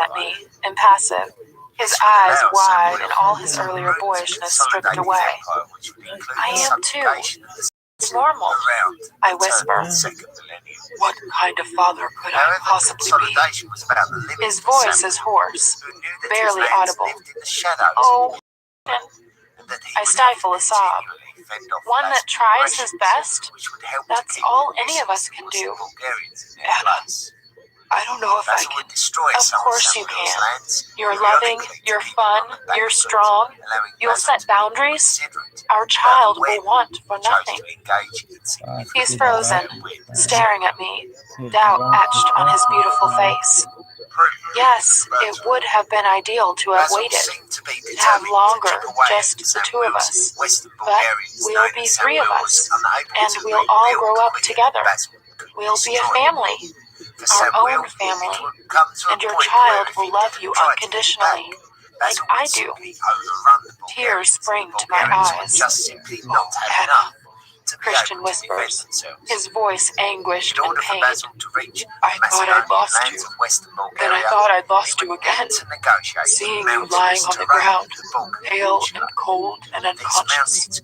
at me, impassive, his eyes wide and all his earlier boyishness stripped away. I am too. It's normal, I whisper. What kind of father could I possibly be? His voice is hoarse, barely audible. Oh, I stifle a sob. One that tries his best? That's all any of us can do. Anna, I don't know if I can. Of course you can. You're loving, you're fun, you're strong. You'll set boundaries. Our child will want for nothing. He's frozen, staring at me, doubt etched on his beautiful face. Yes, it would have been ideal to have waited, to have longer, just the two of us. But we'll be three of us, and we'll all grow up together. We'll be a family, our own family, and your child will love you unconditionally, like I do. Tears spring to my eyes. Oh, Anna, Christian whispers, his voice anguished and pained. I thought I'd lost you. Then I thought I'd lost you again. Seeing you lying on the ground, pale and cold and unconscious.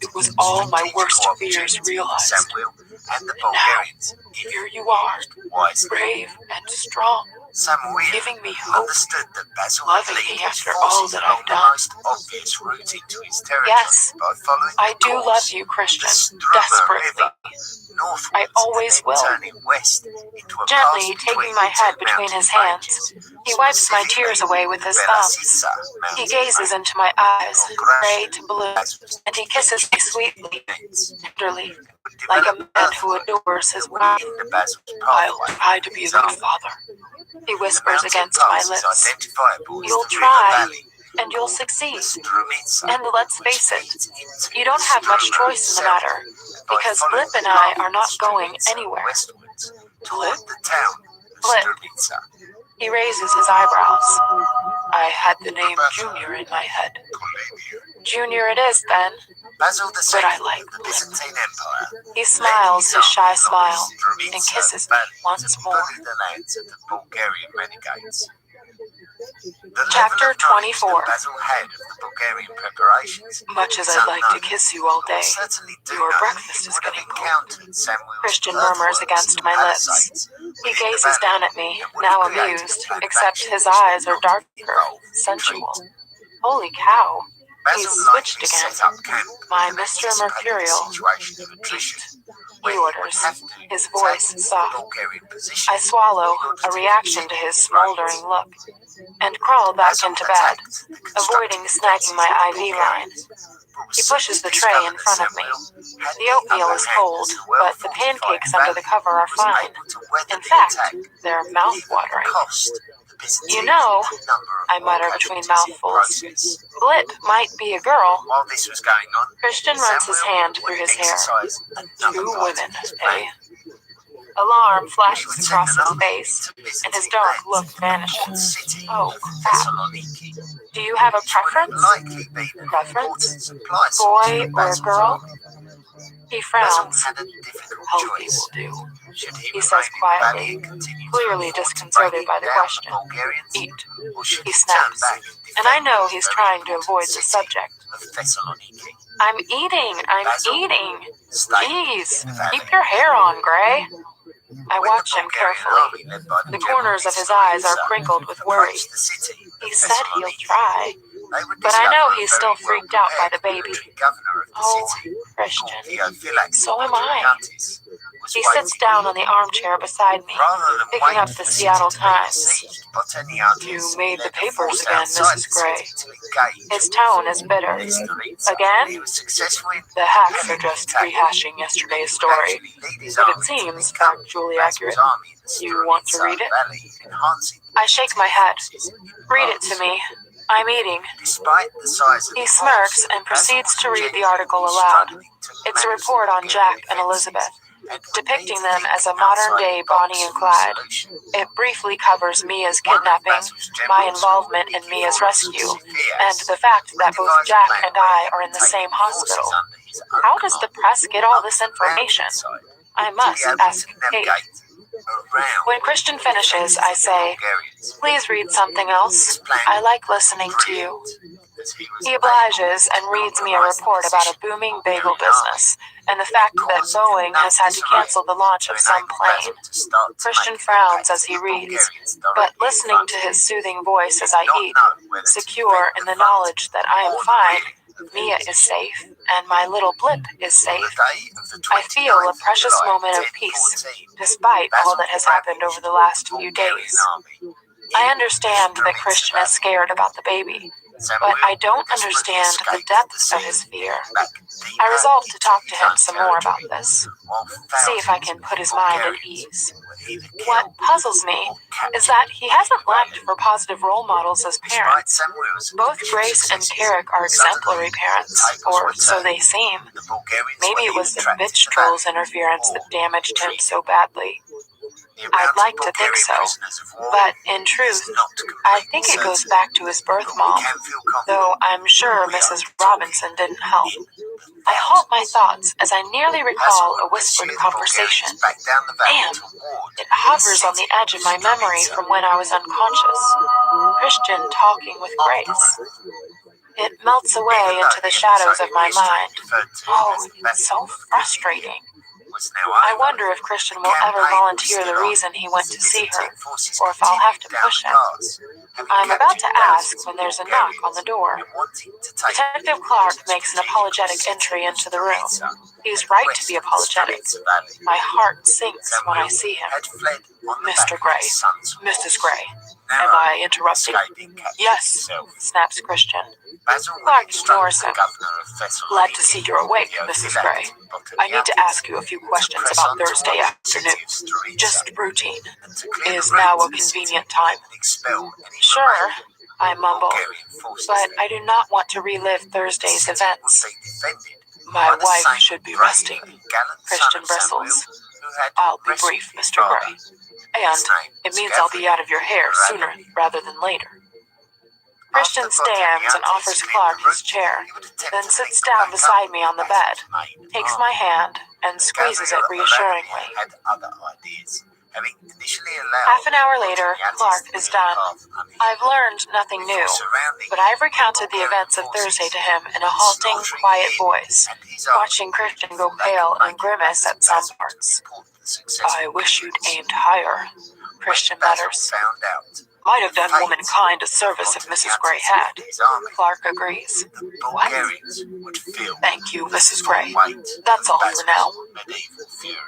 It was all my worst fears realized. And now, here you are, brave and strong, giving me hope, loving me after all that I've done. Yes, I do love you, Christian, desperately. I always will. Gently taking my head between his hands, he wipes my tears away with his thumbs. He gazes into my eyes, gray to blue, and he kisses me sweetly, tenderly, like a man who adores his wife. I'll try to be a good father, he whispers against my lips. You'll try, and you'll succeed. And let's face it, you don't have much choice in the matter, because Blip and I are not going anywhere. Blip? Blip. He raises his eyebrows. I had the name Junior in my head. Junior it is, then. But I like Blip. He smiles his shy smile and kisses me once more. Chapter 24. Much as I'd like to kiss you all day, your breakfast is getting cold, Christian murmurs against my lips. He gazes down at me, now amused, except his eyes are darker, sensual. Holy cow, he's switched again. My Mr. Mercurial. Eat, he orders, his voice soft. I swallow, a reaction to his smoldering look, and crawl back into bed, avoiding snagging my IV line. He pushes the tray in front of me. The oatmeal is cold, but the pancakes under the cover are fine. In fact, they're mouth-watering. You know, I mutter between mouthfuls, Blip might be a girl. Christian runs his hand through his hair. 2 women, eh? Alarm flashes across his face, and his dark look vanishes. Oh, crap. Do you have a preference? Preference? Boy or girl? He frowns. Healthy will do, he says quietly, clearly disconcerted by the question. Eat, he snaps, and I know he's trying to avoid the subject. I'm eating. Jeez, keep your hair on, Gray. I watch him carefully. The corners of his eyes are crinkled with worry. He said he'll try, but I know he's still freaked out by the baby. Oh, Christian, so am I. He sits down on the armchair beside me, picking up the Seattle Times. You made the papers again, Mrs. Gray. His tone is bitter. Again? The hacks are just rehashing yesterday's story, but it seems factually accurate. You want to read it? I shake my head. Read it to me. I'm eating. He smirks and proceeds to read the article aloud. It's a report on Jack and Elizabeth, depicting them as a modern-day Bonnie and Clyde. It briefly covers Mia's kidnapping, my involvement in Mia's rescue, and the fact that both Jack and I are in the same hospital. How does the press get all this information? I must ask Kate. When Christian finishes, I say, "Please read something else. I like listening to you." He obliges and reads me a report about a booming bagel business and the fact that Boeing has had to cancel the launch of some plane. Christian frowns as he reads, but listening to his soothing voice as I eat, secure in the knowledge that I am fine, Mia is safe, and my little blip is safe, I feel a precious moment of peace, despite all that has happened over the last few days. I understand that Christian is scared about the baby, but I don't understand the depth of his fear. I resolve to talk to him some more about this, see if I can put his mind at ease. What puzzles me is that he hasn't lacked for positive role models as parents. Both Grace and Carrick are exemplary parents, or so they seem. Maybe it was the bitch troll's interference that damaged him so badly. I'd like to think so, but in truth, I think it goes back to his birth mom, though I'm sure Mrs. Robinson didn't help. I halt my thoughts as I nearly recall a whispered conversation. Damn, it hovers on the edge of my memory from when I was unconscious. Christian talking with Grace. It melts away into the shadows of my mind. Oh, it's so frustrating. I wonder if Christian will ever volunteer the reason he went to see her, or if I'll have to push him. I'm about to ask when there's a knock on the door. Detective Clark makes an apologetic entry into the room. He's right to be apologetic. My heart sinks when I see him. Mr. Gray, Mrs. Gray, am I interrupting? Yes, snaps Christian. Clark ignores him. Glad to see you're awake, Mrs. Gray. I need to ask you a few questions about Thursday afternoon. Just routine. Is now a convenient time? Sure, I mumble, but I do not want to relive Thursday's events. My wife should be resting, Christian bristles. I'll be brief, Mr. Gray. And it means I'll be out of your hair sooner rather than later. Christian stands and offers Clark his chair, then sits down beside me on the bed, takes my hand, and squeezes it reassuringly. Half an hour later, Clark is done. I've learned nothing new, but I've recounted the events of Thursday to him in a halting, quiet voice, watching Christian go pale and grimace at some parts. I wish you'd aimed higher, Christian mutters. Might have done womankind a service if Mrs. Gray had. Clark agrees. What? Thank you, Mrs. Gray. That's all for now.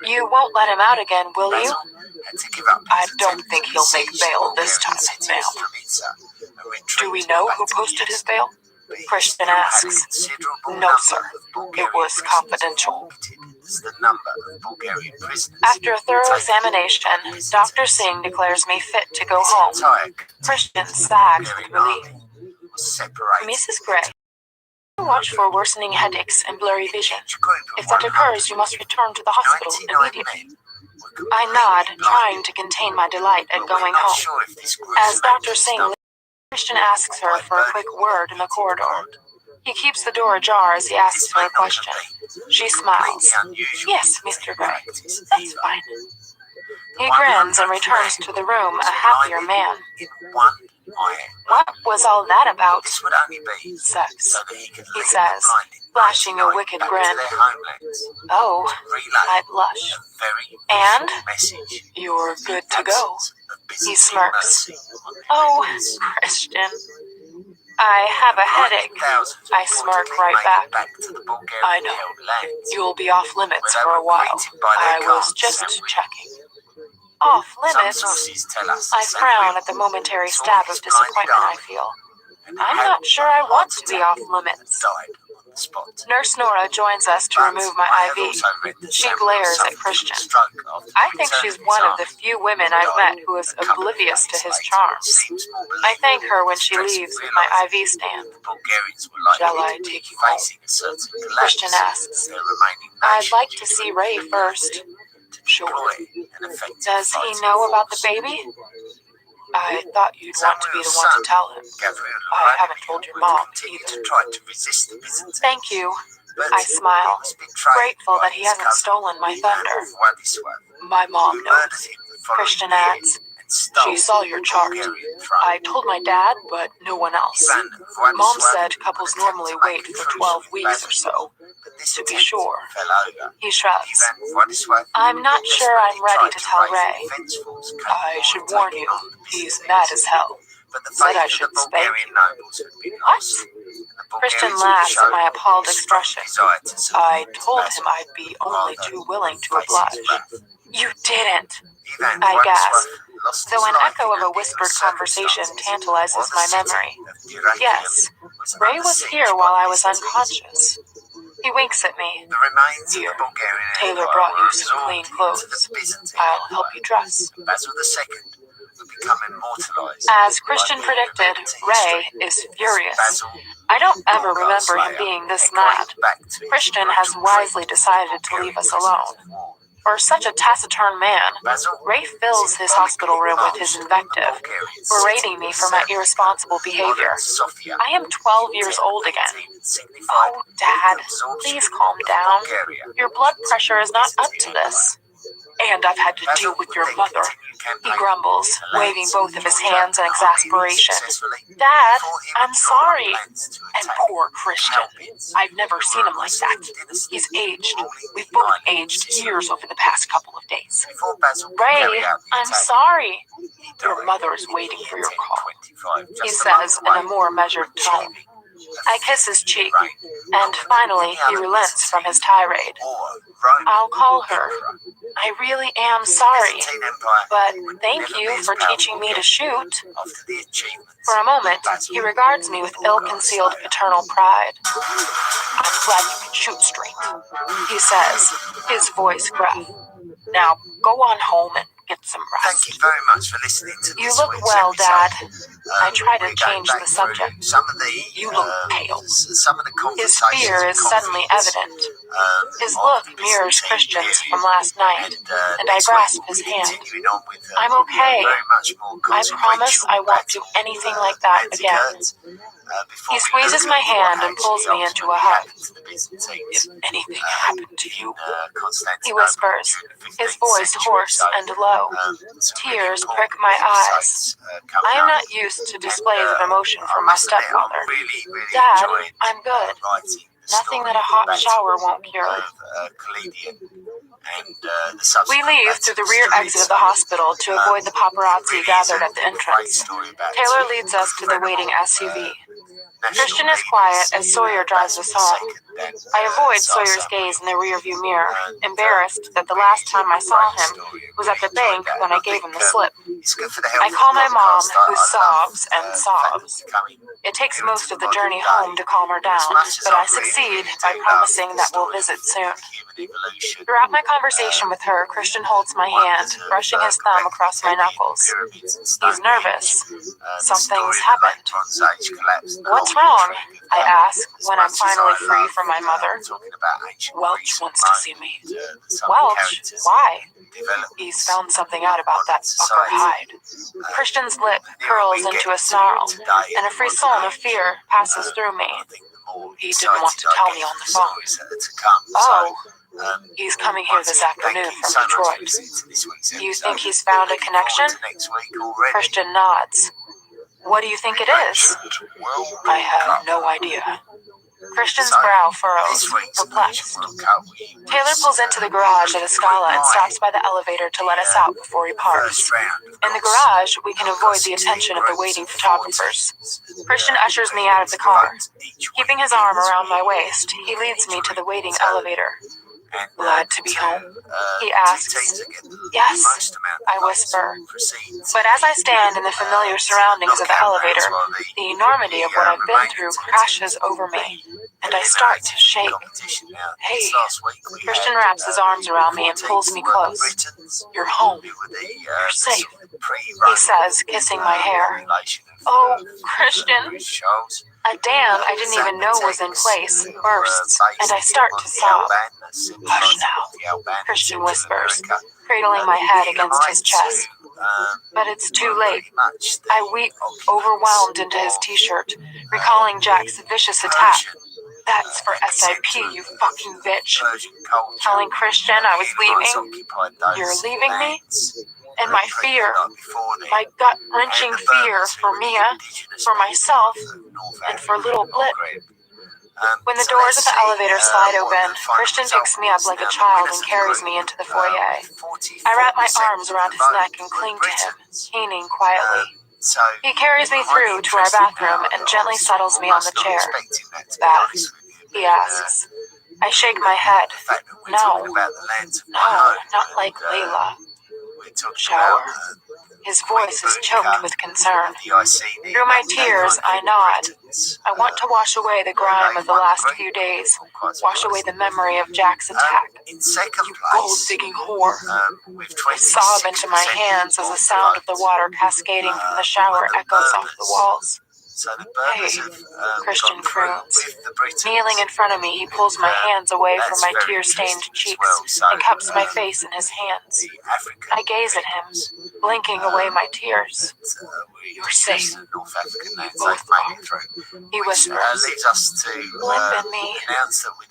You won't let him out again, will you? I don't think he'll make bail this time, ma'am. Do we know who posted his bail? Christian asks. No, sir. It was confidential. After a thorough examination, Dr. Singh declares me fit to go home. Christian sags with relief. Mrs. Gray, watch for worsening headaches and blurry vision. If that occurs, you must return to the hospital immediately. I nod, trying to contain my delight at going home. As Dr. Singh leaves, Christian asks her for a quick word in the corridor. He keeps the door ajar as he asks her a question. She smiles. Yes, Mr. Gray. That's fine. He grins and returns to the room a happier man. What was all that about? Sex, he says, flashing a wicked grin. Oh, I blush. And? You're good to go. He smirks. Oh, Christian. I have a headache. I smirk right back. I know. You'll be off limits for a while. I was just checking. Off limits? I frown at the momentary stab of disappointment I feel. I'm not sure I want to be off limits. Nurse Nora joins us to remove my IV. She glares at Christian. I think she's one of the few women I've met who is oblivious to his charms. I thank her when she leaves with my IV stand. Shall I take you home? Christian asks. I'd like to see Ray first. Sure. Does he know about the baby? I thought you'd want to be the one to tell him. I haven't told your mom either. Thank you. I smile, grateful that he hasn't stolen my thunder. My mom knows. Christian adds, she saw your chart. I told my dad, but no one else. Mom said couples normally wait for 12 weeks or so. To be sure. He shrugs. I'm not sure I'm ready to tell Ray. I should warn you, he's mad as hell. Said I should spank you. What? Christian laughs at my appalled expression. I told him I'd be only too willing to oblige. You didn't. I gasp, though an echo of a whispered conversation tantalizes my memory. Yes, Ray was here while I was unconscious. He winks at me. Here, Taylor brought you some clean clothes. I'll help you dress. As Christian predicted, Ray is furious. I don't ever remember him being this mad. Christian has wisely decided to leave us alone. For such a taciturn man, Ray fills his hospital room with his invective, berating me for my irresponsible behavior. I am 12 years old again. Oh, Dad, please calm down. Your blood pressure is not up to this. And I've had to deal with your mother, he grumbles, waving both of his hands in exasperation. Dad, I'm sorry. And poor Christian. I've never seen him like that. He's aged. We've both aged years over the past couple of days. Ray, I'm sorry. Your mother is waiting for your call, he says in a more measured tone. I kiss his cheek, and finally he relents from his tirade. I'll call her. I really am sorry, but thank you for teaching me to shoot. For a moment, he regards me with ill-concealed paternal pride. I'm glad you can shoot straight, he says, his voice gruff. Now, go on home and get some rest. Thank you very much for listening to this. You look well, Dad. I try to change the subject. You look pale. His fear is suddenly evident. His look mirrors Christian's from last night, and I grasp his hand. I'm okay. I promise I won't do anything like that again. He squeezes my hand and pulls me into a hug. If anything happened to you, he whispers, his voice hoarse and low. Tears prick my eyes. I am not used to displays of emotion from my stepfather. Dad, I'm good. Nothing that a hot shower won't cure. We leave through the rear exit of the hospital to avoid the paparazzi gathered at the entrance. Taylor leads us to the waiting SUV. Christian is quiet as Sawyer drives us home. I avoid Sawyer's gaze in the rearview mirror, embarrassed that the last time I saw him was at the bank when I gave him the slip. I call my mom, who sobs and sobs. It takes most of the journey home to calm her down, but I succeed by promising that we'll visit soon. Throughout my conversation with her, Christian holds my hand, brushing his thumb across my knuckles. He's nervous. Something's happened. What's wrong? I ask when I'm finally free from my mother. Welch wants to see me. Welch? Why? He's found something out about that fucker Hyde. Christian's lip curls into a snarl, and a frisson of fear passes through me. He didn't want to tell me on the phone. Oh, he's coming here this afternoon from Detroit. Do you think he's found a connection? Christian nods. What do you think it is? I have no idea. Christian's brow furrows, perplexed. Taylor pulls into the garage at a Scala and stops by the elevator to let us out before he parks. In the garage, we can avoid the attention of the waiting photographers. Christian ushers me out of the car. Keeping his arm around my waist, he leads me to the waiting elevator. Glad to be home? He asks. Yes, I whisper. But as I stand in the familiar surroundings of the elevator, the enormity of what I've been through crashes over me, and I start to shake. Hey, Christian wraps his arms around me and pulls me close. You're home. You're safe, he says, kissing my hair. Oh, Christian. A dam I didn't even know was in place bursts, and I start to sob. Hush now, Christian whispers, cradling my head against his chest. But it's too late. I weep, overwhelmed into his t-shirt, recalling Jack's vicious attack. That's for SIP, you fucking bitch. Telling Christian I was leaving. You're leaving me? And my fear, my gut-wrenching fear for Mia, for myself, and for little Blip. When the doors of the elevator slide open, Christian picks me up like a child and carries me into the foyer. I wrap my arms around his neck and cling to him, keening quietly. He carries me through to our bathroom and gently settles me on the chair. Bath, he asks. I shake my head. No, not like Layla. Shower? His voice is choked with concern. Through my tears, I nod. I want to wash away the grime of the last few days, wash away the memory of Jack's attack. You gold-digging whore. I sob into my hands as the sound of the water cascading from the shower echoes off the walls. Hey, Christian croons. Kneeling in front of me, he pulls my hands away from my tear-stained cheeks and cups my face in his hands. I gaze at him, blinking away my tears. You're safe. You both are. He whispers. Blip and me.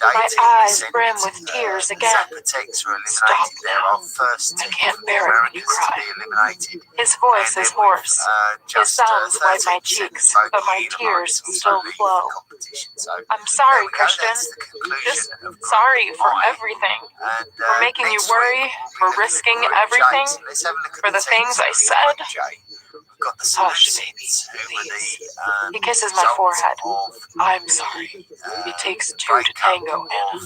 My eyes brim with tears again. Stop now. I can't bear it when you cry. His voice is hoarse. His thumbs wipe my cheeks, but my tears still flow. I'm sorry, Christian. Just sorry for everything. For making you worry, for risking everything, for the things I said. Hush, baby, please. He kisses my forehead. I'm sorry. It takes two to tango, Anna.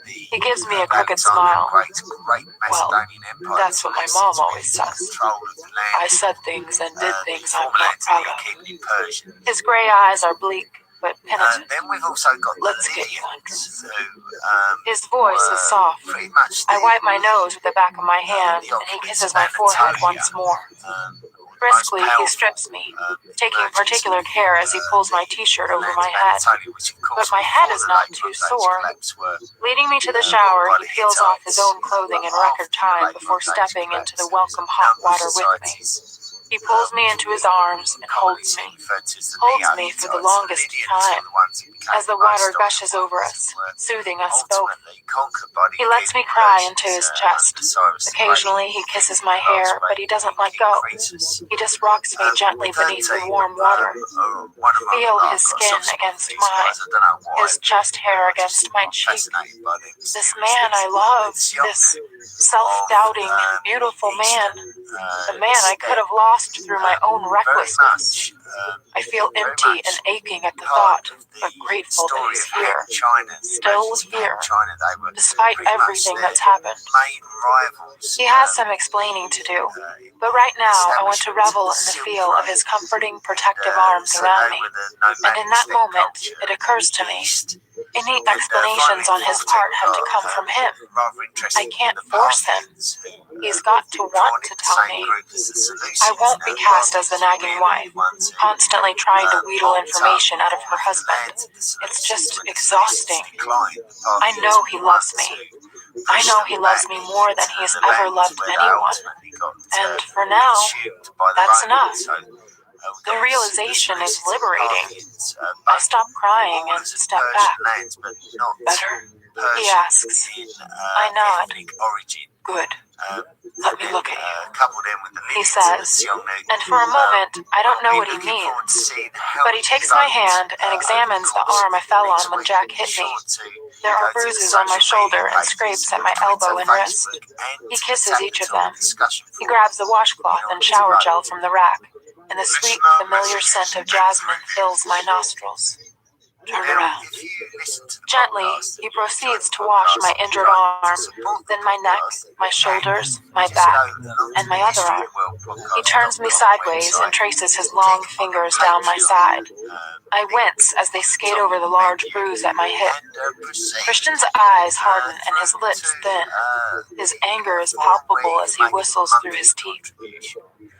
He gives me a crooked smile. Well, that's what my mom always says. I said things and did things I'm not proud of. His gray eyes are bleak, but penitent. Let's get you undressed. His voice is soft. I wipe my nose with the back of my hand, and he kisses my forehead once more. Briskly, he strips me, taking particular care as he pulls my t-shirt over my head. But my head is not too sore. Leading me to the shower, he peels off his own clothing in record time before stepping into the welcome hot water with me. He pulls me into his arms and holds me for the longest time, as the water gushes over us, soothing us both. He lets me cry into his chest. Occasionally he kisses my hair, but he doesn't let go. He just rocks me gently beneath the warm water. Feel his skin against mine, his chest hair against my cheek. This man I love, this self-doubting, beautiful man, the man I could have lost through my own recklessness. I feel empty and aching at the thought, but grateful that he's here, still here, despite everything that's happened. He has some explaining to do, but right now I want to revel in the feel of his comforting, protective arms around me. And in that moment, it occurs to me, any explanations on his part have to come from him. I can't force him. He's got to want to tell me. I won't be cast as the nagging wife, constantly trying to wheedle information out of her husband. It's just exhausting. I know he loves me. I know he loves me more than he's ever loved anyone. And for now, that's enough. The realization is liberating. I stop crying and step back. Better? He asks. I nod. Good. Let me look at you. He says, and for a moment, I don't know what he means, but he takes my hand and examines the arm I fell on when Jack hit me. There are bruises on my shoulder and scrapes at my elbow and wrist. He kisses each of them. He grabs the washcloth and shower gel from the rack, and the sweet, familiar scent of jasmine fills my nostrils. Turn around. Gently, he proceeds to wash my injured arm, then my neck, my shoulders, my back, and my other arm. He turns me sideways and traces his long fingers down my side. I wince as they skate over the large bruise at my hip. Christian's eyes harden and his lips thin. His anger is palpable as he whistles through his teeth.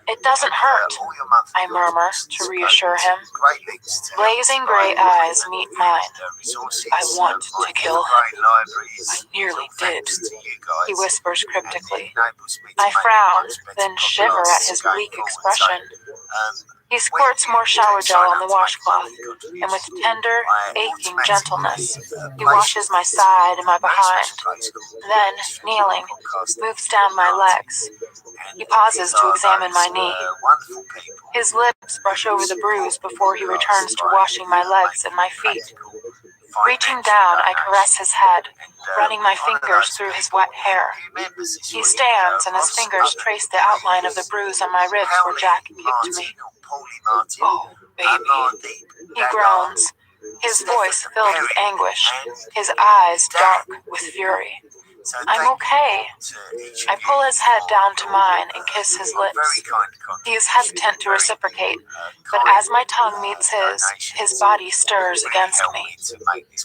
It doesn't hurt, I murmur to reassure him. Blazing gray eyes meet mine. I want to kill him. I nearly did, he whispers cryptically. I frown, then shiver at his bleak expression. He He squirts more shower gel on the washcloth, and with tender, aching gentleness, he washes my side and my behind. Then, kneeling, moves down my legs. He pauses to examine my knee. His lips brush over the bruise before he returns to washing my legs and my feet. Reaching down, I caress his head, running my fingers through his wet hair. He stands, and his fingers trace the outline of the bruise on my ribs where Jack kicked me. Oh, baby. He groans, his voice filled with anguish, his eyes dark with fury. I'm okay. I pull his head down to mine and kiss his lips. He is hesitant to reciprocate, but as my tongue meets his body stirs against me.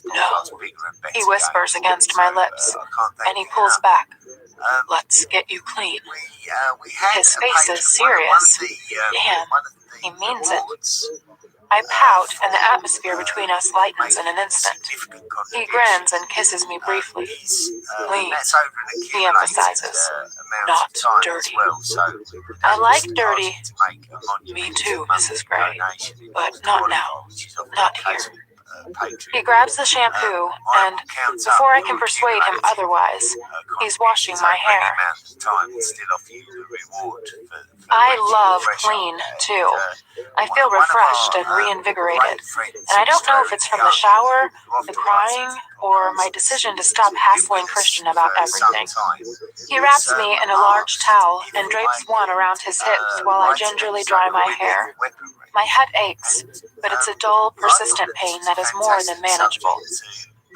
No, he whispers against my lips, and he pulls back. Let's get you clean. His face is serious. Damn, he means it. I pout, and the atmosphere between us lightens in an instant. He grins and kisses me briefly. Clean, he emphasizes, not dirty. I like dirty. Me too, Mrs. Gray, but not now, not here. He grabs the shampoo, and before I can persuade him otherwise, he's washing my hair. I love clean, too. I feel refreshed and reinvigorated, and I don't know if it's from the shower, the crying, or my decision to stop hassling Christian about everything. He wraps me in a large towel and drapes one around his hips while I gingerly dry my hair. My head aches, but it's a dull, persistent pain that is more than manageable.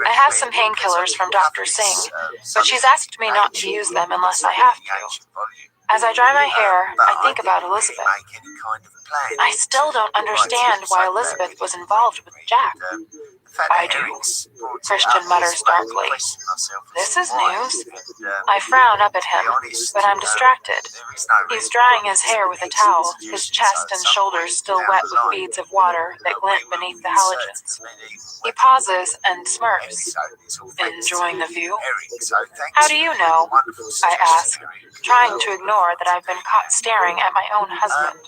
I have some painkillers from Dr. Singh, but she's asked me not to use them unless I have to. As I dry my hair, I think about Elizabeth. I still don't understand why Elizabeth was involved with Jack. I do, Christian mutters darkly. This is news. I frown up at him, but I'm distracted. He's drying his hair with a towel, his chest and shoulders still wet with beads of water that glint beneath the halogens. He pauses and smirks. Enjoying the view? How do you know? I ask, trying to ignore that I've been caught staring at my own husband.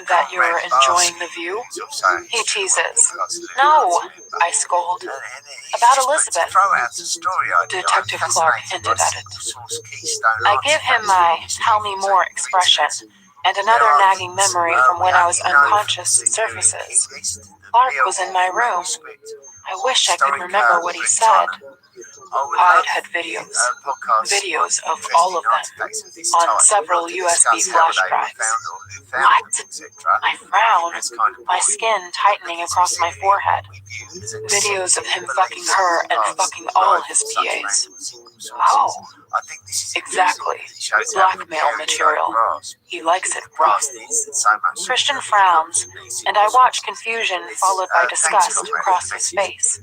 That you're enjoying the view? He teases. No, I scold. About Elizabeth. Detective Clark hinted at it. I give him my tell me more expression, and another nagging memory from when I was unconscious surfaces. Clark was in my room. I wish I could remember what he said. I'd had videos of all of them, on several USB flash drives. What? I frown, my skin tightening across my forehead. Videos of him fucking her and fucking all his PAs. Oh, exactly. Blackmail material. He likes it rough. Christian frowns, and I watch confusion followed by disgust cross his face.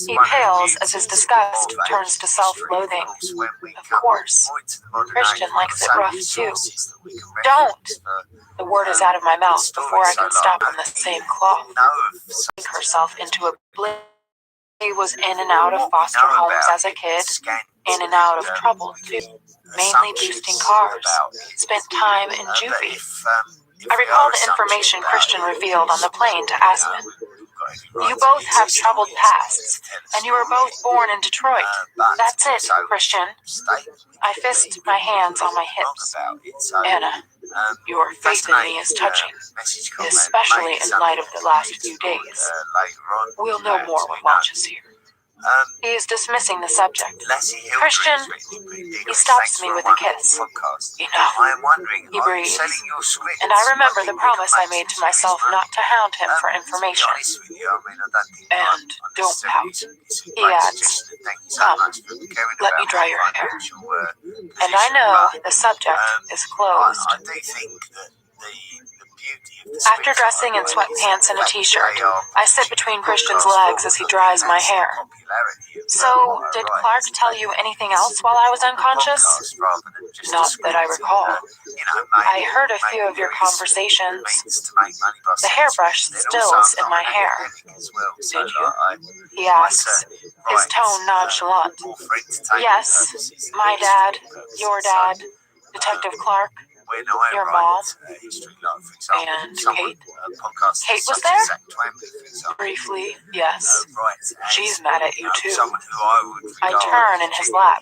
He pales as his disgust turns to self-loathing. Of course. Christian likes it rough too. Don't! The word is out of my mouth before I can stop on the same cloth. Sink herself into a bliss. He was in and out of foster homes as a kid, in and out of trouble too, mainly boosting cars, spent time in juvie. I recall the information Christian revealed on the plane to Aspen. You both have troubled pasts, and you were both born in Detroit. That's it, Christian. I fist my hands on my hips. Anna, your faith in me is touching, especially in light of the last few days. We'll know more when Watch is here. He is dismissing the subject. Christian, he stops me with a kiss. Enough. He breathes, and I remember the promise I made to myself not to hound him for information. And don't pout. He adds, come, let me dry your hair. And I know the subject is closed. After dressing in sweatpants and a t-shirt, I sit between Christian's legs as he dries my hair. So, did Clark tell you anything else while I was unconscious? Not that I recall. I heard a few of your conversations. The hairbrush stills in my hair. Did you? He asks, his tone nonchalant. Yes, my dad, your dad, Detective Clark. Your mom and Kate? Kate was there? Briefly, yes. She's mad at you too. I turn in his lap.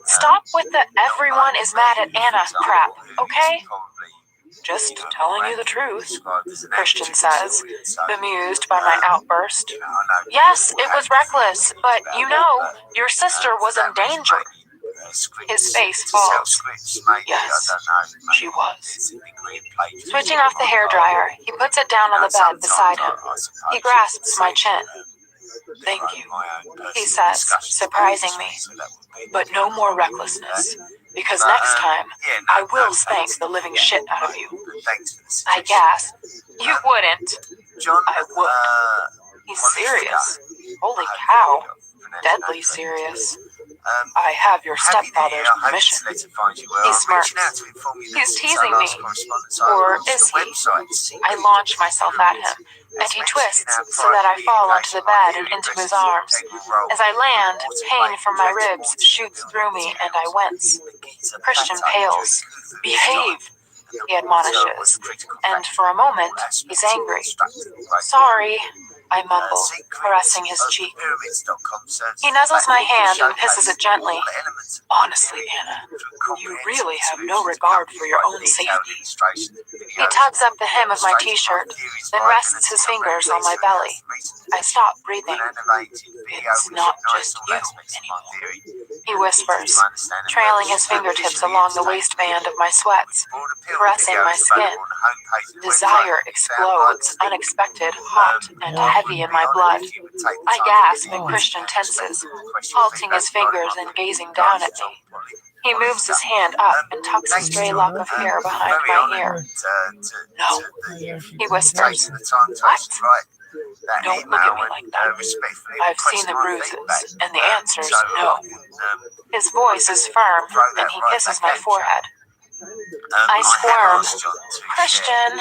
Stop with the everyone is mad at Anna crap, okay? Just telling you the truth, Christian says, bemused by my outburst. Yes, it was reckless, but you know, your sister was in danger. His face falls. Yes, she was. Switching off the hairdryer, he puts it down on the bed beside him. He grasps my chin. Thank you, he says, surprising me. But no more recklessness, because next time, I will spank the living shit out of you. I gasp. You wouldn't. I would. He's serious. Holy cow. Deadly serious. I have your stepfather's permission. He smirks. He's teasing me. Or is he? I launch myself at him, and he twists so that I fall onto the bed and into his arms. As I land, pain from my ribs shoots through me, and I wince. Christian pales. Behave, he admonishes, and for a moment, he's angry. Sorry, I mumble, caressing his cheek. He nuzzles my hand and pisses it gently. Honestly, Anna, you really have no regard for your own safety. He tugs up the hem of my t-shirt, then rests his fingers on my belly. I stop breathing. It's not just you anymore, he whispers, trailing his fingertips along the waistband of my sweats, caressing my skin. Desire explodes, unexpected, hot, and heavy in my blood. I gasp and Christian tenses, halting his fingers and gazing down at me. He moves his hand up and tucks a stray lock of hair behind my ear. No, he whispers. What? Don't look at me like that. I've seen the bruises, and the answer's no. His voice is firm, and he kisses my forehead. I squirm. Christian,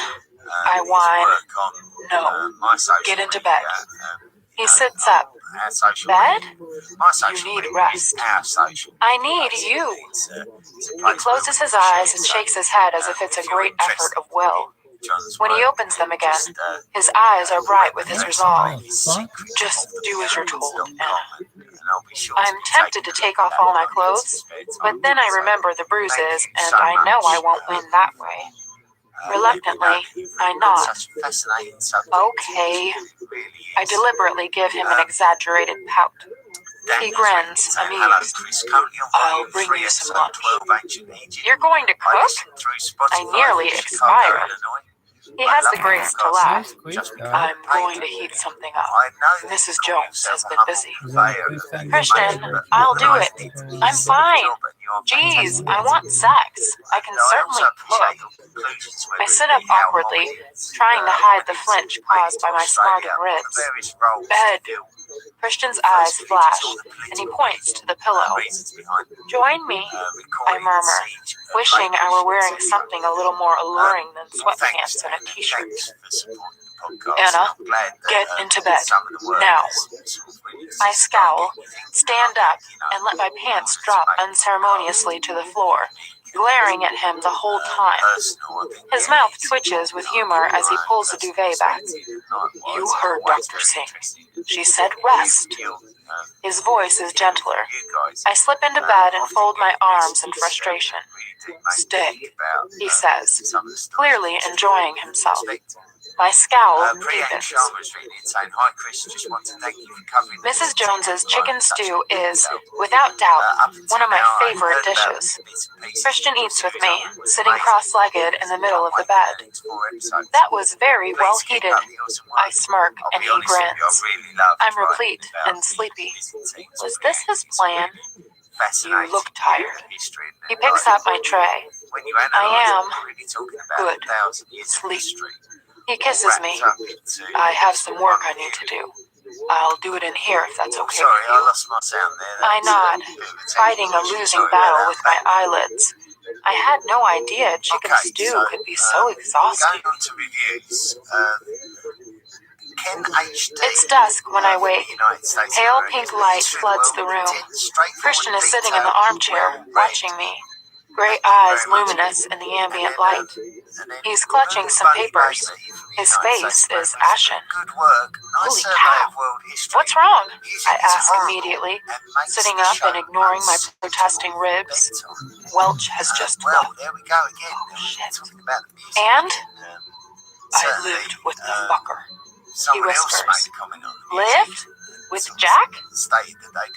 I whine. No, get into bed. He sits up. Bed? You need rest. I need you. He closes his eyes and shakes his head as if it's a great effort of will. When he opens them again, his eyes are bright with his resolve. Just do as you're told, Anna. I'm tempted to take off all my clothes, but then I remember the bruises, and I know I won't win that way. Reluctantly, I nod. Okay. I deliberately give him an exaggerated pout. He grins, amused. I'll bring you some lunch. You're going to cook? I nearly expire. He has the grace to laugh. I'm going to heat something up. Mrs. Jones has been busy. Christian, I'll do it. I'm fine. Geez, I want sex. I can certainly cook. I sit up awkwardly, trying to hide the flinch caused by my smarted ribs. Bed. Christian's eyes flash, and he points to the pillow. Join me, I murmur, wishing I were wearing something a little more alluring than sweatpants and a t-shirt. Anna, get into bed, now. I scowl, stand up, and let my pants drop unceremoniously to the floor, glaring at him the whole time. His mouth twitches with humor as he pulls the duvet back. You heard Dr. Singh. She said rest. His voice is gentler. I slip into bed and fold my arms in frustration. Stay, he says, clearly enjoying himself. My scowl deepens. Mrs. Jones's chicken stew is, without doubt, one of my favorite dishes. Christian eats with me, sitting cross-legged in the middle of the bed. That was very well heated. I smirk and he grins. I'm replete and sleepy. Was this his plan? You look tired. He picks up my tray. I am good. Sleep. He kisses me. I have some work I need to do. I'll do it in here if that's okay with you. I nod, fighting a losing battle with my eyelids. I had no idea chicken stew could be so exhausting. It's dusk when I wake. Pale pink light floods the room. Christian is sitting in the armchair, watching me. gray eyes luminous in the ambient light. He's clutching some papers. His face is ashen. Holy cow! What's wrong? I ask immediately, sitting up and ignoring my protesting ribs. Welch has just left. Oh, shit. And? I lived with the fucker. He whispers. Lived? With Jack?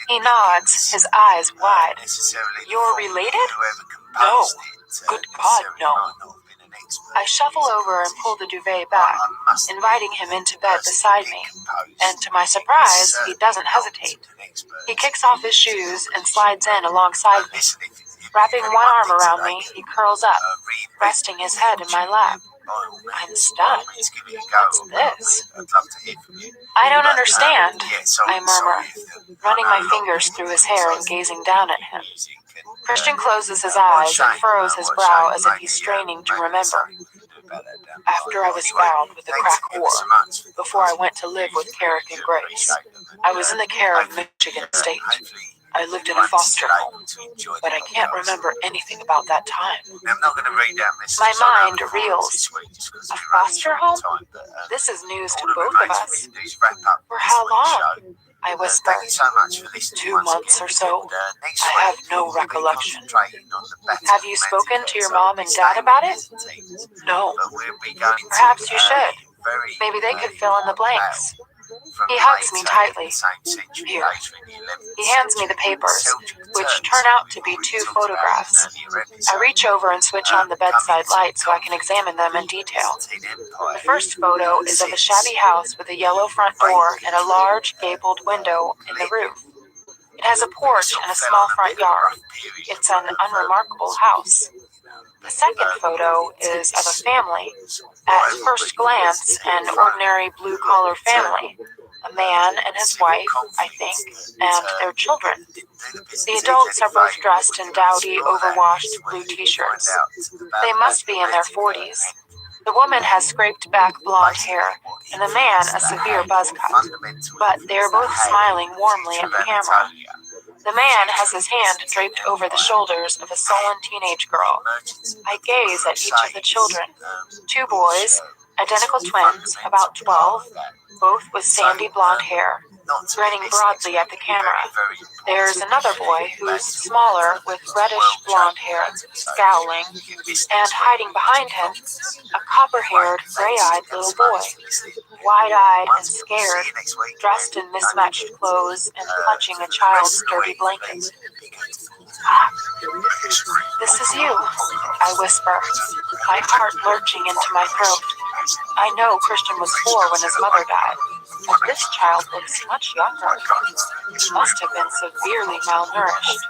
He nods, his eyes wide. You're related? No. Good God, no. I shuffle over and pull the duvet back, inviting him into bed beside me. And to my surprise, he doesn't hesitate. He kicks off his shoes and slides in alongside me. Wrapping one arm around me, he curls up, resting his head in my lap. I'm stunned. What's this? I don't understand, I murmur, running my fingers through his hair and gazing down at him. Christian closes his eyes and furrows his brow as if he's straining to remember. After I was found with the crack whore, before I went to live with Carrick and Grace, I was in the care of Michigan State. I lived in a foster home, but I can't remember anything about that time. My mind reels. A foster home? This is news to both of us. For how long? I whisper. 2 months or so. I have no recollection. Have you spoken to your mom and dad about it? No. Perhaps you should. Maybe they could fill in the blanks. He hugs me tightly. Here. He hands me the papers, which turn out to be 2 photographs. I reach over and switch on the bedside light so I can examine them in detail. The first photo is of a shabby house with a yellow front door and a large gabled window in the roof. It has a porch and a small front yard. It's an unremarkable house. The second photo is of a family. At first glance, an ordinary blue-collar family. A man and his wife, I think, and their children. The adults are both dressed in dowdy, overwashed blue t-shirts. They must be in their 40s. The woman has scraped back blonde hair, and the man a severe buzz cut. But they are both smiling warmly at the camera. The man has his hand draped over the shoulders of a sullen teenage girl. I gaze at each of the children. 2 boys, identical twins, about 12, both with sandy blonde hair, grinning broadly at the camera. There's another boy who's smaller with reddish blonde hair, scowling, and hiding behind him, a copper-haired, gray-eyed little boy, wide-eyed and scared, dressed in mismatched clothes and clutching a child's dirty blanket. Ah, this is you, I whisper, my heart lurching into my throat. I know Christian was 4 when his mother died, but this child looks much younger. He must have been severely malnourished.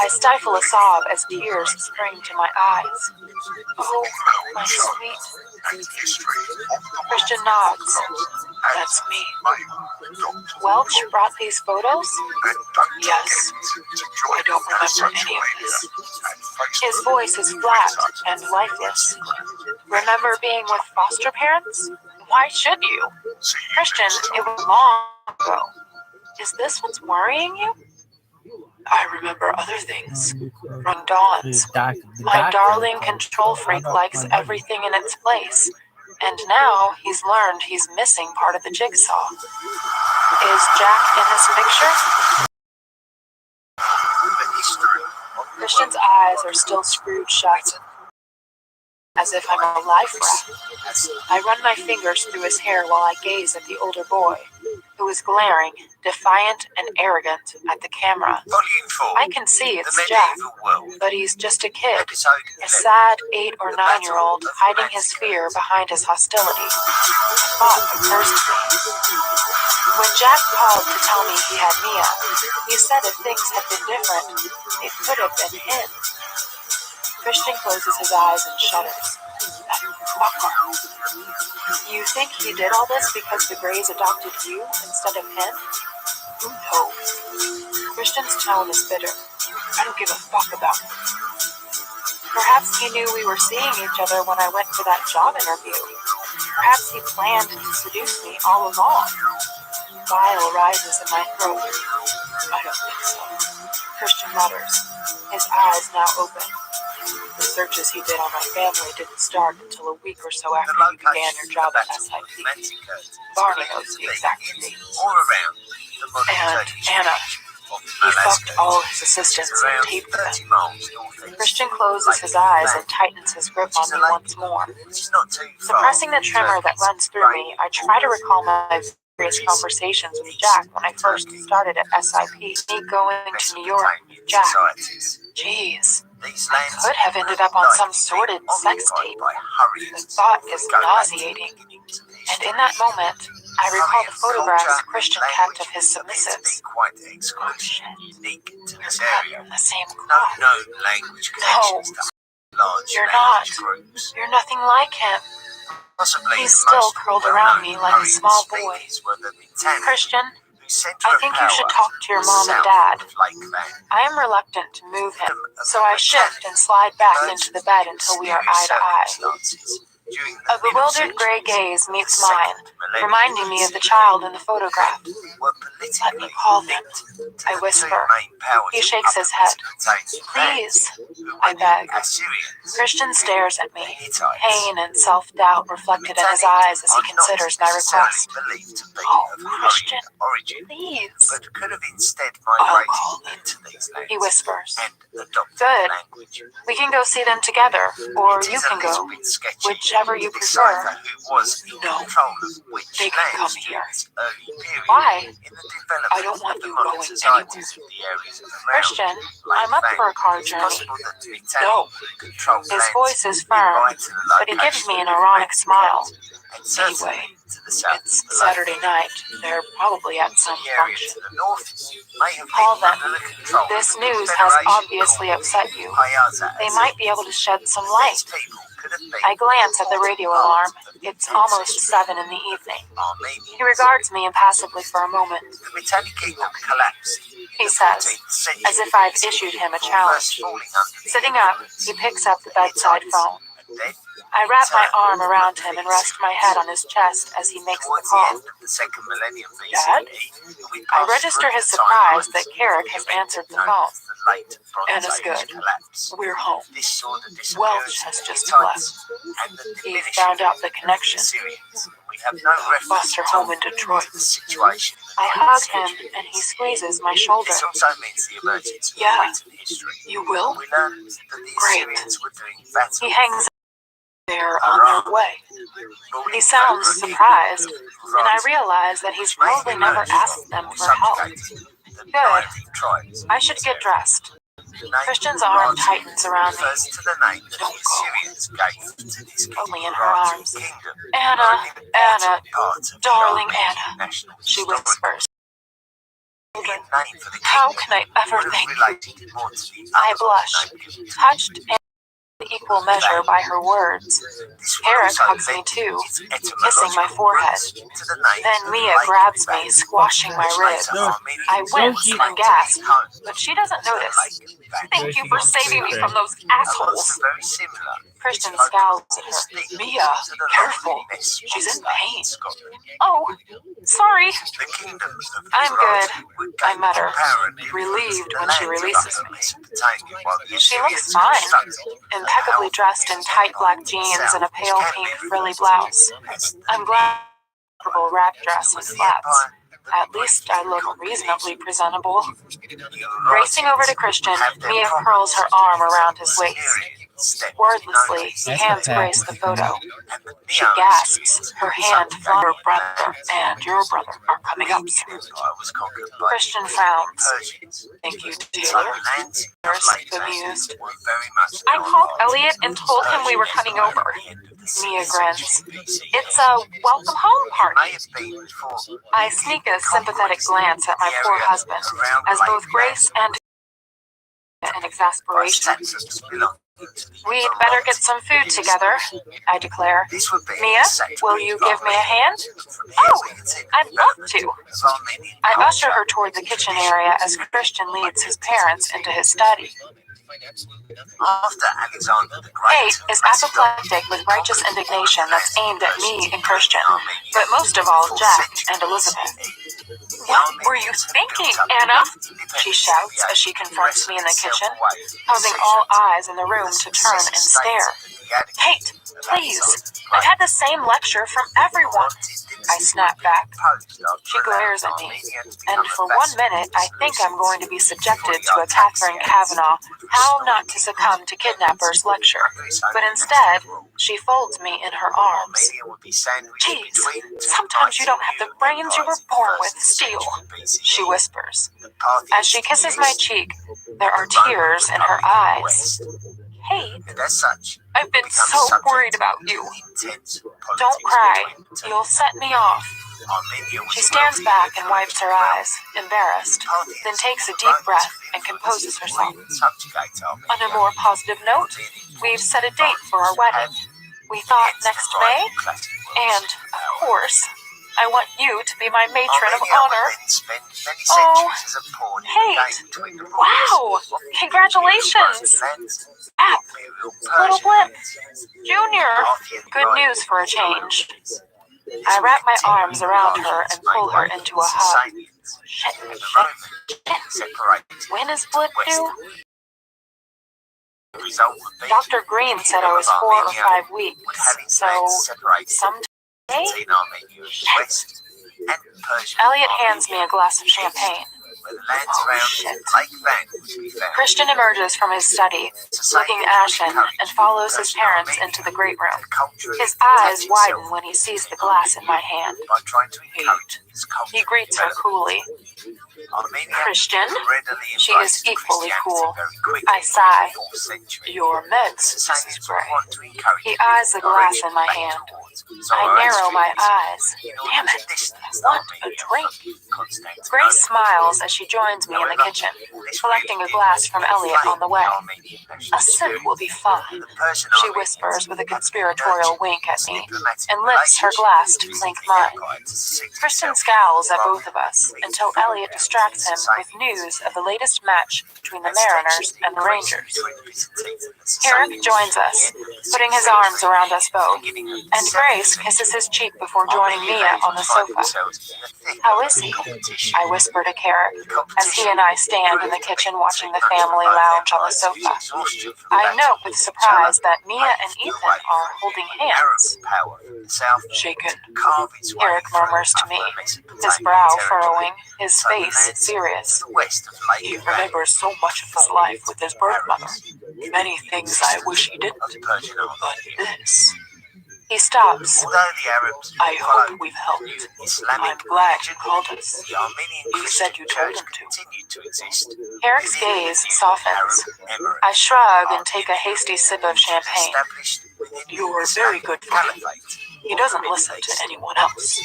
I stifle a sob as tears spring to my eyes. Oh, my sweet. Christian nods. That's me. Welch brought these photos? Yes. I don't remember any of this. His voice is flat and lifeless. Remember being with foster parents? Why should you? Christian, it was long ago. Is this what's worrying you? I remember other things. Run dawns. My darling control freak likes everything in its place. And now he's learned he's missing part of the jigsaw. Is Jack in this picture? Christian's eyes are still screwed shut, as if I'm a life raft. I run my fingers through his hair while I gaze at the older boy, who is glaring, defiant and arrogant at the camera. I can see it's Jack, but he's just a kid, a sad 8 or 9-year-old hiding his fear behind his hostility. A thought occurs to me. When Jack called to tell me he had Mia, he said if things had been different, it could have been him. Christian closes his eyes and shudders. That fucker. You think he did all this because the Greys adopted you instead of him? No. Christian's tone is bitter. I don't give a fuck about him. Perhaps he knew we were seeing each other when I went for that job interview. Perhaps he planned to seduce me all along. Bile rises in my throat. I don't think so. Christian mutters, his eyes now open. searches he did on my family didn't start until a week or so after you began your job at SIP. Barney knows the exact date. And Anna, he fucked all his assistants and taped them. Christian closes his eyes and tightens his grip on me once more. Suppressing the tremor that runs through me, I try to recall my various conversations with Jack when I first started at SIP. Me going to New York with Jack. Jeez, I could have ended up on some sordid sex tape. The thought is nauseating. And in that moment, I recall the photographs Christian kept of his submissives. Oh shit, you're cut from the same cloth. No, you're not. You're nothing like him. He's still curled around me like a small boy. Christian, I think you should talk to your mom and dad. I am reluctant to move him, so I shift and slide back into the bed until we are eye to eye. A bewildered gray gaze meets mine, reminding me of the child in the photograph. Let me call them, I whisper. He shakes his head. Please, I beg. Christian stares at me, pain and self-doubt reflected in his eyes as he considers my request. Oh, Christian, please. I'll call them, he whispers. Good. We can go see them together, or you can go. Whichever you prefer. No, they can come here. Why? I don't want you going anywhere. Christian, I'm up for a car journey. No. His voice is firm, but he gives me an ironic smile. Anyway, it's Saturday night. They're probably at some function. Call them. This news has obviously upset you. They might be able to shed some light. I glance at the radio alarm. It's almost 7 in the evening. He regards me impassively for a moment. He says, as if I've issued him a challenge. Sitting up, he picks up the bedside phone. I wrap my arm around him and rest my head on his chest as he makes the call. Dad? I register his surprise that Carrick has answered the phone. Anna's good. We're home. Welch has just left. He found out the connection. Foster home in Detroit. I hug him and he squeezes my shoulder. Yeah. You will? Great. He hangs they're on their way. He sounds surprised, and I realize that he's probably never asked them for help. Good. I should get dressed. Christian's arm tightens around me. Don't go. Only in her arms. Anna, darling Anna, she whispers. How can I ever thank you? I blush, touched and equal measure by her words. Eric hugs me too, kissing my forehead. Then Mia grabs me, squashing my rib. I wince and gasp, but she doesn't notice. Thank you for saving me from those assholes. Christian scowls at her. Mia, careful. She's in pain. Oh, sorry. I'm good, I mutter, relieved when she releases me. She looks fine, impeccably dressed in tight black jeans and a pale pink frilly blouse. I'm glad wrap dress and flats. At least I look reasonably presentable. Racing over to Christian, Mia curls her arm around his waist. Wordlessly, hands brace the photo. She gasps, her hand from her brother and your brother are coming up soon. Christian frowns. Thank you, Taylor. Bemused. I called Elliot and told him we were coming over. Mia grins. It's a welcome home party. I sneak a sympathetic glance at my poor husband, as both grace and exasperation. We'd better get some food together, I declare. Mia, will you give me a hand? Oh, I'd love to. I usher her toward the kitchen area as Christian leads his parents into his study. Kate is apoplectic with righteous indignation that's aimed at me and Christian, but most of all Jack and Elizabeth. What were you thinking, Anna? She shouts as she confronts me in the kitchen, causing all eyes in the room room to turn and stare. Kate, please. I've had the same lecture from everyone. I snap back. She glares at me, and for 1 minute I think I'm going to be subjected to a Catherine Kavanaugh how not to succumb to kidnappers lecture. But instead, she folds me in her arms. Geez, sometimes you don't have the brains you were born with, Steele, she whispers. As she kisses my cheek, there are tears in her eyes. Kate, I've been so worried about you. Don't cry. You'll set me off. She stands back and wipes her eyes, embarrassed, then takes a deep breath and composes herself. On a more positive note, we've set a date for our wedding. We thought next May, and, of course, I want you to be my matron of honor. Oh, Kate! Wow! Congratulations! App! Little Blip! Junior! Good news for a change. I wrap my arms around her and pull her into a hug. Shit. When is Blip due? Dr. Green said I was 4 or 5 weeks, so someday? Elliot hands me a glass of champagne. Oh, shit. Christian emerges from his study, looking ashen, and follows his parents into the great room. His eyes widen when he sees the glass in my hand. Kate. He greets her coolly. Christian? She is equally cool. I sigh. Your meds, Mrs. Gray. He eyes the glass in my hand. I narrow my eyes. Damn it, I want a drink. Grace smiles as she joins me in the kitchen, collecting a glass from Elliot on the way. A sip will be fine, she whispers with a conspiratorial wink at me, and lifts her glass to clink mine. Kristen scowls at both of us until Elliot distracts him with news of the latest match between the Mariners and the Rangers. Eric joins us, putting his arms around us both, and Grace kisses his cheek before joining Mia on the sofa. How is he? I whisper to Carrick as he and I stand in the kitchen watching the family lounge on the sofa. I note with surprise that Mia and Ethan are holding hands. Shaken, Eric murmurs to me, his brow furrowing, his face serious. He remembers so much of his life with his birth mother. Many things I wish he didn't, but this... He stops. I hope we've helped. I'm glad you called us. You said you told him to. Eric's gaze softens. I shrug and take a hasty sip of champagne. You're very good for him. He doesn't listen to anyone else.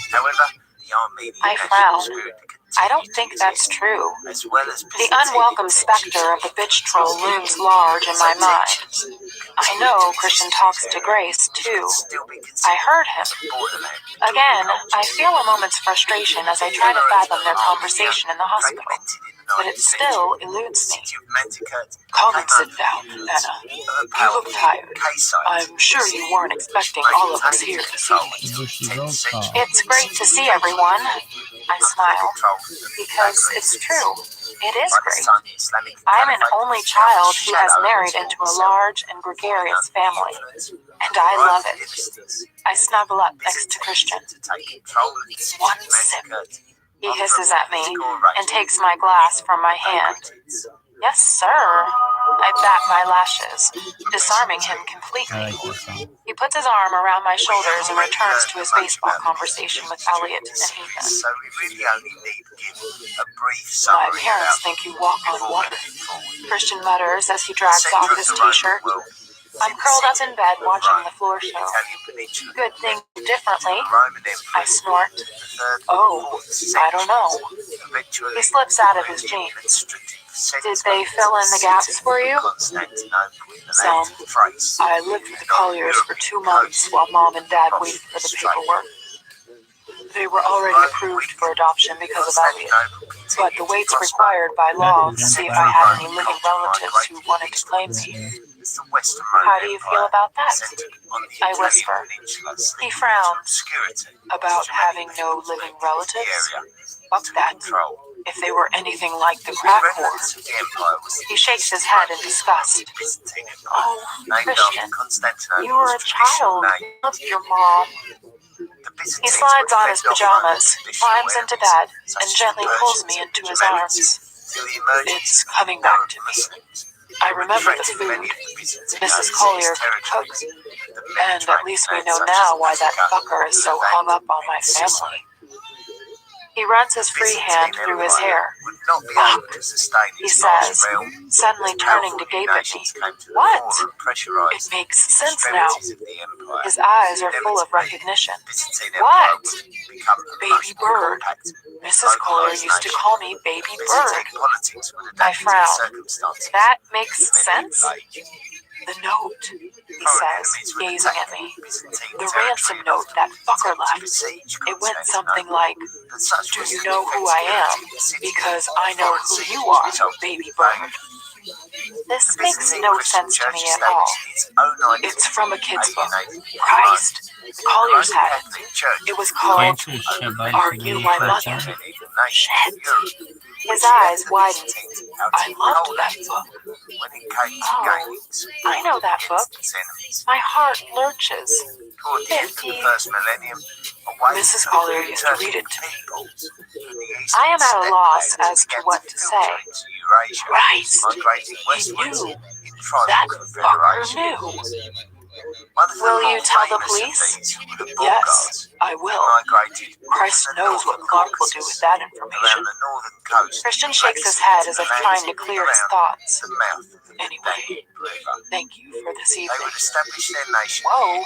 I frown. I don't think that's true. The unwelcome specter of the bitch troll looms large in my mind. I know Christian talks to Grace, too. I heard him. Again, I feel a moment's frustration as I try to fathom their conversation in the hospital, but it still eludes me. Come and sit down, Anna. You look tired. I'm sure you weren't expecting all of us here to see you. It's great to see everyone. I smile, because it's true. It is great. I'm an only child who has married into a large and gregarious family, and I love it. I snuggle up next to Christian. One sip. He hisses at me and takes my glass from my hand. Yes, sir. I bat my lashes, disarming him completely. He puts his arm around my shoulders and returns to his baseball conversation with Elliot and Ethan. My parents think you walk on water, Christian mutters as he drags off his t-shirt. I'm curled up in bed watching the floor show. Good thing differently, I snort. Oh, I don't know. He slips out of his jeans. Did they fill in the gaps for you? Some. I lived with the Colliers for 2 months while Mom and Dad waited for the paperwork. They were already approved for adoption because of Elliot, but the waits required by law to see if I had any living relatives who wanted to claim me. How do you feel about that? I whisper. He frowns. About having no living relatives? Fuck that. if they were anything like the crack whore. He shakes his head in disgust. Oh, Christian, you were a child. Loved your mom. He slides on his pajamas, climbs into bed, and gently pulls me into his arms. It's coming back to me. I remember the food Mrs. Collier could cook, and at least we know now why that fucker is so hung up on my family. He runs his free hand through his hair. Fuck, he says, suddenly turning to gape at me. What? It makes sense now. His eyes are full of recognition. What? Baby bird. Mrs. Collier used to call me Baby Bird. I frown. That makes sense? The note, he says, gazing at me. The ransom note that fucker left. It went something like, do you know who I am? Because I know who you are, baby bird. This makes no sense to me at all. It's from a kid's book. Christ, Collier's had it. It was called, Are You My Mother? Shit. His eyes widened. I loved that book. Oh, I know that book. My heart lurches. 50. Mrs. Collier used to read it to me. I am at a loss as to what to say. Christ, he knew. That fucker knew. Will you tell the police? Yes, I will. Christ knows what Clark will do with that information. Christian shakes his head as if trying to clear his thoughts. Anyway, thank you for this evening. Whoa,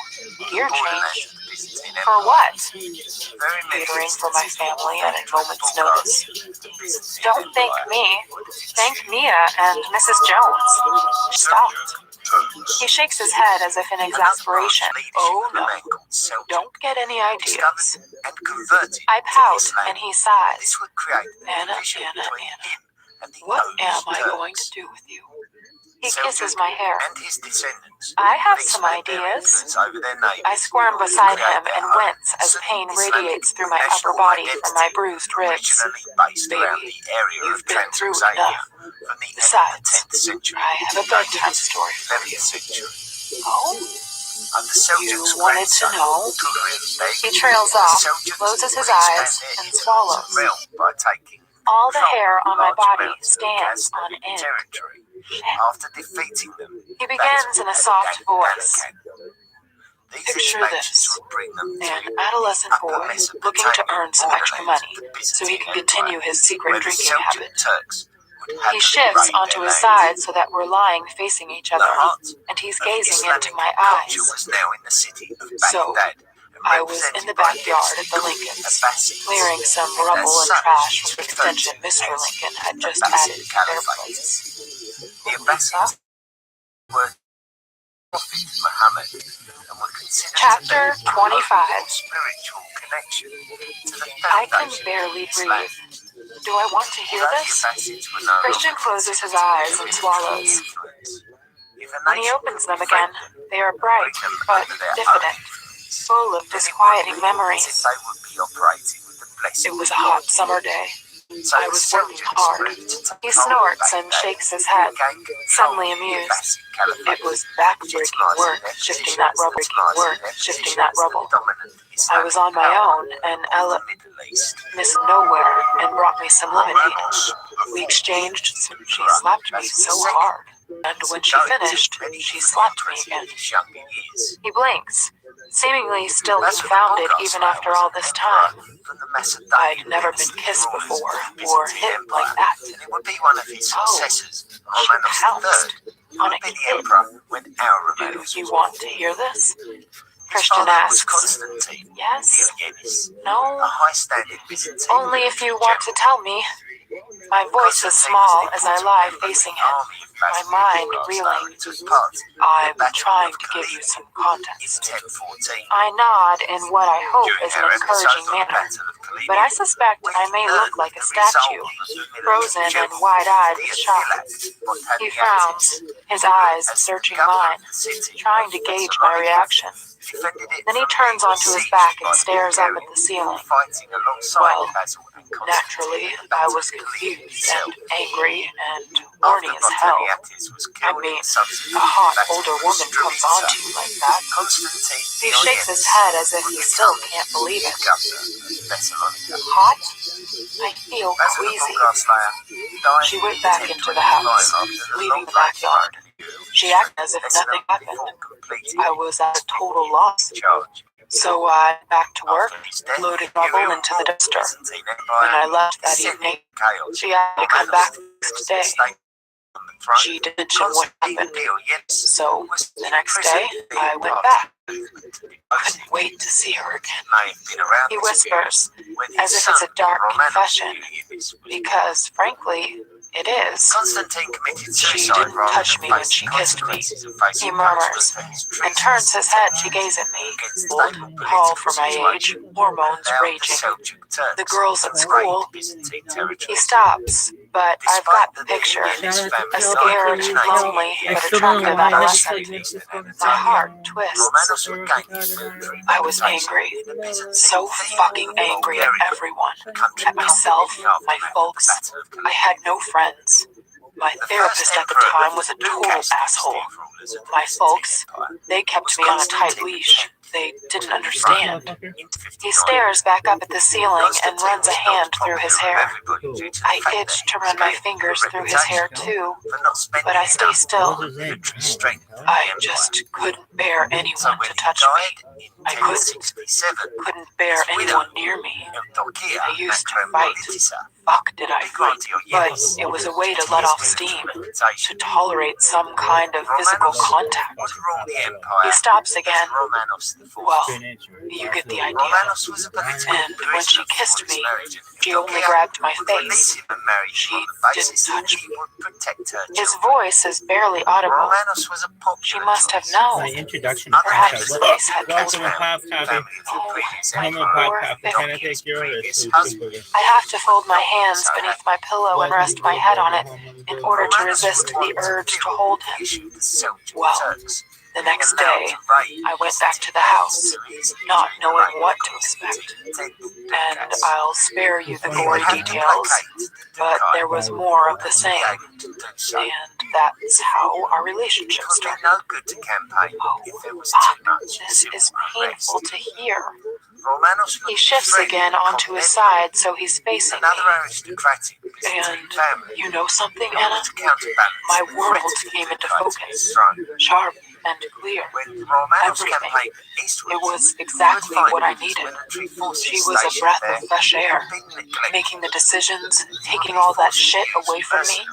gear change. For what? Catering for my family at a moment's notice. Don't thank me. Thank Mia and Mrs. Jones. Stopped. He shakes his head as if in exasperation. Oh no, don't get any ideas. I pout and he sighs. Anna, what am I going to do with you? He kisses my hair. I have some ideas. I squirm beside him and wince as pain radiates through my upper body from my bruised ribs. Baby, you've been through enough. Besides, I have a bedtime story for you. Oh? You wanted to know? He trails off, closes his eyes, and swallows. All the hair on my body stands on end. He begins in a soft voice. Picture this, an adolescent boy looking to earn some extra money so he can continue his secret drinking habit. He shifts onto his side so that we're lying facing each other, and he's gazing into my eyes. So, I was in the backyard at the Lincolns, clearing some rubble and trash from the extension Mr. Lincoln had just added to their place. Chapter 25. I can barely breathe. Do I want to hear this? Christian closes his eyes and swallows. When he opens them again, they are bright but diffident, full of disquieting memories. It was a hot summer day. I was working hard. He snorts and shakes his head, suddenly amused. It was back-breaking work, shifting that rubble. I was on my own, and Ella missed nowhere and brought me some lemonade. We exchanged, she slapped me so hard. And when she finished, she slapped me again. He blinks, seemingly still confounded even after all this time. I'd never been kissed before, or hit like that. Oh, she pounced on a kid. Do you want to hear this? Christian asks. Yes? No? Only if you want to tell me. My voice is small as I lie facing him, my mind reeling. I'm trying to give you some context. I nod in what I hope is an encouraging manner, but I suspect I may look like a statue, frozen and wide-eyed with shock. He frowns, his eyes searching mine, trying to gauge my reaction. Then he turns onto his back and stares up at the ceiling. Well, naturally, I was confused and angry and horny as hell. I mean, a hot older woman comes onto you like that. He shakes his head as if he still can't believe it. Hot? I feel queasy. She went back into the house, leaving the backyard. She acted as if nothing happened. I was at a total loss. So I back to work, loaded rubble into the dumpster. When I left that evening, she had to come back the next day. She didn't mention what happened. So the next day, I went back. Couldn't wait to see her again. He whispers, as if it's a dark confession, because frankly, it is. She didn't touch me when she kissed me. He murmurs, and turns his head to gaze at me. Old, tall for my age, hormones raging. The girls at school. He stops, but I've got the picture. A scared, lonely, but attractive adolescent. My heart twists. I was angry. So fucking angry at everyone. At myself, my folks. I had no friends. My therapist at the time was a total asshole. My folks, they kept me on a tight leash. They didn't understand. He stares back up at the ceiling and runs a hand through his hair. I itch to run my fingers through his hair too, but I stay still. I just couldn't bear anyone to touch me. I couldn't bear anyone near me. I used to fight. Fuck did I fight. But it was a way to let off steam, to tolerate some kind of physical contact. He stops again. Well, you get the idea. And when she kissed me, she only grabbed my face. She didn't touch me. His voice is barely audible. She must have known. Perhaps Grace had told her. I have to fold my hands beneath my pillow and rest my head on it in order to resist the urge to hold him. Well, the next day, I went back to the house, not knowing what to expect. And I'll spare you the gory details, but there was more of the same. And that's how our relationship started. Oh, fuck, this is painful to hear. He shifts again onto his side so he's facing me. And you know something, Anna? My world came into focus, sharp and clear. Everything. It was exactly what I needed. She was a breath of fresh air, making the decisions, taking all that shit away from me,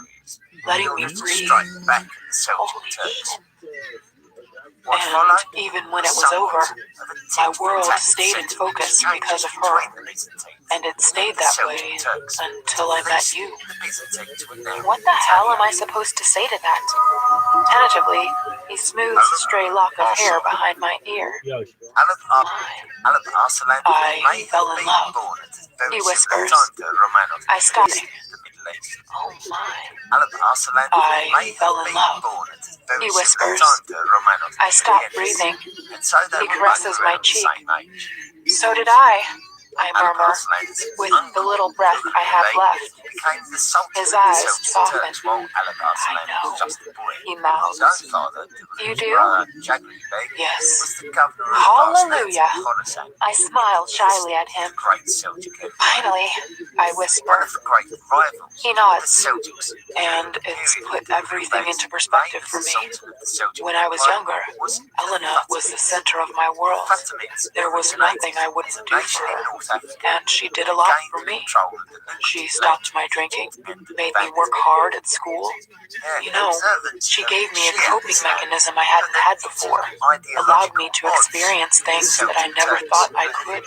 letting me breathe. Holy shit. And even when it was over, my world stayed in focus because of her. And it stayed that way until I met you. What the hell am I supposed to say to that? Tentatively, he smooths a stray lock of hair behind my ear. I fell in love. He whispers. I stop. Oh my. I fell in love. He whispers. I stop breathing. He caresses my cheek. So did I murmur, with the little breath I have left. His eyes soften. I know. He mouths. You do? Yes. Hallelujah. I smile shyly at him. Finally, I whisper. He nods, and it's put everything into perspective for me. When I was younger, Elena was the center of my world. There was nothing I wouldn't do for her. And she did a lot for me. She stopped my drinking, made me work hard at school. You know, she gave me a coping mechanism I hadn't had before, allowed me to experience things that I never thought I could.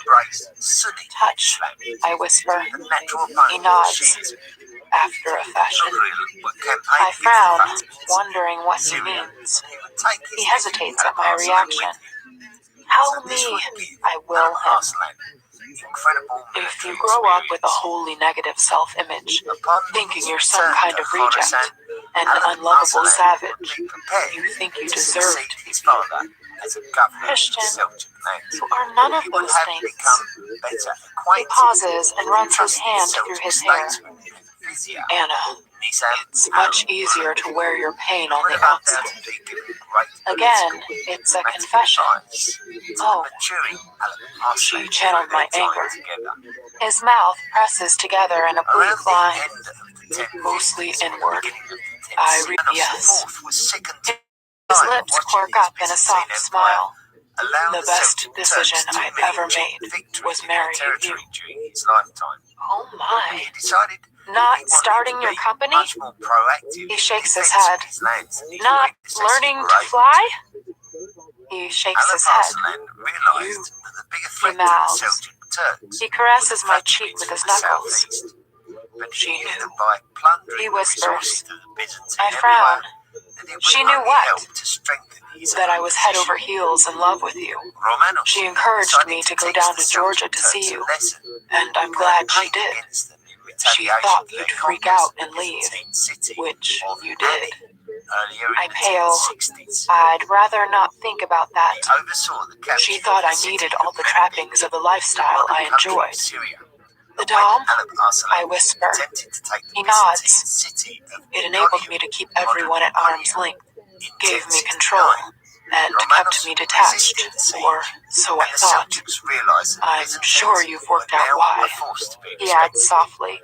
Touch, I whisper. He nods, after a fashion. I frown, wondering what he means. He hesitates at my reaction. How me, I will him. If you grow up with a wholly negative self-image, thinking you're some kind of reject, and an unlovable savage, you think you deserved to be Christian, you are none of those things. He pauses and runs his hand through his hair. Anna, it's much easier to wear your pain on the outside. Again, it's a confession. Oh, she channeled my anger. His mouth presses together in a bleak line, mostly inward. I read yes. His lips quirk up in a soft smile. The best decision I've ever made was marrying you. Oh my. Not starting your company? He shakes his head. Not learning to fly? He shakes his head. He mouths. He caresses my cheek with his knuckles. She knew. He whispers. I frown. She knew what? That I was head over heels in love with you. She encouraged me to go down to Georgia to see you, and I'm glad she did. She thought you'd freak out and leave, which you did. I pale. I'd rather not think about that. She thought I needed all the trappings of the lifestyle I enjoyed. The Dom? I whisper. He nods. It enabled me to keep everyone at arm's length, gave me control, and kept me detached, or so I thought. I'm sure you've worked out why. He adds softly.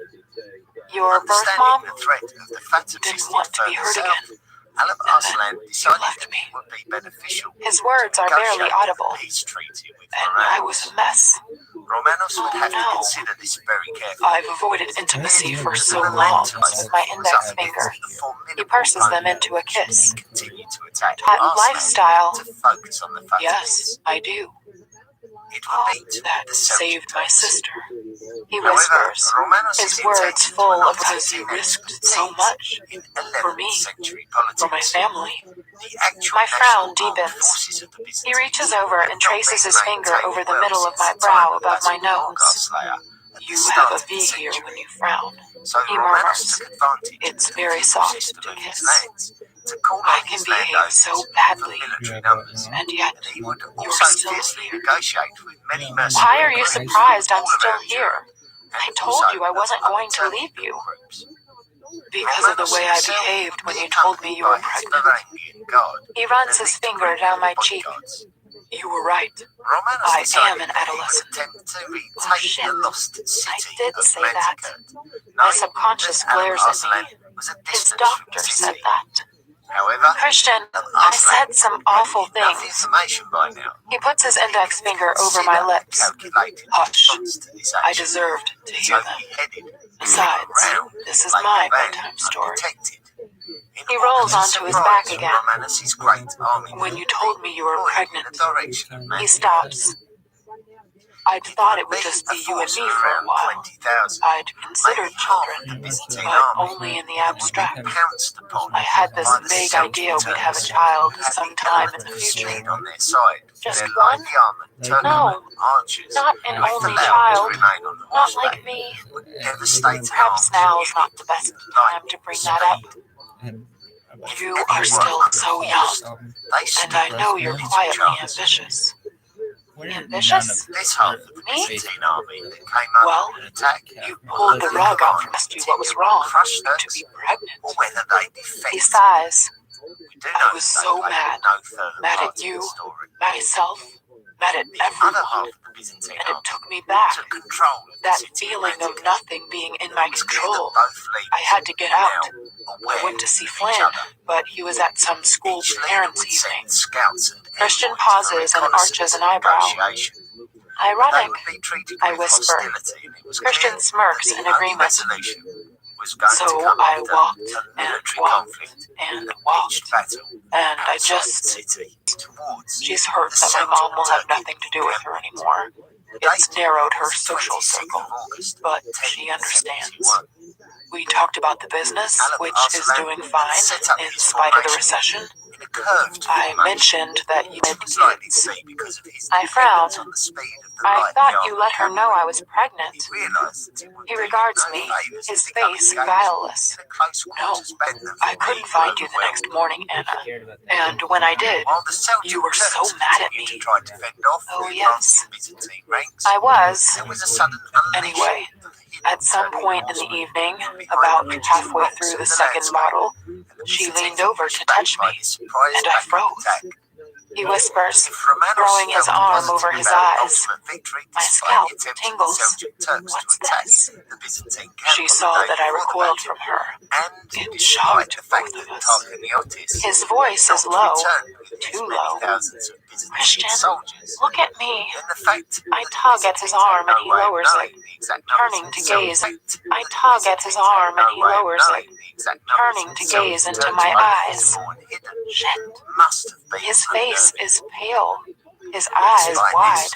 Your birth mom didn't want to be hurt again. And then you left me. His words are barely audible, and I was a mess. Oh no. I've avoided intimacy for so long with my index finger. He purses them into a kiss. That lifestyle. Yes, I do. Oh, that saved my sister. He whispers, his words full of because you risked so much. For me, for my family. My frown deepens. He reaches over and traces his finger over the middle of my brow above my nose. You have a V here when you frown. He murmurs. It's very soft to kiss. I can behave so badly, and yet you're still here. Why are you surprised I'm still here? I told you I wasn't going to leave you. Because of the way I behaved when you told me you were pregnant. He runs his finger down my cheek. You were right. I am an adolescent. Oh shit, I did say that. My subconscious glares at me. His doctor said that. Christian, I said some awful things. He puts his index finger over my lips. Hush. I deserved to hear them. Besides, this is my bedtime story. He rolls onto his back again. When you told me you were pregnant, he stops. I'd thought it would just be you and me for a while. I'd considered children, but only in the abstract. I had this vague idea we'd have a child sometime in the future. Just one? No, not an only child. Not like me. Perhaps now's not the best time to bring that up. You are still so young, and I know you're quietly ambitious. Ambitious? Me? Well, you pulled the rug out from asked you what was wrong to be pregnant. He sighs. I was so mad. Mad at you, myself, mad at everyone. And it took me back. That feeling of nothing being in my control. I had to get out. I went to see Flynn, but he was at some school parents' evening. Christian pauses and arches an eyebrow. Ironic, I whisper. Christian smirks in agreement. So I walked and walked and walked, and I just... She's hurt that my mom will have nothing to do with her anymore. It's narrowed her social circle, but she understands. We talked about the business, which is doing fine in spite of the recession. I mentioned that you had kids. I frowned. I thought you let her know I was pregnant. He regards me, his face guileless. No, I couldn't find you the next morning, Anna. And when I did, you were so mad at me. Oh, yes. I was. Anyway, at some point in the evening, about halfway through the second bottle, she leaned over to touch me, and I froze. He whispers, throwing his arm over his eyes. My scalp tingles. What's this? She saw that I recoiled from her. It shocked both of us. His voice is low, too low. Christian, look at me. I tug at his arm and he lowers it, turning to gaze. I tug at his arm and he lowers it, turning to gaze into my eyes. Shit. His face is pale. His eyes wide.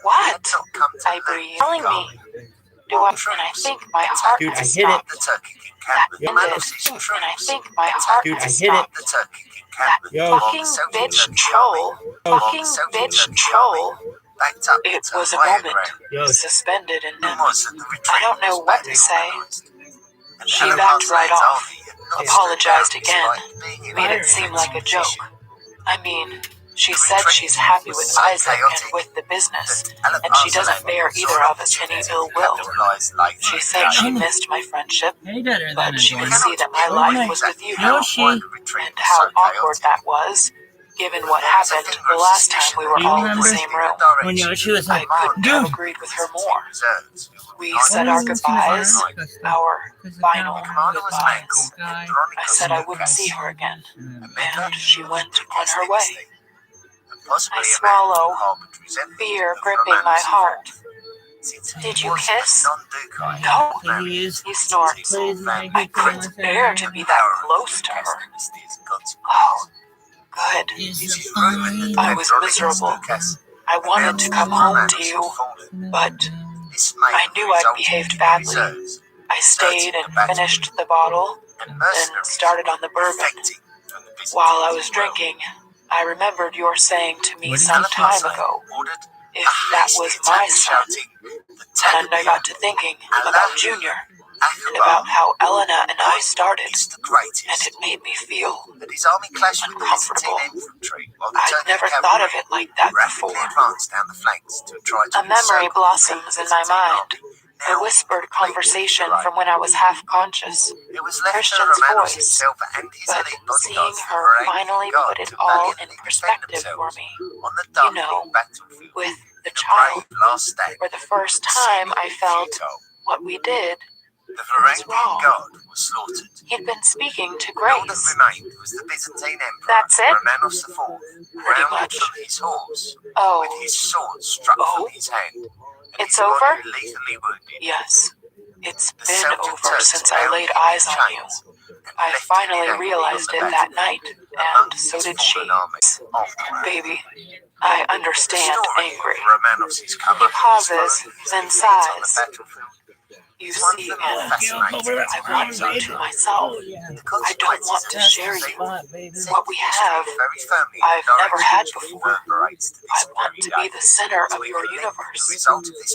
What? I breathe. Telling me. Do I? And I think my heart has stopped. That ended. And I think my heart has stopped. That fucking bitch troll. Fucking bitch troll. It was a moment, suspended in them. I don't know what to say. She backed right off, apologized again, made it seem like a joke. I mean, she said she's happy with Isaac and with the business, and she doesn't bear either of us any ill will. She said she missed my friendship, but she could see that my life was with you now, and how awkward that was, given what happened the last time we were all in the same room. I couldn't have agreed with her more. We said our goodbyes, our final goodbyes. I said I wouldn't see her again, and she went on her way. I swallow, fear gripping my heart. Did you kiss? No, he snorts. I couldn't bear to be that close to her. Oh, good. I was miserable. I wanted to come home to you, but I knew I'd behaved badly. I stayed and finished the bottle, then started on the bourbon. While I was drinking, I remembered your saying to me some time ago, if that was my son. And I got to thinking about Junior, and about how Elena and I started, and it made me feel uncomfortable. I'd never thought of it like that before. A memory blossoms in my mind, a whispered conversation from when I was half-conscious, Christian's voice, but seeing her finally put it all in perspective for me, you know, with the child. For the first time I felt what we did was wrong. He'd been speaking to Grace. That's it? Pretty much. Oh. Oh? It's over? Yes. It's been over since I laid eyes on you. I finally realized it that night, and so did she. Baby, I understand angry. He pauses, then sighs. You see, Anna, I want you to myself. I don't want to share you. What we have, I've never had before. I want to be the center of your universe.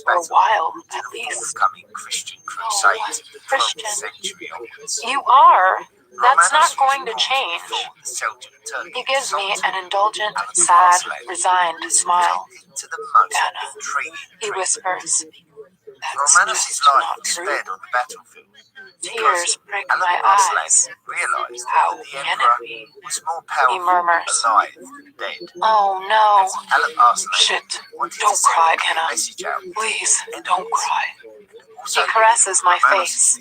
For a while, at least. Oh, Christian, you are. That's not going to change. He gives me an indulgent, sad, resigned smile. Anna, he whispers. That's just not true. Tears prick my eyes. How can it be? He murmurs. Oh no. Shit. Don't cry, Anna. Please, don't cry. He caresses my face.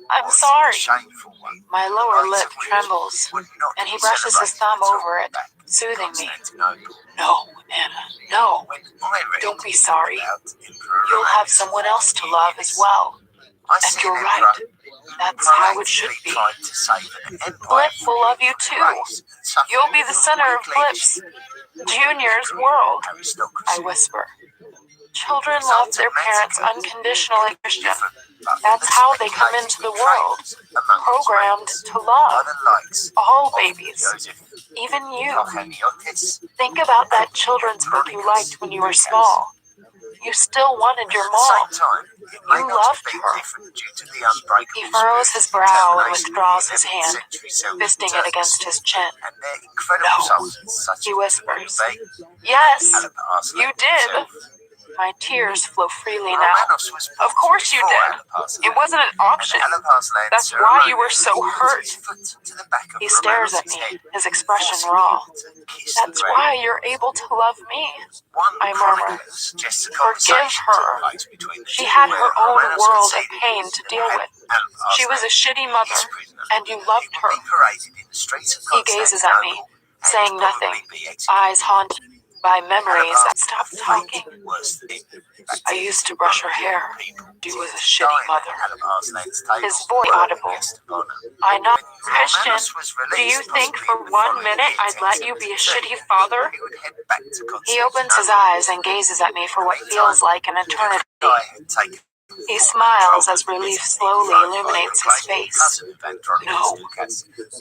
I'm sorry. My lower lip trembles, and he brushes his thumb over it, soothing me. No, Anna, no. Don't be sorry. You'll have someone else to love as well. And you're right. That's how it should be. Blip will love you too. You'll be the center of Blip's, Junior's world. I whisper. Children love their parents unconditionally, Christian. That's how they come into the world, programmed to love all babies, even you. Think about that children's book you liked when you were small. You still wanted your mom. You loved her. He furrows his brow and withdraws his hand, fisting it against his chin. No, he whispers. Yes, you did. My tears flow freely now. Of course you did. It wasn't an option. That's why you were so hurt. He stares at me, his expression raw. That's why you're able to love me. I murmur. Forgive her. She had her own world of pain to deal with. She was a shitty mother, and you loved her. He gazes at me, saying nothing, eyes haunted by memories that stopped talking. I used to brush her hair. She was a shitty mother. His voice audible. I know. Christian, do you think for 1 minute I'd let you be a shitty father? He opens his eyes and gazes at me for what feels like an eternity. He smiles as relief slowly illuminates his face. No,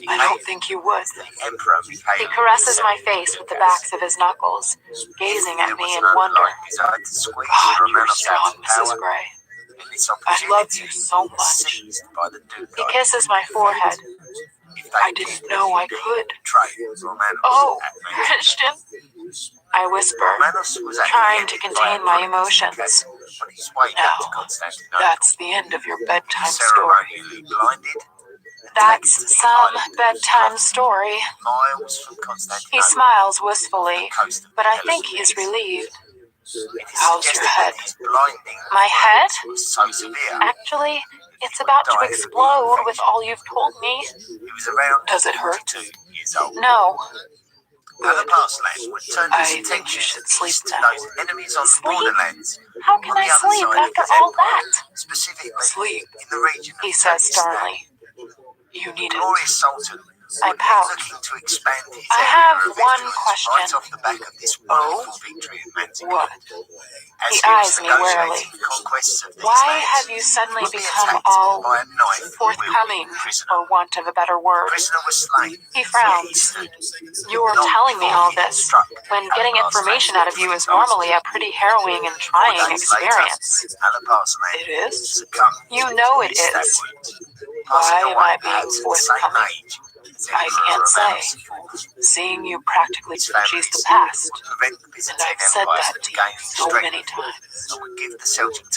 I don't think you would. He caresses my face with the backs of his knuckles, gazing at me in wonder. God, you're strong, Mrs. Gray. I love you so much. He kisses my forehead. I didn't know I could. Oh, Christian, I whisper, trying to contain my emotions. Now, that's the end of your bedtime story. That's some bedtime story. He smiles wistfully, but I think he's relieved. How's your head? My head? Actually, it's about to explode with all you've told me. Does it hurt? No. Good. I think you should sleep now. Sleep? How can I sleep after all that? Sleep, he says sternly. You need it. I pout. I have one question. Oh? What? He eyes me warily. Why have you suddenly become all forthcoming, for want of a better word? He frowns. You were telling me all this, when getting information out of you is normally a pretty harrowing and trying experience. It is? You know it is. Why am I being forthcoming? I can't say. Seeing you practically she's the past, and I've said that to you so many times.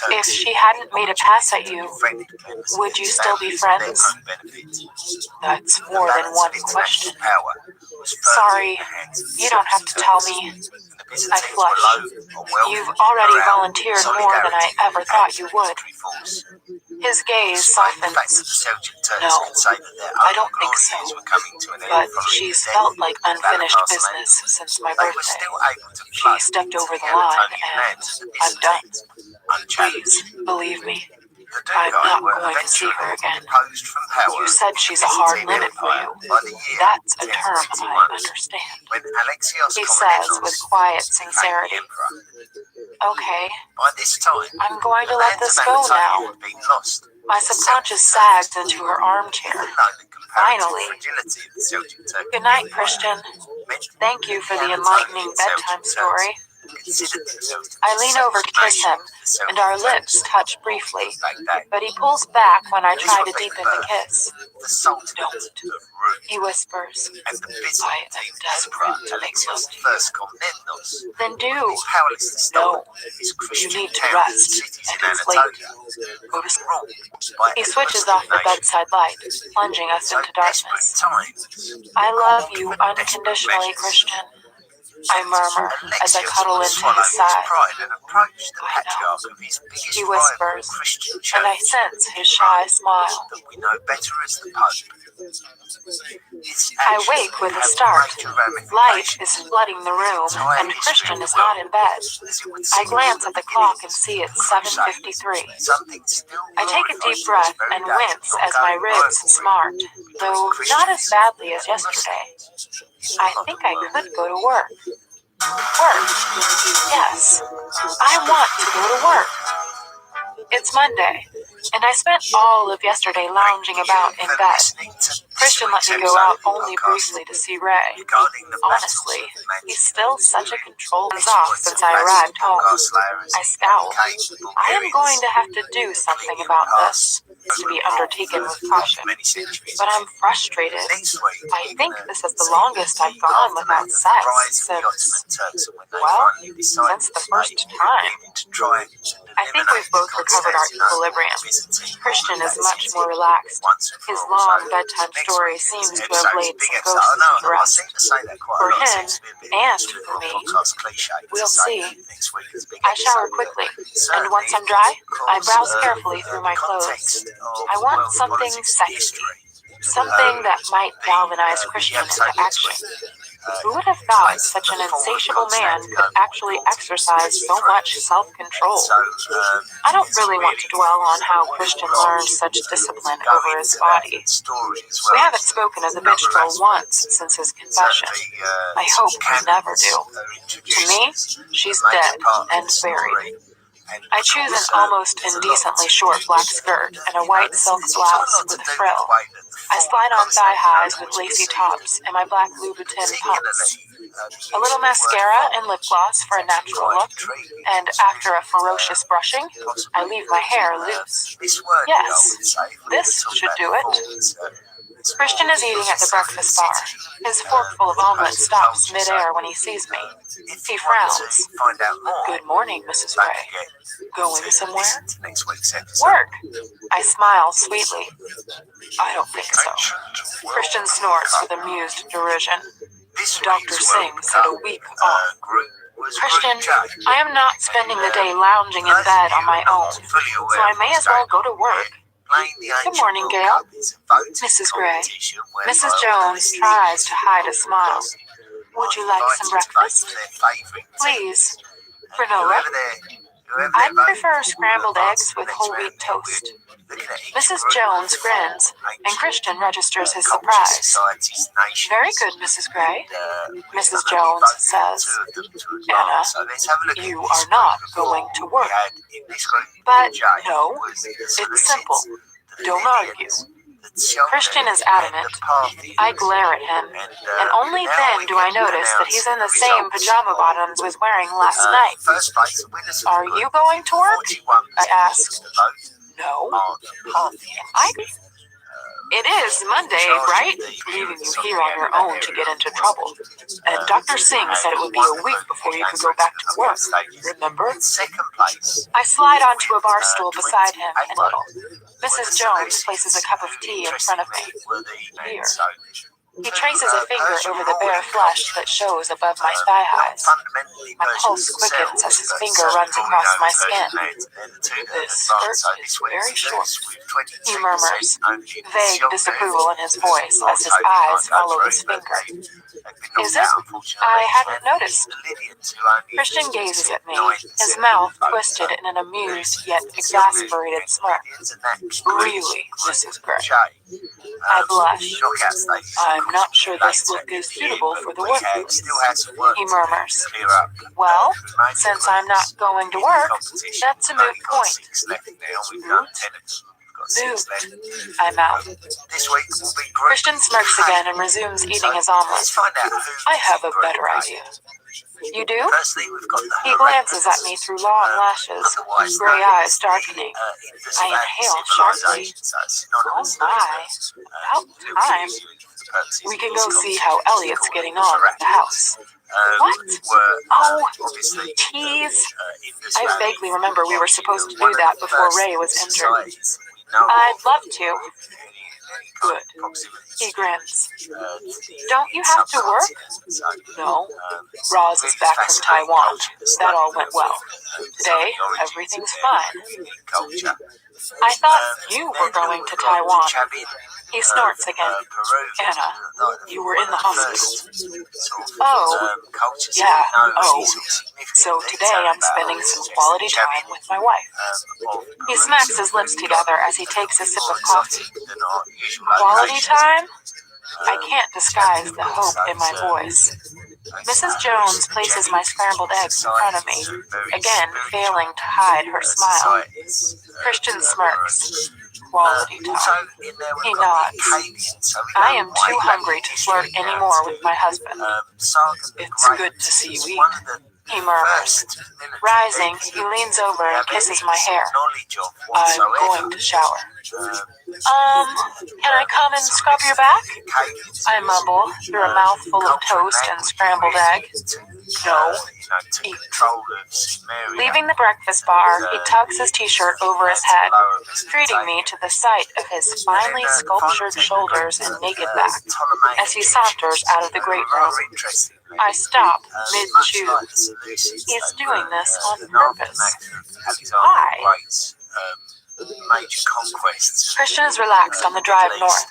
If she hadn't made a pass at you, would you still be friends? That's more than one question. Sorry, you don't have to tell me. I flush. You've already volunteered more than I ever thought you would. His gaze softens. No, I don't think so. But she's felt like unfinished business since my birthday. She stepped over the line and I'm done. Please, believe me. I'm not going to see her again. You said she's a hard limit for you. That's a term I understand. He says with quiet sincerity. Okay, I'm going to let this go now. My subconscious sags into her armchair. Finally. Good night, Christian. Thank you for the enlightening bedtime story. I lean over to kiss him, and our lips touch briefly, but he pulls back when I try to deepen the kiss. Don't, he whispers. I am desperate to make love to you. Then do. No, you need to rest, and it's late. Go to sleep. He switches off the bedside light, plunging us into darkness. I love you unconditionally, Christian. I murmur as I cuddle into his side. I know. He whispers, and I sense his shy smile. I wake with a start. Light is flooding the room, and Christian is not in bed. I glance at the clock and see it's 7:53. I take a deep breath and wince as my ribs smart, though not as badly as yesterday. I think I could go to work. Work. Yes. I want to go to work. It's Monday, and I spent all of yesterday lounging about in bed. Christian let me go out only briefly to see Ray. Honestly, he's still such a control. Hands off since I arrived home. I scowled. I am going to have to do something about this. To be undertaken with caution. But I'm frustrated. I think this is the longest I've gone without sex since, well, since the first time. I think we've both recovered our equilibrium. Christian is much more relaxed. His long bedtime story seems to have laid some ghosts to rest. For him, and for me, we'll see. I shower quickly, and once I'm dry, I browse carefully through my clothes. I want something sexy. Something that might galvanize Christian into action. Who would have thought such an insatiable man could actually exercise so much self-control? I don't really want to dwell on how Christian learned such discipline over his body. We haven't spoken of the bitch troll once since his confession. I hope we never do. To me, she's dead and buried. I choose an almost indecently short black skirt and a white silk blouse with a frill. I slide on thigh highs with lacy tops and my black Louboutin pumps. A little mascara and lip gloss for a natural look, and after a ferocious brushing, I leave my hair loose. Yes, this should do it. Christian is eating at the breakfast bar. His fork full of omelet stops mid-air when he sees me. He frowns. Good morning, Mrs. Ray. Going somewhere? Work. I smile sweetly. I don't think so. Christian snorts with amused derision. Dr. Singh said a week off. Christian, I am not spending the day lounging in bed on my own, so I may as well go to work. Good morning, Gail. Mrs. Gray. Mrs. Jones tries to hide a smile. Would you like some breakfast? Please. Granola? I prefer scrambled eggs with whole wheat toast. Mrs. Jones grins, and Christian registers his surprise. Very good, Mrs. Gray. Mrs. Jones says, Anna, you are not going to work. But no, it's simple. Don't argue. Christian is adamant. I glare at him, and only then do I notice that he's in the same pajama bottoms was wearing last night. Are you going to work? I ask. No. It is Monday, right? Leaving you here on your own to get into trouble. And Dr. Singh said it would be a week before you could go back to work. Remember? I slide onto a bar stool beside him and little. Mrs. Jones places a cup of tea in front of me. Here. He traces a finger over the bare flesh that shows above my thigh highs. My pulse quickens as his finger runs across my skin. This skirt is very short, he murmurs, vague disapproval in his voice as his eyes follow his finger. Is it? I hadn't noticed. Christian gazes at me, his mouth twisted in an amused yet exasperated smirk. Really, Mrs. Gray? I blush. I'm not sure this look is suitable for the workplace. He murmurs. Well, since I'm not going to work, that's a moot point. Moot, I mouth. Christian smirks again and resumes eating his omelet. I have a better idea. You do? He glances at me through long lashes, gray eyes darkening. I inhale sharply. Oh my, about time. We can go see how Elliot's getting on at the house. What? Oh, tease. I vaguely remember we were supposed to do that before Ray was injured. I'd love to. Good. He grins. Don't you have to work? No. Roz is back from Taiwan. That all went well. Today, everything's fine. I thought you were going to Taiwan. He snorts again. Anna, you were in the hospital. Oh, yeah, oh. So today I'm spending some quality time with my wife. He smacks his lips together as he takes a sip of coffee. Quality time? I can't disguise the hope in my voice. Mrs. Jones places my scrambled eggs in front of me, again failing to hide her smile. Christian smirks. Quality time. He nods. I am too hungry to flirt anymore with my husband. It's good to see you eat, he murmurs. Rising, he leans over and kisses my hair. I'm going to shower. Can I come and scrub your back? I mumble through a mouthful of toast and scrambled egg. No. Eat. Leaving the breakfast bar, he tucks his t-shirt over his head, treating me to the sight of his finely sculptured shoulders and naked back as he saunters out of the great room. I stop mid-chew. He's doing this on purpose. Why? Major conquests. Christian is relaxed on the drive north.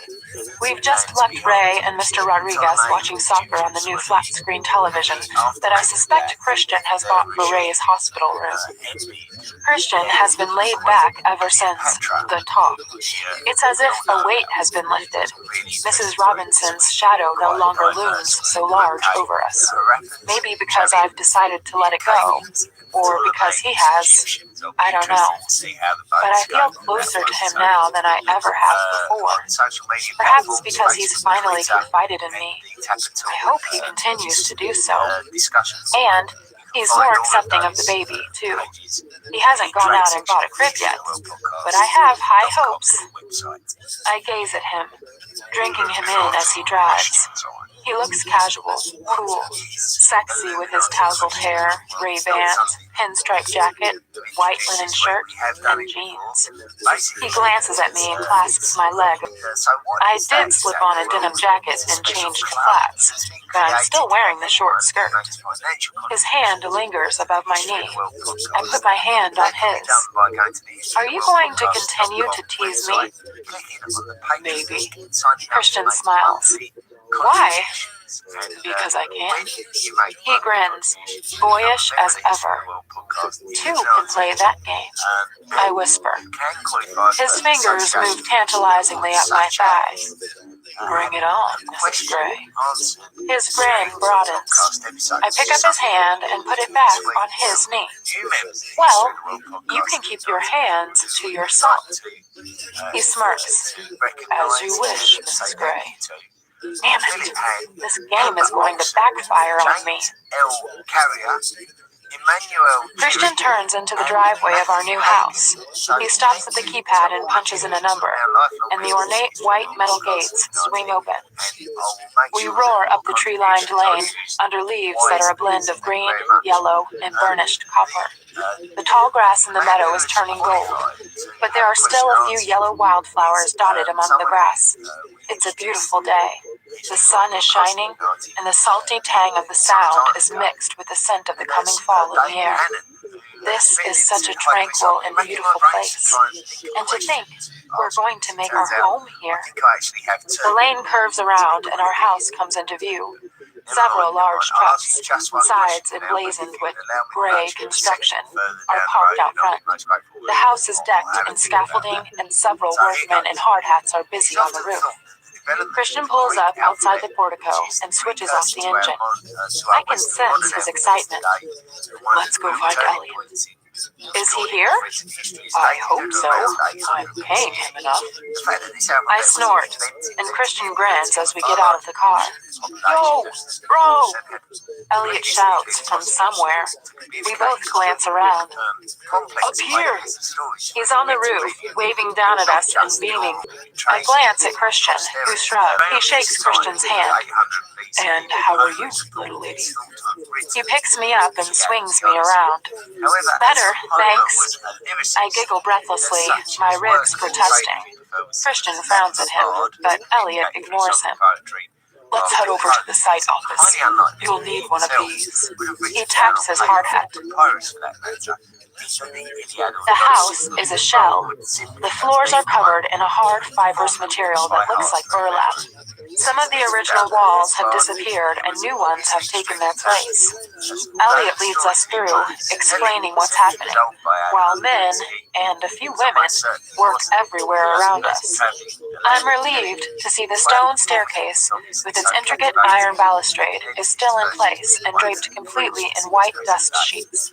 We've just left Ray and Mr. Rodriguez watching soccer on the new flat-screen television that I suspect Christian has bought for Ray's hospital room. Christian has been laid back ever since the talk. It's as if a weight has been lifted. Mrs. Robinson's shadow no longer looms so large over us. Maybe because I've decided to let it go, or because he has. I don't know. But I feel closer to him now than I ever have before. Perhaps because he's finally confided in me. I hope he continues to do so. And he's more accepting of the baby, too. He hasn't gone out and bought a crib yet, but I have high hopes. I gaze at him, drinking him in as he drives. He looks casual, cool, sexy with his tousled hair, Ray-Bans, pinstripe jacket, white linen shirt, and jeans. He glances at me and clasps my leg. I did slip on a denim jacket and change to flats, but I'm still wearing the short skirt. His hand lingers above my knee. I put my hand on his. Are you going to continue to tease me? Maybe. Christian smiles. Why? Because I can. He grins, boyish as ever. Two can play that game. I whisper. His fingers move tantalizingly up my thigh. Bring it on, Mrs. Gray. His grin broadens. I pick up his hand and put it back on his knee. Well, you can keep your hands to yourself. He smirks. As you wish, Mrs. Gray. Damn it, this game is going to backfire on me. Christian turns into the driveway of our new house. He stops at the keypad and punches in a number, and the ornate white metal gates swing open. We roar up the tree-lined lane, under leaves that are a blend of green, yellow, and burnished copper. The tall grass in the meadow is turning gold, but there are still a few yellow wildflowers dotted among the grass. It's a beautiful day. The sun is shining, and the salty tang of the sound is mixed with the scent of the coming fall in the air. This is such a tranquil and beautiful place, and to think we're going to make our home here. The lane curves around, and our house comes into view. Several large trucks, sides emblazoned with gray construction, are parked out front. The house is decked in scaffolding, and several workmen in hard hats are busy on the roof. Christian pulls up outside the portico and switches off the engine. I can sense his excitement. Let's go find Elliot. Is he here? I hope so. I'm paying him enough. I snort, and Christian grins as we get out of the car. Yo, bro! Elliot shouts from somewhere. We both glance around. Up here! He's on the roof, waving down at us and beaming. I glance at Christian, who shrugs. He shakes Christian's hand. And how are you, little lady? He picks me up and swings me around. Better, thanks. I giggle breathlessly, my ribs protesting. Christian frowns at him, but Elliot ignores him. Let's head over to the site office. You'll need one of these. He taps his hard hat. The house is a shell. The floors are covered in a hard fibrous material that looks like burlap. Some of the original walls have disappeared and new ones have taken their place. Elliot leads us through, explaining what's happening, while men, and a few women work everywhere around us. I'm relieved to see the stone staircase, with its intricate iron balustrade, is still in place and draped completely in white dust sheets.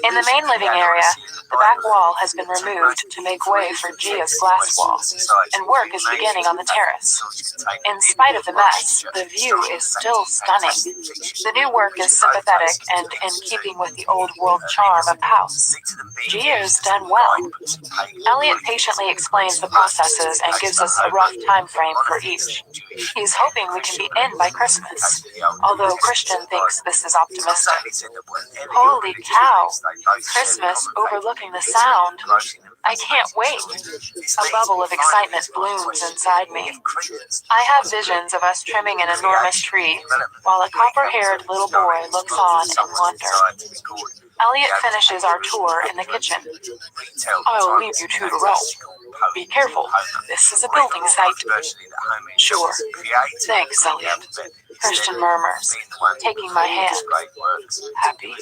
In the main living area, the back wall has been removed to make way for Gia's glass wall, and work is beginning on the terrace. In spite of the mess, the view is still stunning. The new work is sympathetic and in keeping with the old world charm of the house. Gia's done well. Elliot patiently explains the processes and gives us a rough time frame for each. He's hoping we can be in by Christmas, although Christian thinks this is optimistic. Holy cow! Christmas overlooking the sound. I can't wait. A bubble of excitement blooms inside me. I have visions of us trimming an enormous tree, while a copper-haired little boy looks on in wonder. Elliot finishes our tour in the kitchen. I'll leave you two to roll. Be careful, this is a building site. Sure. Thanks, Elliot. Christian murmurs, taking my hand. Happy?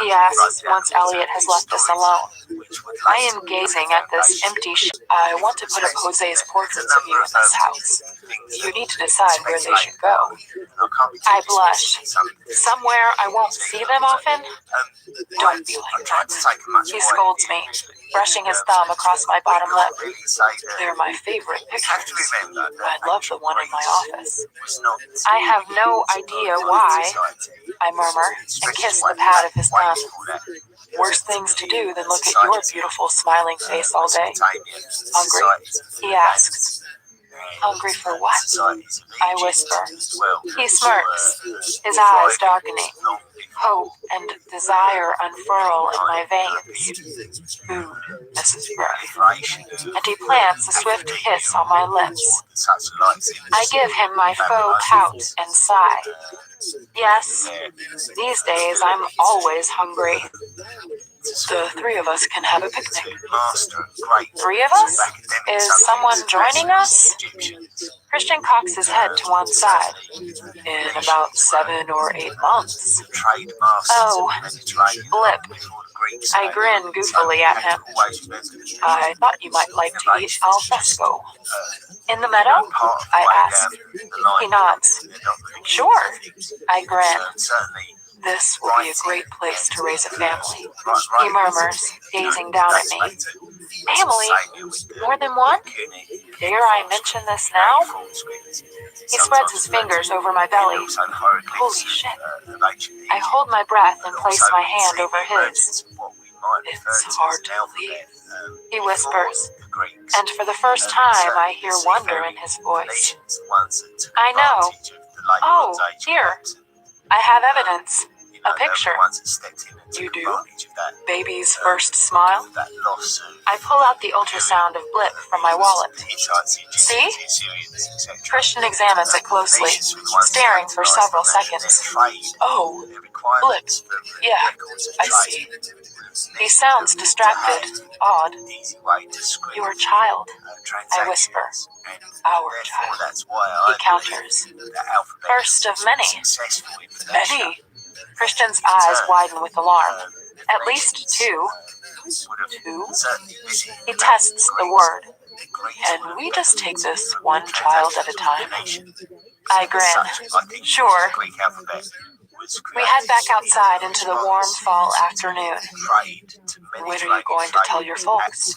He asks once Elliot has left us alone. I am gazing at this empty I want to put up Jose's portraits of you in this house. You need to decide where they should go. I blush. Somewhere I won't see them often? Don't be like that. He scolds me, brushing his thumb across my bottom lip. They're my favorite pictures. I love the one in my office. I have no idea why, I murmur, and kiss the pad of his thumb. Worse things to do than look at your beautiful smiling face all day. Hungry? He asks. Hungry for what? I whisper. He smirks, his eyes darkening. Hope and desire unfurl in my veins. Food, Mrs. Gray. And he plants a swift kiss on my lips. I give him my faux pout and sigh. Yes, these days I'm always hungry. The three of us can have a picnic. 3 of us? Is someone joining us? Christian cocks his head to one side. In about 7 or 8 months. Oh, blip. I grin goofily at him. I thought you might like to eat al fresco. In the meadow? I ask. He nods. Sure. I grin. This will be a great place to raise a family. He murmurs, gazing down at me. Family? More than one? Dare I mention this now? He spreads his fingers over my belly. Holy shit. I hold my breath and place my hand over his. It's hard to believe, he whispers, and for the first time I hear wonder in his voice. I know. Oh, here. I have evidence. A picture. You do? Baby's first smile? I pull out the ultrasound of Blip from my wallet. See? Christian examines it closely, staring for several seconds. Oh, Blip. Yeah, I see. He sounds distracted, odd. Your child, I whisper. Our child, he counters. First of many. Many? Christian's eyes widen with alarm. At least 2. 2? He tests the word. Can we just take this one child at a time? I grin. Sure. We head back outside into the warm fall afternoon. When are you going to tell your folks?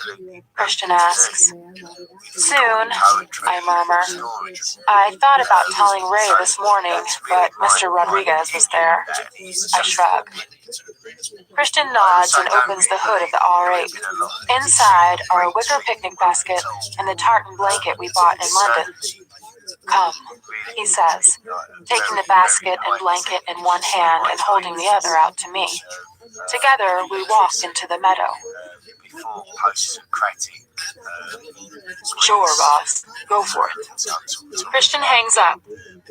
Christian asks. Soon, I murmur. I thought about telling Ray this morning, but Mr. Rodriguez was there. I shrug. Christian nods and opens the hood of the R8. Inside are a wicker picnic basket and the tartan blanket we bought in London. Come, he says, taking the basket and blanket in one hand and holding the other out to me. Together, we walk into the meadow. Sure, Ross. Go for it. Christian hangs up.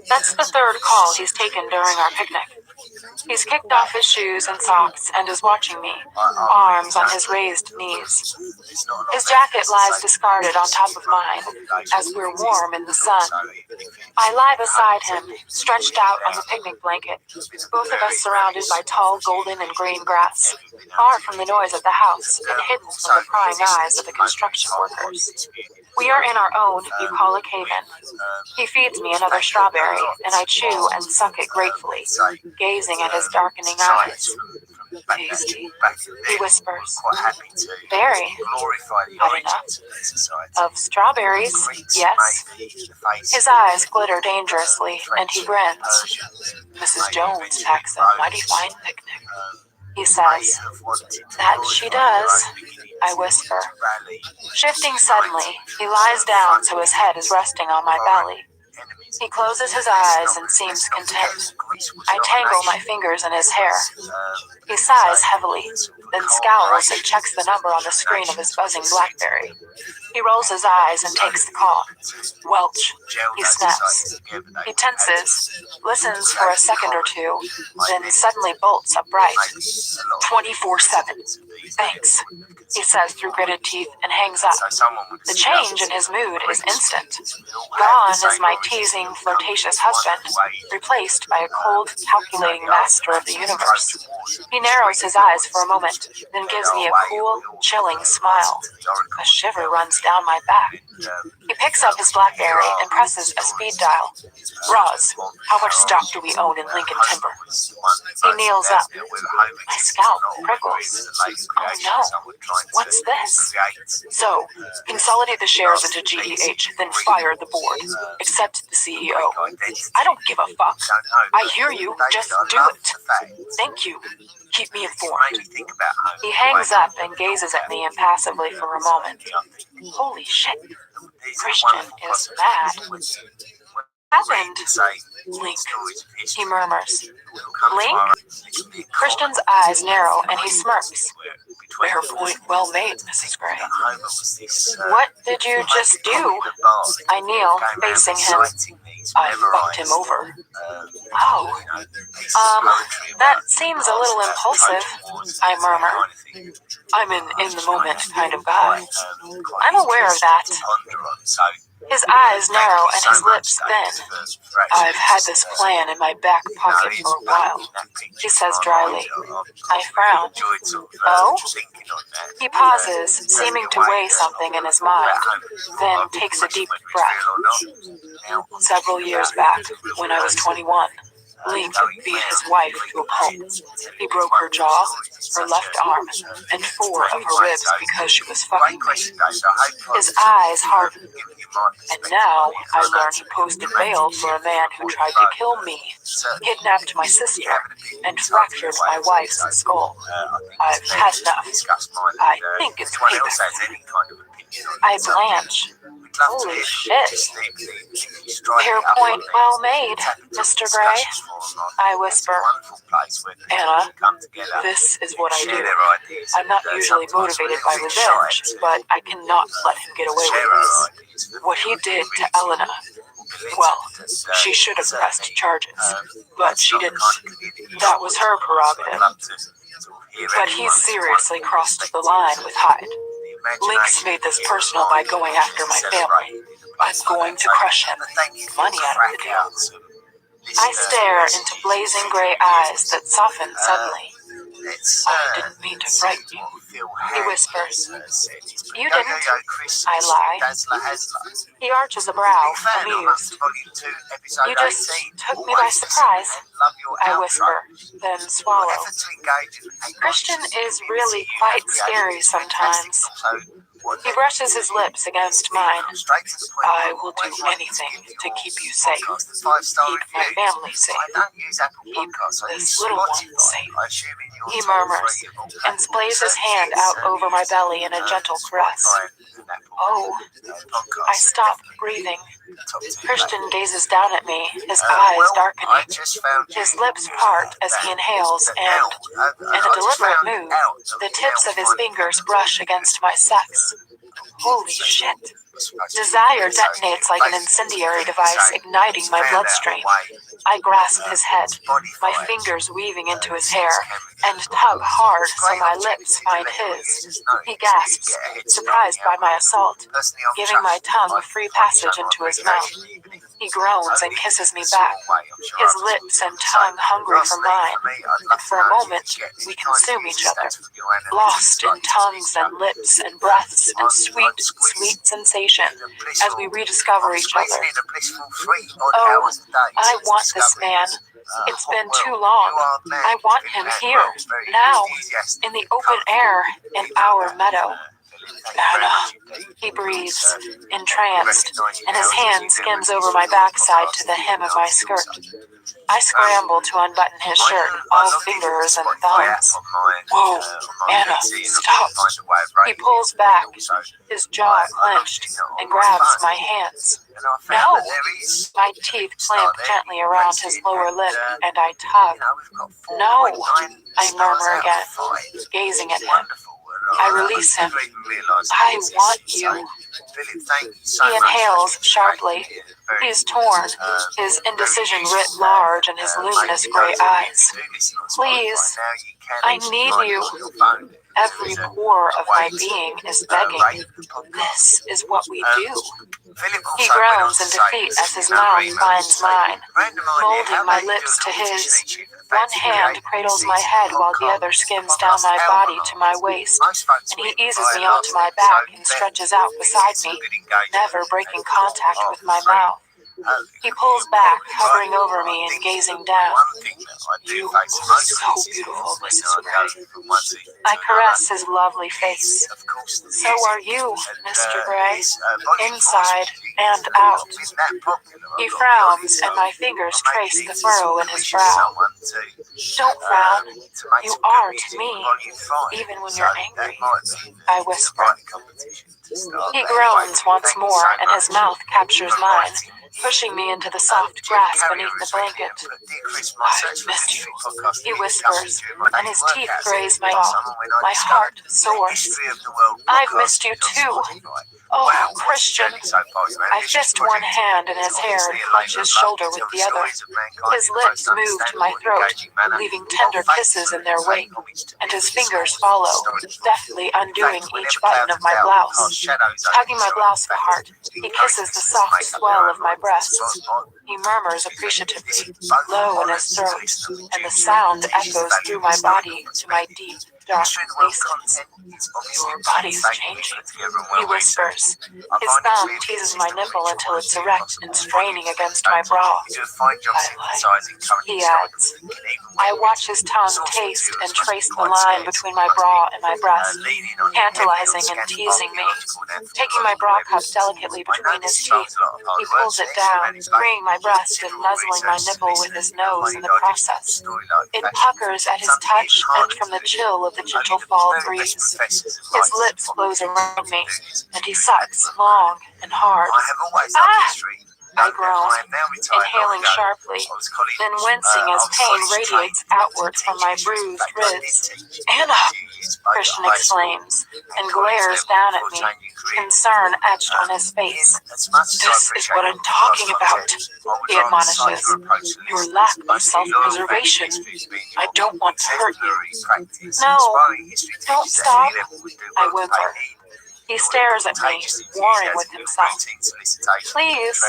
That's the 3rd call he's taken during our picnic. He's kicked off his shoes and socks and is watching me, arms on his raised knees. His jacket lies discarded on top of mine, as we're warm in the sun. I lie beside him, stretched out on the picnic blanket, both of us surrounded by tall golden and green grass, far from the noise of the house and hidden from the prying eyes of the construction workers. We are in our own bucolic haven. He feeds me another strawberry, and I chew and suck it gratefully, gazing at his darkening eyes. Tasty, he whispers. Very. Had enough? Of strawberries, yes. His eyes glitter dangerously, and he grins. Mrs. Jones packs a mighty fine picnic, he says. That she does, I whisper. Shifting suddenly, he lies down so his head is resting on my belly. He closes his eyes and seems content. I tangle my fingers in his hair. He sighs heavily, then scowls and checks the number on the screen of his buzzing BlackBerry. He rolls his eyes and takes the call. Welch, he snaps. He tenses, listens for a second or two, then suddenly bolts upright. 24/7. Thanks, he says through gritted teeth and hangs up. The change in his mood is instant. Gone is my teasing, flirtatious husband, replaced by a cold, calculating master of the universe. He narrows his eyes for a moment, then gives me a cool, chilling smile. A shiver runs down my back. He picks up his BlackBerry and presses a speed dial. Roz, how much stock do we own in Lincoln Timber? He kneels up. My scalp prickles. Oh no, what's this? So, consolidate the shares into GEH, then fire the board. Except the CEO. I don't give a fuck. I hear you, just do it. Thank you. Keep me informed. He hangs up and gazes at me impassively for a moment. Holy shit. Christian is mad. Happened? Link, he murmurs. Link? Christian's eyes narrow and he smirks. Fair point well made, Mrs. Gray. What did you just do? I kneel, facing him. I fucked him over. Oh. That seems a little impulsive, I murmur. I'm an in-the-moment kind of guy. I'm aware of that. His eyes narrow and his lips thin. I've had this plan in my back pocket for a while, he says dryly. I frown. Oh? He pauses, seeming to weigh something in his mind, then takes a deep breath. Several years back, when I was 21, Link beat his wife to a pulp. He broke her jaw, her left arm, and 4 of her ribs because she was fucking me. His eyes hardened. And now I learn he posted bail for a man who tried to kill me, kidnapped my sister, and fractured my wife's skull. I've had enough. I think it's payback. I blanch. Holy shit. Fair point well made, Mr. Gray, I whisper. Anna, this is what I do. I'm not usually motivated by revenge, but I cannot let him get away with this. What he did to Elena, well, she should have pressed charges, but she didn't. That was her prerogative. But he's seriously crossed the line with Hyde. Link's made this personal by going after my family. I'm going to crush him. Money out of the deal. I stare into blazing gray eyes that soften suddenly. I didn't mean to frighten you, he whispers. You didn't, I lie. He arches a brow, amused. You just took me by surprise, I whisper, then swallow. Christian is really quite scary sometimes. He brushes his lips against mine. I will do anything to keep you safe. Keep my family safe. Keep this little one safe. He murmurs, and splays his hand out over my belly in a gentle caress. Oh, I stop breathing. Christian gazes down at me, his eyes darkening. His lips part as he inhales, and, in a deliberate move, the tips of his fingers brush against my sex. Holy shit. Desire detonates like an incendiary device, igniting my bloodstream. I grasp his head, my fingers weaving into his hair, and tug hard so my lips find his. He gasps, surprised by my assault, giving my tongue a free passage into his mouth. He groans and kisses me back, his lips and tongue hungry for mine, and for a moment we consume each other, lost in tongues and lips and breaths and sweet, sweet sensation as we rediscover each other. Oh, I want this man. It's been too long. I want him here, now, in the open air, in our meadow. Anna, he breathes, entranced, and his hand skims over my backside to the hem of my skirt. I scramble to unbutton his shirt, all fingers and thumbs. Whoa, Anna, stop. He pulls back, his jaw clenched, and grabs my hands. No! My teeth clamp gently around his lower lip, and I tug. No! I murmur again, gazing at him. I release him. I want you. He inhales sharply. He is torn, his indecision writ large in his luminous gray eyes. Please, I need you. Every pore of my being is begging. This is what we do. He groans in defeat as his mouth finds mine, molding my lips to his. One hand cradles my head while the other skims down my body to my waist, and he eases me onto my back and stretches out beside me, never breaking contact with my mouth. He pulls back, hovering over me and gazing down. You are so beautiful, Mrs. Gray. I caress his lovely face. So are you, Mr. Gray, inside and out. He frowns, and my fingers trace the furrow in his brow. Don't frown. You are to me, even when you're angry, I whisper. He groans once more, and his mouth captures mine, pushing me into the soft grass beneath the blanket. I've missed you, he whispers, and his teeth graze my jaw. My heart soars. I've missed you too. Oh, Christian. I fist one hand in his hair and clutch his shoulder with the other. His lips move to my throat, leaving tender kisses in their wake, and his fingers follow, deftly undoing each button of my blouse. Tugging my blouse apart, he kisses the soft swell of my breasts. He murmurs appreciatively, low in his throat, and the sound echoes through my body to my deep, dark spaces. Your body's changing, he whispers. His thumb teases my nipple until it's erect and straining against my bra. I like, he adds. I watch his tongue taste and trace the line between my bra and my breast, tantalizing and teasing me. Taking my bra cup delicately between his teeth, he pulls it down, freeing my breast and nuzzling my nipple with his nose in the process. It puckers at his touch and from the chill of the gentle fall breeze. His lips close around me, and he sucks long and hard. Ah! I groan, inhaling sharply, then wincing as pain radiates outward from my bruised ribs. Anna! Christian exclaims, and glares down at me, concern etched on his face. This is what I'm talking about, he admonishes. Your lack of self-preservation. I don't want to hurt you. No, don't stop, I whimper. He stares at me, warring with himself. Please.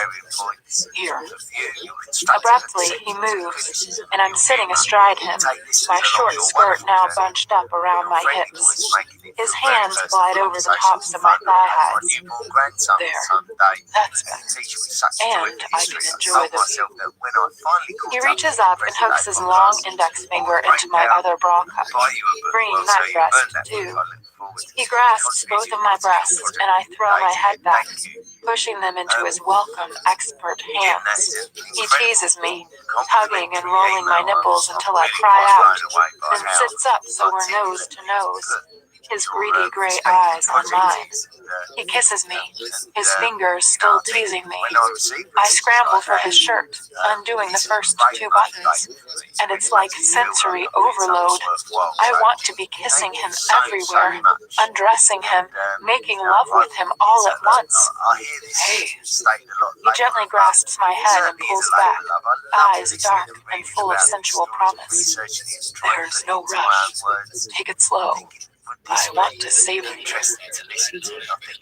Here. Abruptly, he moves, and I'm sitting astride him, my short skirt now bunched up around my hips. His hands glide over the tops of my thigh highs. There. That's better. And I can enjoy the view. He reaches up and hooks his long index finger into my other bra cup, freeing that breast, too. He grasps both of my breasts, and I throw my head back, pushing them into his welcome, expert hands. He teases me, tugging and rolling my nipples until I cry out, then sits up so we're nose to nose. his greedy gray eyes on mine. He kisses me, his fingers still teasing me. I scramble for his shirt, undoing the first two buttons, and it's like sensory overload. I want to be kissing him everywhere, undressing him, making love with him all at once. Hey. He gently grasps my head and pulls back, eyes dark and full of sensual promise. There's no rush. Take it slow. I want to savor you.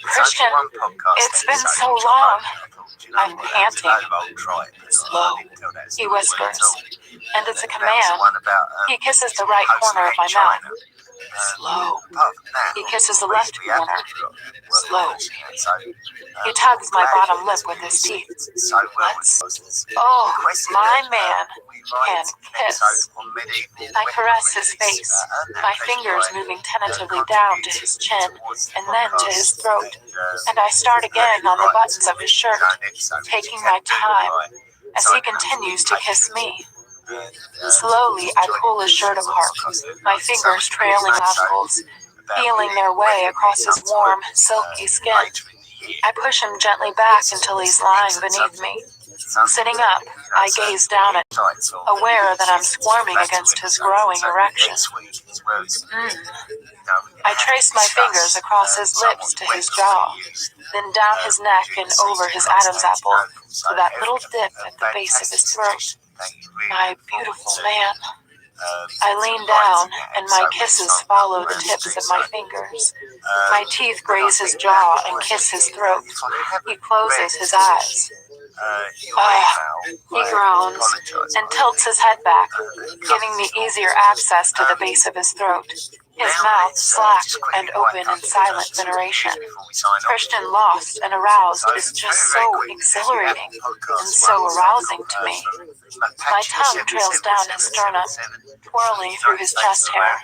Christian, it's been so long. I'm panting. Slow, he whispers, and it's a command. He kisses the right corner of my mouth. Slow. He kisses the left corner. Slow. He tugs my bottom lip with his teeth. Oh, my man can kiss. I caress his face, my fingers moving tentatively down to his chin and then to his throat, and I start again on the buttons of his shirt, taking my time as he continues to kiss me. Slowly, I pull his shirt apart, my fingers trailing lavels, feeling their way across his warm, silky skin. I push him gently back until he's lying beneath me. Sitting up, I gaze down at him, aware that I'm squirming against his growing erection. I trace my fingers across his lips to his jaw, then down his neck and over his Adam's apple, to that little dip at the base of his throat. My beautiful man. I lean down, and my kisses follow the tips of my fingers. My teeth graze his jaw and kiss his throat. He closes his eyes. He groans and tilts his head back, giving me easier access to the base of his throat. His mouth slack and open in silent veneration. Christian, lost and aroused, is just so exhilarating and so arousing to me. My tongue trails down his sternum, twirling through his chest hair.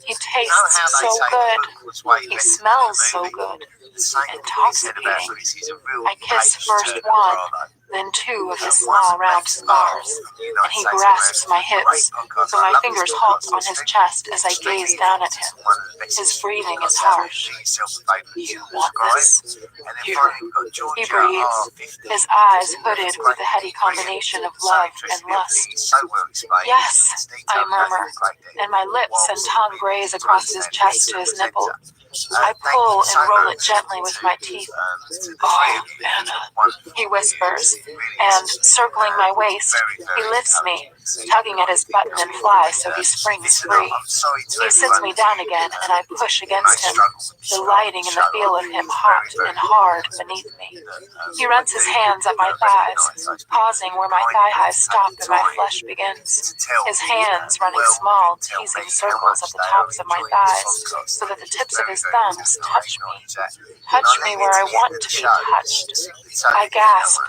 He tastes so good. He smells so good. Intoxicating. I kiss first one, then two of his small round scars, and he grasps my hips, so my fingers halt on his chest as I gaze down at him. His breathing is harsh. You want this? You. He breathes, his eyes hooded with a heady combination of love and lust. Yes, I murmur, and my lips and tongue graze across his chest to his nipple. I pull and roll it gently with my teeth. Oh, Anna, he whispers, and circling my waist, he lifts me, tugging at his button and fly so he springs free. He sits me down again, and I push against him, delighting in the feel of him hot and hard beneath me. He runs his hands up my thighs, pausing where my thigh highs stop and my flesh begins. His hands running small, teasing circles at the tops of my thighs, so that the tips of his thumbs touch me where I want to be touched. I gasp.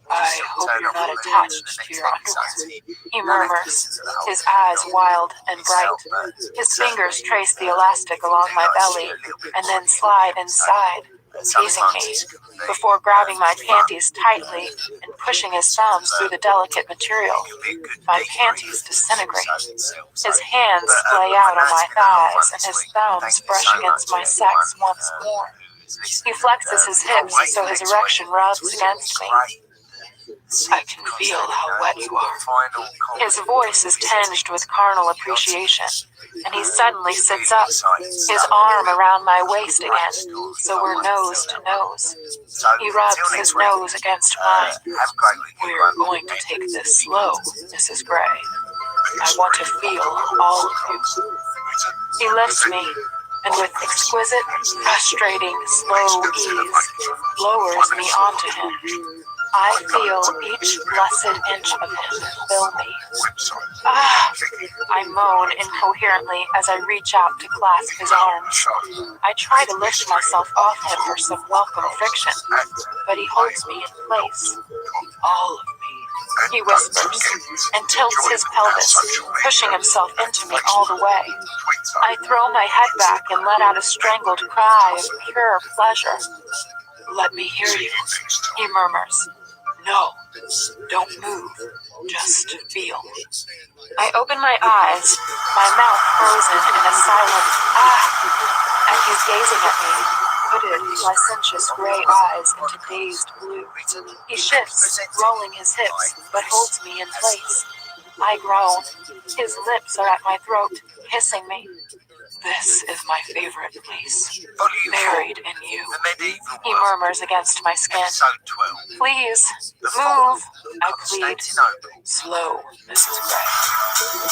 I hope you're not attached to your underwear, he murmurs, his eyes wild and bright. His fingers trace the elastic along my belly and then slide inside, teasing me, before grabbing my panties tightly and pushing his thumbs through the delicate material. My panties disintegrate. His hands play out on my thighs and his thumbs brush against my sex once more. He flexes his hips so his erection rubs against me. I can feel how wet you are. His voice is tinged with carnal appreciation, and he suddenly sits up, his arm around my waist again, so we're nose to nose. He rubs his nose against mine. We're going to take this slow, Mrs. Gray. I want to feel all of you. He lifts me, and with exquisite, frustrating, slow ease, lowers me onto him. I feel each blessed inch of him fill me. I moan incoherently as I reach out to clasp his arms. I try to lift myself off him for some welcome friction, but he holds me in place. All of me, he whispers, and tilts his pelvis, pushing himself into me all the way. I throw my head back and let out a strangled cry of pure pleasure. Let me hear you, he murmurs. No, don't move. Just feel. I open my eyes, my mouth frozen in a silent and he's gazing at me, hooded, licentious gray eyes into dazed blue. He shifts, rolling his hips, but holds me in place. I groan. His lips are at my throat, kissing me. This is my favorite place. Buried in you. He murmurs against my skin. Please, move, I plead. Slow, Mrs. Gray.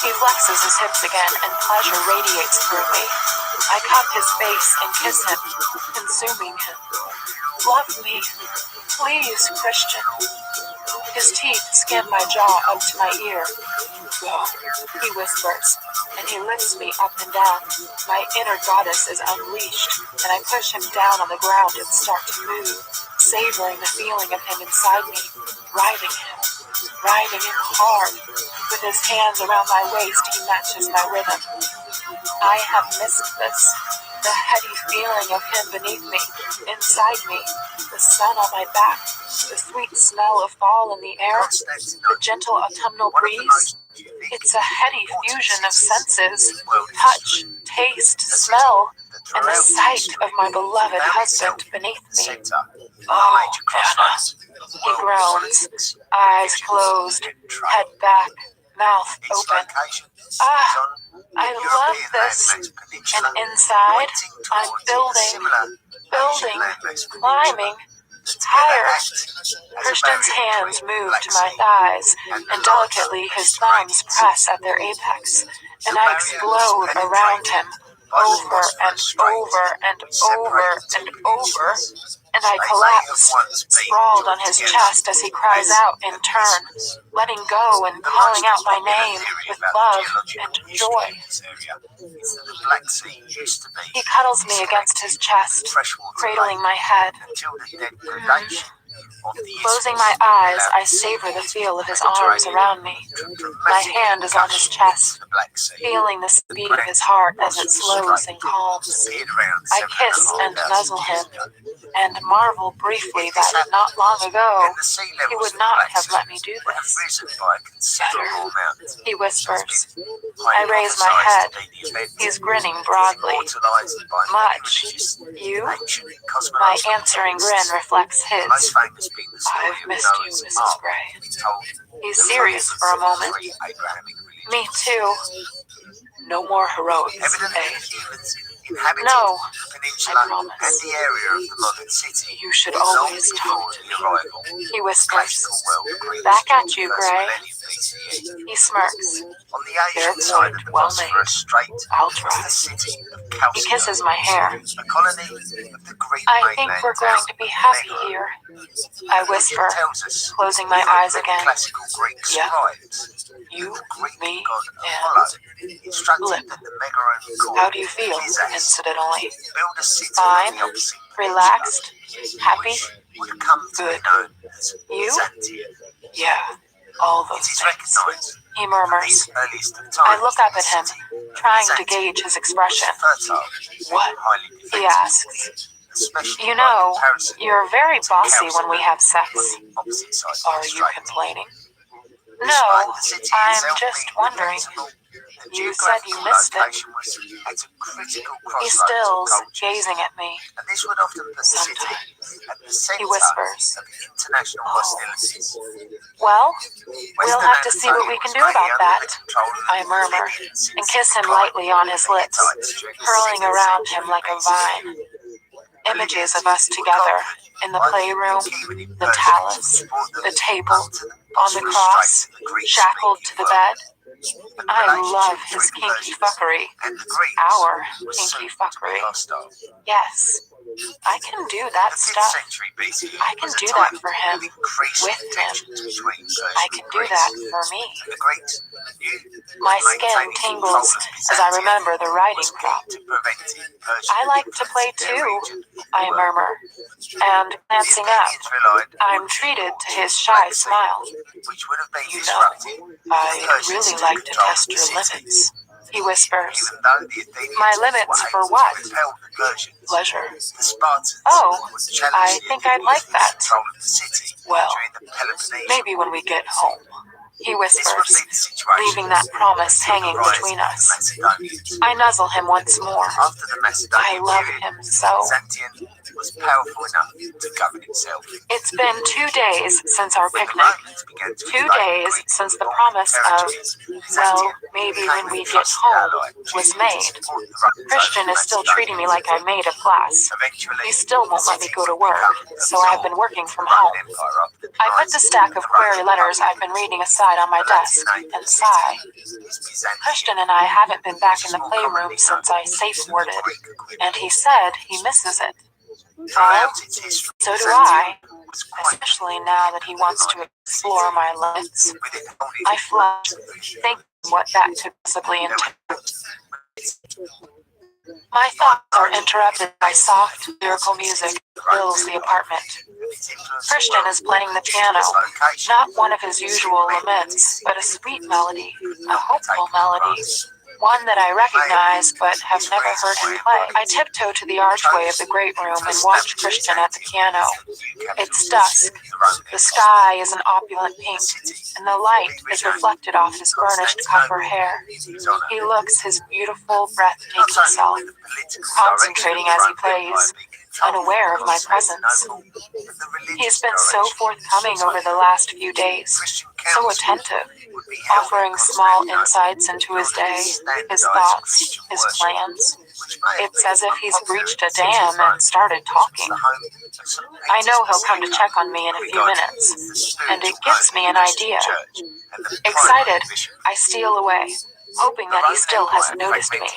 He flexes his hips again, and pleasure radiates through me. I cup his face and kiss him, consuming him. Love me, please, Christian. His teeth scan my jaw up to my ear. Go, he whispers, and he lifts me up and down. My inner goddess is unleashed, and I push him down on the ground and start to move, savoring the feeling of him inside me, riding him hard. With his hands around my waist, he matches my rhythm. I have missed this. The heady feeling of him beneath me, inside me, the sun on my back, the sweet smell of fall in the air, the gentle autumnal breeze. It's a heady fusion of senses, touch, taste, smell, and the sight of my beloved husband beneath me. Oh, Anna, he groans, eyes closed, head back, mouth open. I love this. And inside, I'm building, climbing, higher. Christian's hands move to my thighs, and delicately his thumbs press at their apex, and I explode around him, over and over and over and over, and I collapse, sprawled on his chest as he cries out in turn, letting go and calling out my name with love and joy. He cuddles me against his chest, cradling my head. Closing my eyes, I savor the feel of his arms around me. My hand is on his chest, feeling the beat of his heart as it slows and calms. I kiss and nuzzle him, and marvel briefly that not long ago he would not have let me do this. Better, he whispers. I raise my head. He's grinning broadly. Much. You? My answering grin reflects his. I've missed you, Mrs. Gray. He's serious for a moment. Me too. No more heroics, eh? No, I promise. You should always talk to me, he whispers. Back at you, Gray. He smirks. Their point well made. I'll try. He kisses my hair. I think we're going to be happy here, I whisper, closing my eyes again. Yeah. You, me, and Lip. How do you feel, incidentally? Fine, relaxed, happy, good. You? Yeah, all those things. He murmurs. I look up at him, trying to gauge his expression. What? He asks. You know, you're very bossy when we have sex. Are you complaining? No, I'm just wondering. You said you missed it. He stills, gazing at me. Sometimes. He whispers. Oh. Well, we'll have to see what we can do about that, I murmur, and kiss him lightly on his lips, curling around him like a vine. Images of us together, in the playroom, the talus, the table, on the cross, shackled to the bed. I love his kinky fuckery. Our kinky fuckery. Yes, I can do that stuff. I can do that for him, with him. I can do that for me. My skin tingles as I remember the writing prompt. I like to play too, I murmur, and glancing up, I'm treated to his shy smile. You know, I really like to test your limits, he whispers. My limits for what? Pleasure. Oh, I think I'd like that. Well, maybe when we get home, he whispers, leaving that promise hanging between us. I nuzzle him once more. I love him so. It's been 2 days since our picnic. 2 days since the promise of, well, maybe when we get home, was made. Christian is still treating me like I made of glass. He still won't let me go to work, so I have been working from home. I put the stack of query letters I've been reading aside on my desk and sigh. Christian and I haven't been back in the playroom since I safe-worded, and he said he misses it. Well, so do I, especially now that he wants to explore my limits. I flush, thinking what that could possibly entail. My thoughts are interrupted by soft, lyrical music that fills the apartment. Christian is playing the piano, not one of his usual laments, but a sweet melody, a hopeful melody, one that I recognize but have never heard him play. I tiptoe to the archway of the great room and watch Christian at the piano. It's dusk. The sky is an opulent pink, and the light is reflected off his burnished copper hair. He looks his beautiful, breathtaking self, concentrating as he plays, unaware of my presence. He's been so forthcoming over the last few days, so attentive, offering small insights into his day, his thoughts, his plans. It's as if he's breached a dam and started talking. I know he'll come to check on me in a few minutes, and it gives me an idea. Excited, I steal away, hoping that he still hasn't noticed me,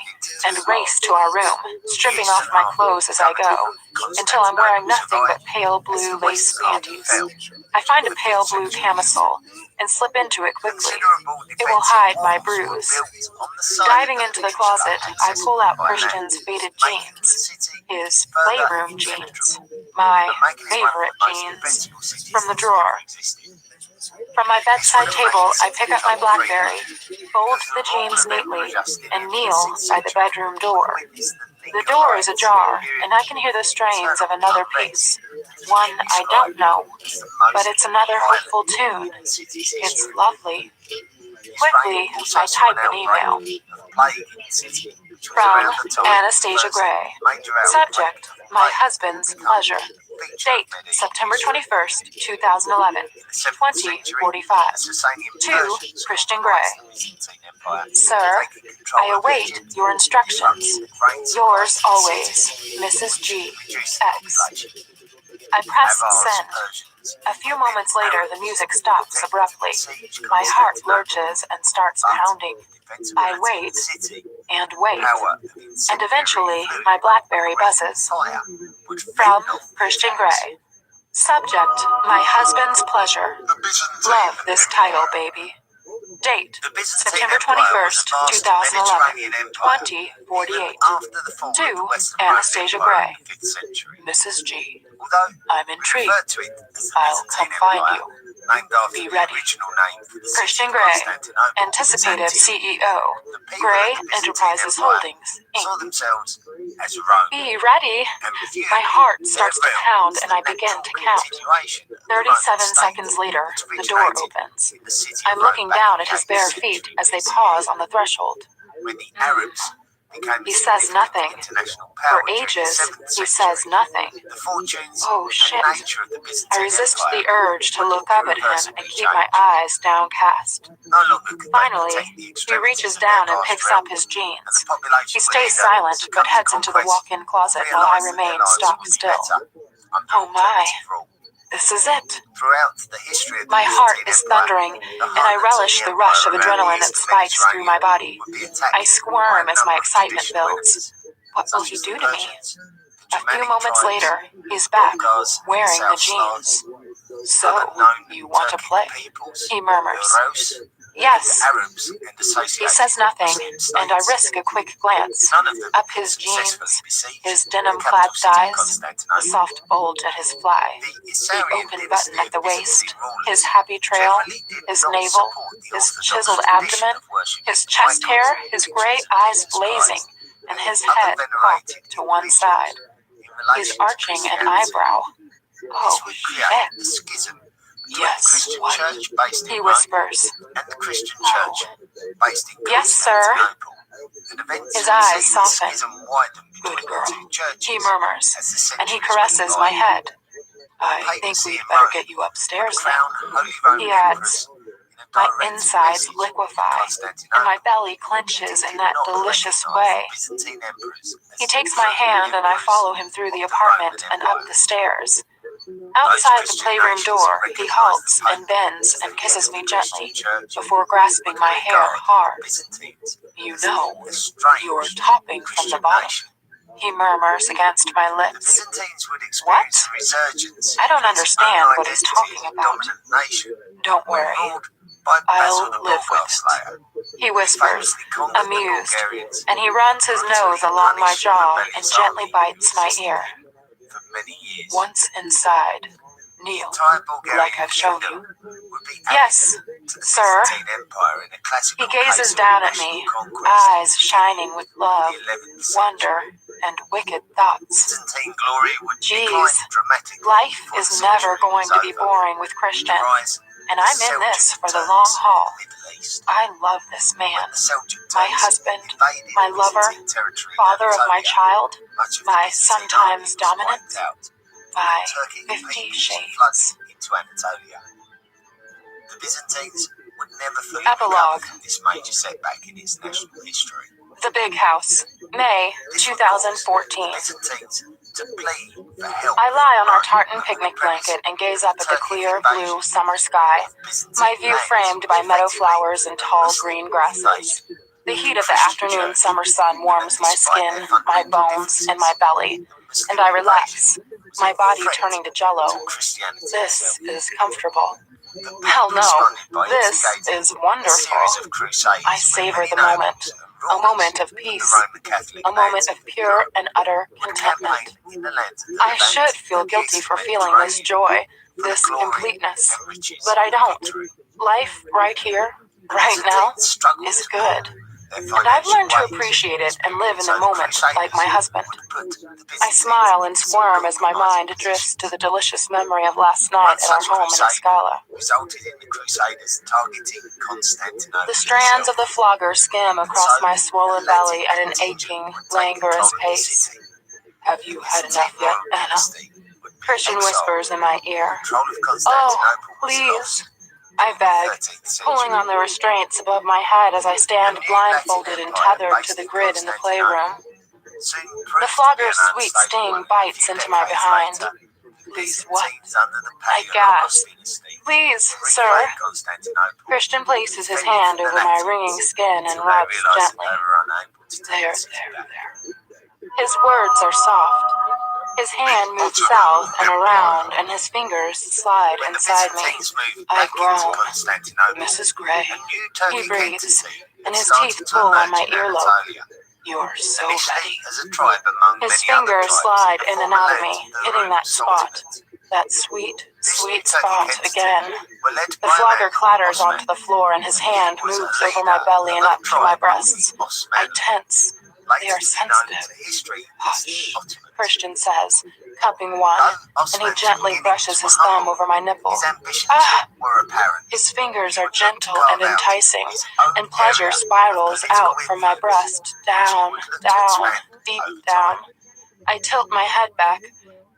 and race to our room, stripping off my clothes as I go, until I'm wearing nothing but pale blue lace panties. I find a pale blue camisole, and slip into it quickly. It will hide my bruise. Diving into the closet, I pull out Christian's faded jeans, his playroom jeans, my favorite jeans, from the drawer. From my bedside table, I pick up my BlackBerry, fold the jeans neatly, and kneel by the bedroom door. The door is ajar, and I can hear the strains of another piece. One I don't know, but it's another hopeful tune. It's lovely. Quickly, I type an email. From Anastasia Gray. Subject, my husband's pleasure. Date, September 21st, 2011, 20:45. To Christian Gray. Sir, I await your instructions. Yours always, Mrs. G. X. I press send. A few moments later, the music stops abruptly. My heart lurches and starts pounding. I wait and wait, and eventually my BlackBerry buzzes. From Christian Gray. Subject, my husband's pleasure. Love this title, baby. Date, September 21st, 2011, 20:48. To Anastasia Gray. Mrs. G. I'm intrigued. I'll come find you. Be ready. Christian Gray, anticipated CEO, Gray Enterprises Holdings, Inc. Be ready. My heart starts to pound and I begin to count. 37 seconds later, the door opens. I'm looking down at his bare feet as they pause on the threshold. He says nothing. For ages, he says nothing. Oh shit. I resist the urge to look up at him and keep my eyes downcast. Finally, he reaches down and picks up his jeans. He stays silent but heads into the walk-in closet while I remain stock still. Oh my. This is it. My heart is thundering, and I relish the rush of adrenaline that spikes through my body. I squirm as my excitement builds. What will he do to me? A few moments later, he's back, wearing the jeans. So, you want to play? He murmurs. Yes. He says nothing, and I risk a quick glance. Up his jeans, his denim-clad thighs, the soft bulge at his fly, the open button at the waist, his happy trail, his navel, his chiseled abdomen, his chest hair, his gray eyes blazing, and his head cocked to one side. He's arching an eyebrow. Oh, shit. Yes, what? He whispers. Oh. Yes, sir. His eyes soften. Good girl, he murmurs, and he caresses my head. I think we'd better get you upstairs now. He adds. My insides liquefy, and my belly clenches in that delicious way. He takes my hand, and I follow him through the apartment and up the stairs. Outside the playroom door, he halts and bends and kisses me gently before grasping my hair hard. You know, you're topping from the bottom, he murmurs against my lips. What? I don't understand what he's talking about. Don't worry. I'll live with it, he whispers, amused, and he runs his nose along my jaw and gently bites my ear. Once inside, kneel, like I've shown you. Yes, sir. He gazes down at me, eyes shining with love, wonder, and wicked thoughts. Geez, life is never going to be boring with Christian, and I'm in this for the long haul. I love this man, my husband, my lover, father of my child, my sometimes dominant, my 50 Shades. The Byzantines would never fully Epilogue. recover this major setback in its national history. The Big House, May 2014. I lie on our tartan picnic blanket and gaze up at the clear blue summer sky, my view framed by meadow flowers and tall green grasses. The heat of the afternoon summer sun warms my skin, my bones, and my belly, and I relax, my body turning to jello. This is comfortable. Hell no, this is wonderful. I savor the moment. A moment of peace, a moment of pure and utter contentment. I should feel guilty for feeling this joy, this completeness, but I don't. Life right here, right now, is good. And I've learned to appreciate it and live in the moment like my husband. I smile and squirm as my mind drifts to the delicious memory of last night at our home in Escala. The strands of the flogger skim across my swollen belly at an aching, languorous pace. Have you had enough yet, Anna? Christian whispers in my ear. Oh, please. I beg, pulling on the restraints above my head as I stand blindfolded and tethered to the grid in the playroom. The flogger's sweet sting bites into my behind. Please, what? I gasp. Please, sir. Christian places his hand over my wringing skin and rubs gently. There. His words are soft. His hand moves south and around, and his fingers slide inside me. I groan. Mrs. Gray. He breathes, and his teeth pull on my earlobe. You're so ready. His fingers slide in and out of me, hitting that spot. That sweet, sweet spot again. The flogger clatters onto the floor, and his hand moves over my belly and up to my breasts. I tense. They are sensitive. Hush, Christian says, cupping one, and he gently brushes his thumb over my nipple. Ah! His fingers are gentle and enticing, and pleasure spirals out from my breast, down, deep down. I tilt my head back,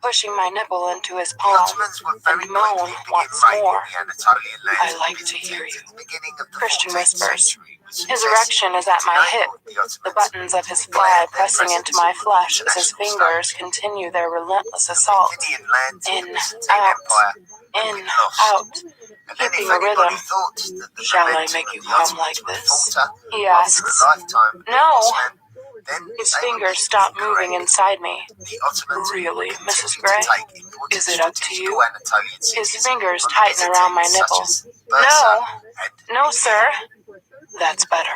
pushing my nipple into his palm, and moan once more. I like to hear you, Christian whispers. His erection is at my hip, the buttons of his fly pressing into my flesh as his fingers continue their relentless assault. In, out, keeping a rhythm. Shall I make you hum like this? He asks. No. His fingers stop moving inside me. Really, Mrs. Gray? Is it up to you? His fingers tighten around my nipples. No, sir. That's better.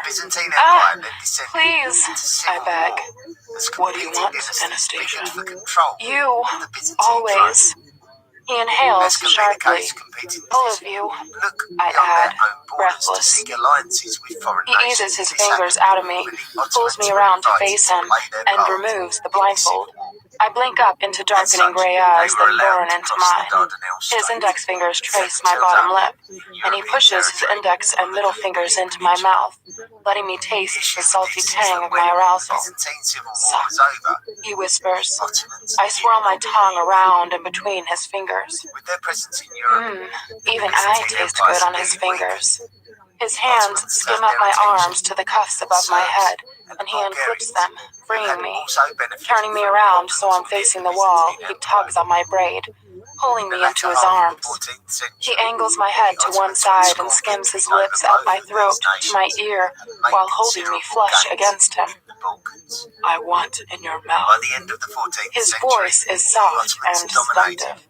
Ah, please, I beg. What do you want, Anastasia? You, always. He inhales sharply. All of you, I add, breathless. He eases his fingers out of me, pulls me around to face him, and removes the blindfold. I blink up into darkening gray eyes that burn into mine. His index fingers trace my bottom lip, and he pushes his index and middle fingers into my mouth, letting me taste the salty tang of my arousal. Suck, he whispers. I swirl my tongue around and between his fingers. Even I taste good on his fingers. His hands skim up my arms to the cuffs above my head, and he unclips them, freeing me. Turning me around so I'm facing the wall, he tugs on my braid, pulling me into his arms. He angles my head to one side and skims his lips up my throat to my ear while holding me flush against him. I want in your mouth. His voice is soft and seductive.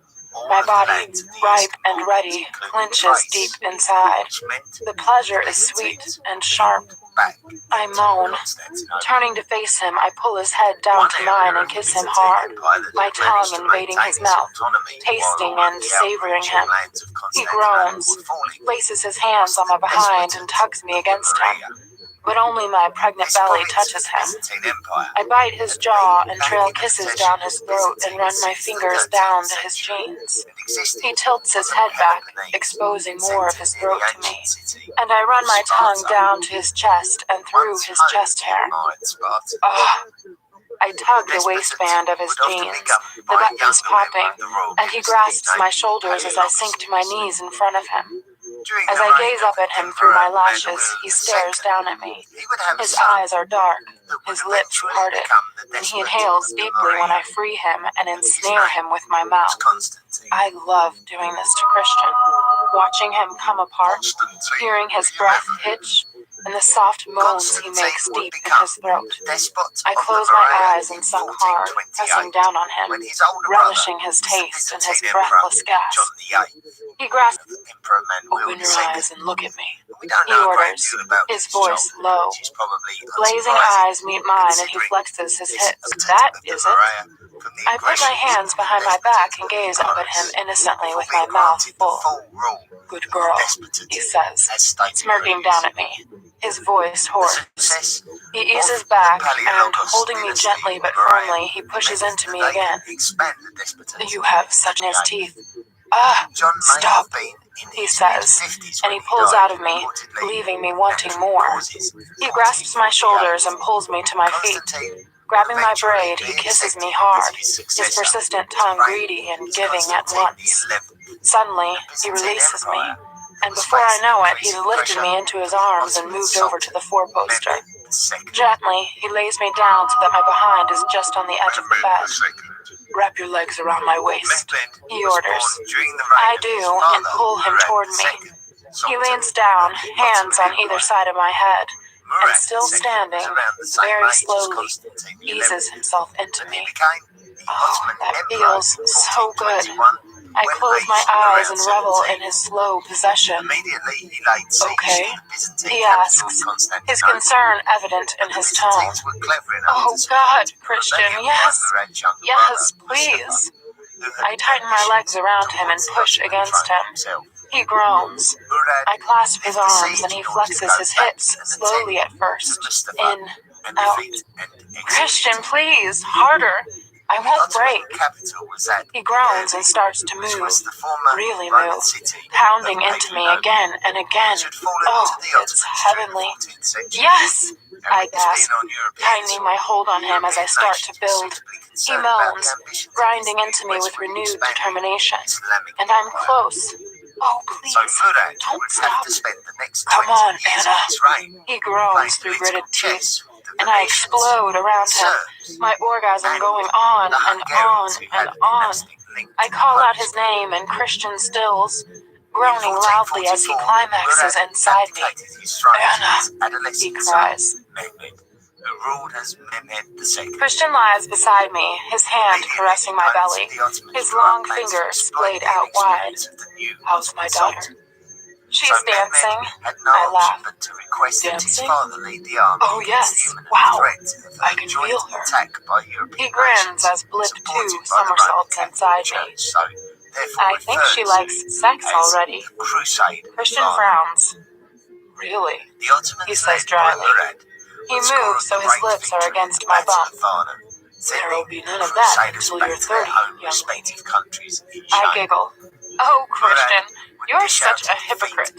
My body, ripe and ready, clenches deep inside. The pleasure is sweet and sharp. I moan. Turning to face him, I pull his head down to mine and kiss him hard, my tongue invading his mouth, tasting and savoring him. He groans, places his hands on my behind and tugs me against him. But only my pregnant belly touches him. I bite his jaw and trail kisses down his throat and run my fingers down to his jeans. He tilts his head back, exposing more of his throat to me, and I run my tongue down to his chest and through his chest hair. I tug the waistband of his jeans, the buttons popping, and he grasps my shoulders as I sink to my knees in front of him. As I gaze up at him through my lashes, he stares down at me. His eyes are dark, his lips parted, and he inhales deeply when I free him and ensnare him with my mouth. I love doing this to Christian, watching him come apart, hearing his breath hitch, and the soft moans he makes deep in his throat. I close my eyes and suck hard, pressing down on him, relishing his taste and his breathless gasp. He grasps. Open your eyes and look at me, he orders, his voice low. Blazing eyes meet mine and he flexes his hips. That is it. I put my hands behind my back and gaze up at him innocently with my mouth full. Good girl, he says, smirking down at me, his voice hoarse. He eases back and, holding me gently but firmly, he pushes into me again. You have such nice teeth. Stop, he says, and he pulls out of me, leaving me wanting more. He grasps my shoulders and pulls me to my feet. Grabbing my braid, he kisses me hard, his persistent tongue greedy and giving at once. Suddenly, he releases me, and before I know it, he's lifted me into his arms and moved over to the four-poster. Gently, he lays me down so that my behind is just on the edge of the bed. Wrap your legs around my waist, he orders. I do, and pull him toward me. He leans down, hands on either side of my head, and still standing, very slowly, eases himself into me. Oh, that feels so good. I close my eyes and revel in his slow possession. Okay, he asks, his concern evident in his tone. Oh God, Christian, yes, yes, please. I tighten my legs around him and push against him. He groans. I clasp his arms and he flexes his hips, slowly at first, in, out. Christian, please, harder. I won't break. He groans and starts to move, really move, pounding into me again and again. Oh, it's heavenly. Yes, I gasp, tightening my hold on him as I start to build. He moans, grinding into me with renewed determination, and I'm close. Oh, please, don't stop. Come on, Anna. He groans through gritted teeth, and I explode around him, my orgasm going on and on and on. I call out his name and Christian stills, groaning loudly as he climaxes inside me. Anna, he cries. Christian lies beside me, his hand caressing my belly, his long fingers splayed out wide. How's my daughter? She's dancing. I laugh. Dancing? Oh yes, wow, I can feel her. He grins as Blip 2 somersaults inside me. I think she likes sex already. Christian frowns. Really? He says dryly. He moves so his lips are against my bump. There will be none of that until you're 30, young respective countries. I giggle. Oh, Christian, you're such a hypocrite.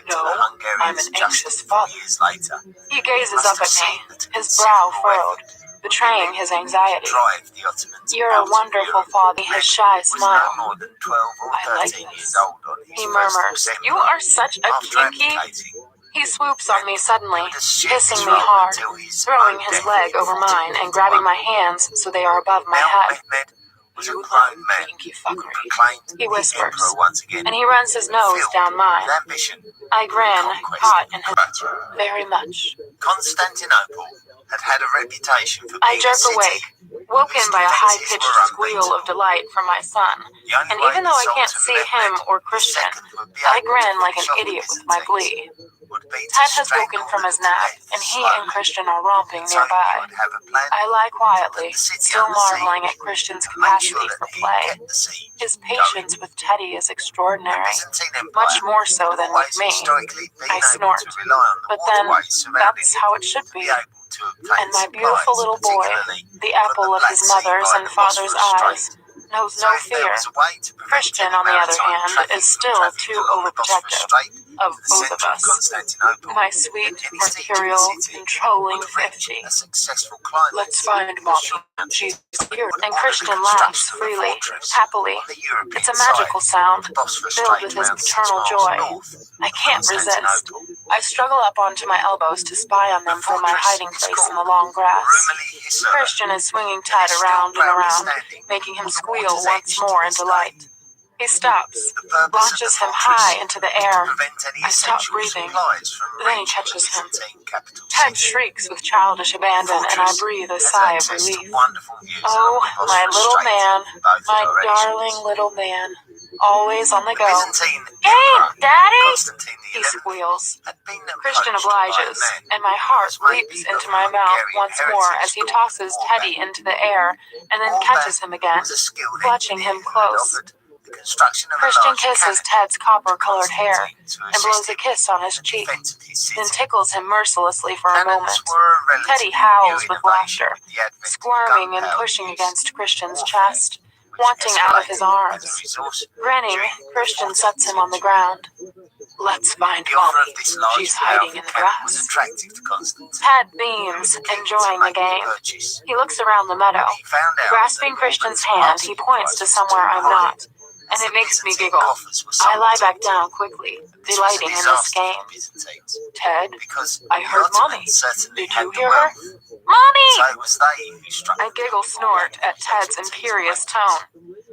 No, I'm an anxious father. Years later, He gazes up at me, his brow furrowed, betraying his anxiety. drive the Ottomans You're a out of wonderful Europe. father, his shy Was smile. no more than 12 or I like 13 years this. old on his He first murmurs, December. you are such a After kinky. abdicating, He swoops on me suddenly, he kissing would me assume hard, until his throwing own his death leg over in mine and grabbing my hands so they are above my Now head. Mehmed was a You grown love man kinky who fuckery, proclaimed he the whispers, emperor once again. and he runs his nose Filled down mine. with ambition, I grin, conquest, caught in his battle. very much. Constantinople had a reputation for I being a jerk city. awake, woken by a high-pitched squeal of delight from my son. The only And way even though I the can't Sultan see him Mehmed or II Christian, would be I able grin to like an finish off the idiot with my Byzantines glee. would be to Ted has woken strangle from his them to nap, death and he slowly. and Christian are romping So he nearby. would have a plan I lie quietly, to put the city still under siege marveling at Christian's and make sure capacity that for he play. kept the siege His going. patience with Teddy is The extraordinary, Byzantine Empire much more so had than with always me. historically been I able snort, to rely on the but then waterways surrounding that's it how it should to be. be able to obtain And my beautiful supplies, little boy, particularly the from apple the of Black his Sea mother's by and the father's Bosphorus eyes, Strait. knows So no if there fear. was a way to prevent Christian, any on the other maritime hand, traffic is from still travelling too along the Bosphorus overprotective Strait of to the both of centre of us. Constantinople, My sweet, then any siege of the mercurial, city controlling would reach 50. a successful climax. Let's find For Mommy. sure, She's somebody here. would And order the Christian laughs construction of a freely, fortress happily. on the European It's a magical side, sound, the Bosphorus filled Strait with his around 6 paternal miles joy. north I of can't resist. Constantinople. I struggle up onto my elbows to spy on The them from my fortress hiding is place in the called long grass. Rumeli Hisar. Christian is swinging It Ted is still around and proudly around, standing making him on the squeal water's once edge to more in this delight. day. He stops, The purpose of launches the him fortress high into the was to air. prevent any I stop essential breathing. supplies from Then he reaching the catches him. Byzantine capital Ted city. shrieks with childish abandon, and I breathe a Has sigh of access to relief. wonderful views Oh, along the my Bosphorus little Strait man, in both my directions. darling little man, always on the The go. Byzantine Hey, Emperor Daddy! Constantine He XI squeals. had been Christian approached by a obliges, man and my who heart was maybe leaps of into my mouth Hungarian once more heritage as he called tosses Teddy Orban. into the air and then Orban catches him again, was a skilled clutching engineer him who had close. offered the construction of a Christian large kisses cannon Ted's to copper-colored hair Constantine to and assist blows a him kiss on in his the cheek, defense of his then city. tickles him mercilessly for a Cannons moment. were a relatively Teddy howls new with innovation laughter, with the advent of squirming and gunpowder pushing use against Christian's warfare, chest, which wanting out of his escalated as a arms. resource Grinning, during the Christian 14th sets him on the century. ground. Let's find The offer Mommy. of this large, She's hiding in powerful the cannon was grass. attractive to Constantine. Ted beams, He was keen to enjoying the make game. purchase. He looks around the meadow. He found out Grasping that Christian's Orban's hand, he asking points to price was somewhere too I'm high, not, and as it the makes me Byzantine giggle. coffers were I somewhat lie back empty. down quickly, This was a delighting in this disaster for game. the Byzantines, Ted, because I the heard Mommy. Ottomans certainly Did had you the hear her? wealth, Mommy! so it was they who struck I the giggle deal snort with at Ted's casualties imperious and tone.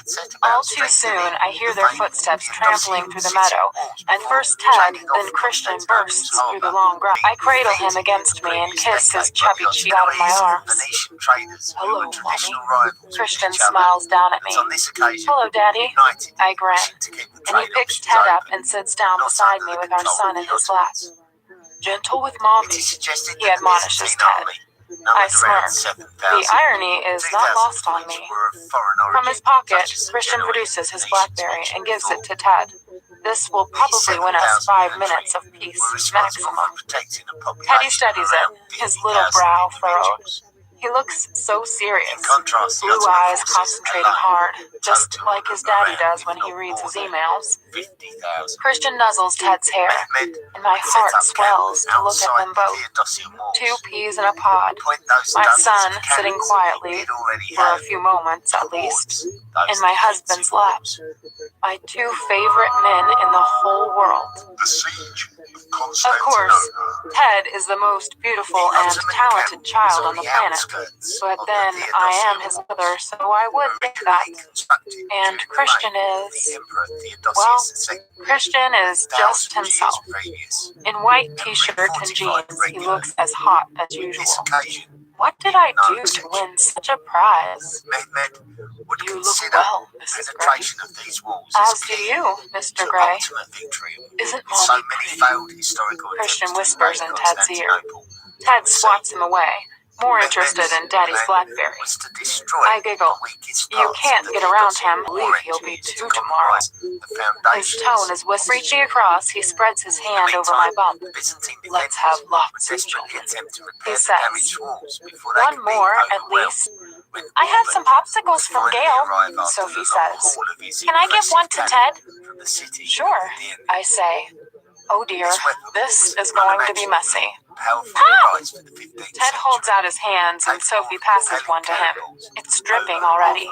set All about too soon, strengthening I hear the their faith footsteps of the trampling through the Theodosian meadow, walls and before first Ted, trading then off Christian Constantinople's bursts through the harbour, long grass. I being cradle him defeated against in the me and previous kiss his decade by chubby the cheek out of my Ottomans and arms. Venetian traders who Hello, were Mommy. traditional rivals with Christian each other. smiles down at But me. on this occasion, Hello, Daddy. united, I grin, wishing to keep the and he trade picks options Ted up open, and sits down not beside under me the with our control son of in the his lap. Ottomans. Gentle with It Mommy, is suggested he that the admonishes Byzantine Ted. army I numbered around smirk. 7,000. The irony is not 2,000 lost of on which me. were of foreign origin, From his pocket, such as the Christian Genoese produces his nations BlackBerry mentioned and gives before. it to Ted. This will These probably win us 5 7,000 minutes of peace, were responsible maximum. for protecting a population Teddy studies of around it, his little 50,000 brow furrowed. individuals. He looks so serious, In contrast, the blue Ottoman eyes forces concentrating alone hard, just totaled like his daddy around, does when if he not reads more his than emails. 50,000. Christian nuzzles Ted's hair, Mehmed and my set heart up swells camp to look at outside them the both. Theodosian walls. 2 peas in a pod, Point those my dozens son of sitting cannons quietly, he'd already for a had few moments at least, towards those in my husband's lap. walls. My 2 favorite men in the whole world. The siege of Of course, Ted is the most beautiful and talented child on the planet, but then I am his mother, so I would think that. And Christian is, well, Christian is just himself. In white t-shirt and jeans, he looks as hot as usual. What did I do to win such a prize? Mehmed would You look consider well, Mrs. Gray. penetration of these walls As do key you, to Mr. Gray. ultimate victory. Isn't With so Mommy many pretty? failed historical Christian attempts to whispers invade in Ted's ear. Constantinople, Ted swats him away, more interested in Daddy's plan BlackBerry. was to destroy I giggle. the weakest You parts can't of get the around Theodosian him. war Believe he'll be engine to 2 tomorrow. compromise the His foundations tone is whispered. Reaching across, he spreads his hand over my bump. The Byzantine Let's defenders have would lots of desperately children, attempt to he repair the says. damaged walls before they One could be more, at overwhelmed least. with I had some popsicles from Gail, Sophie says. Can I give one to Ted? Sure, I say. Oh dear, this is going to be messy. Ah! Ted holds out his hands and Sophie passes one to him. It's dripping already.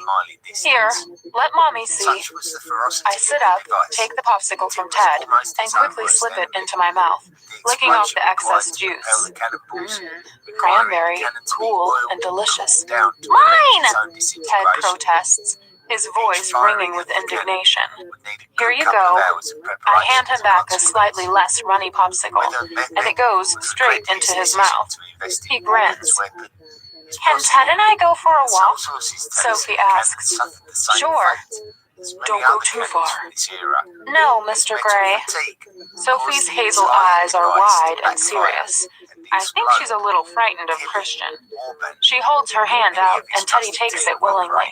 Here, let Mommy see. I sit up, take the popsicle from Ted, and quickly slip it into my mouth, licking off the excess juice. Cranberry, cool and delicious. Mine! Ted protests, his voice ringing with indignation. Here you go. I hand him back a slightly less runny popsicle, and it goes straight into his mouth. He grins. Can Ted and I go for a walk? Sophie asks. Sure. Don't go too far. No, Mr. Gray. Sophie's hazel eyes are wide and serious. I think she's a little frightened of Christian. She holds her hand out, and Teddy takes it willingly.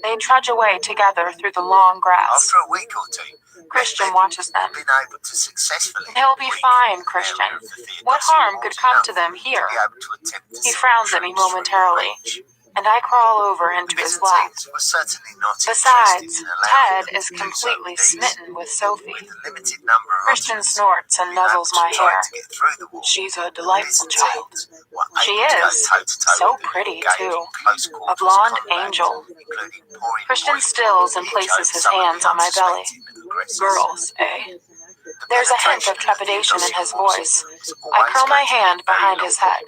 They trudge away together through the long grass. After a week or two, Christian watches them. been able to successfully They'll be fine, Christian. What harm could come to them here? He frowns at me momentarily, and I crawl over into his lap. Besides, Ted is completely smitten with Sophie. Christian snorts and nuzzles my hair. She's a delightful child. She is. So pretty, too. A blonde angel. Christian stills and places his hands on my belly. Girls, eh? There's a hint of trepidation in his voice. I curl my hand behind his head.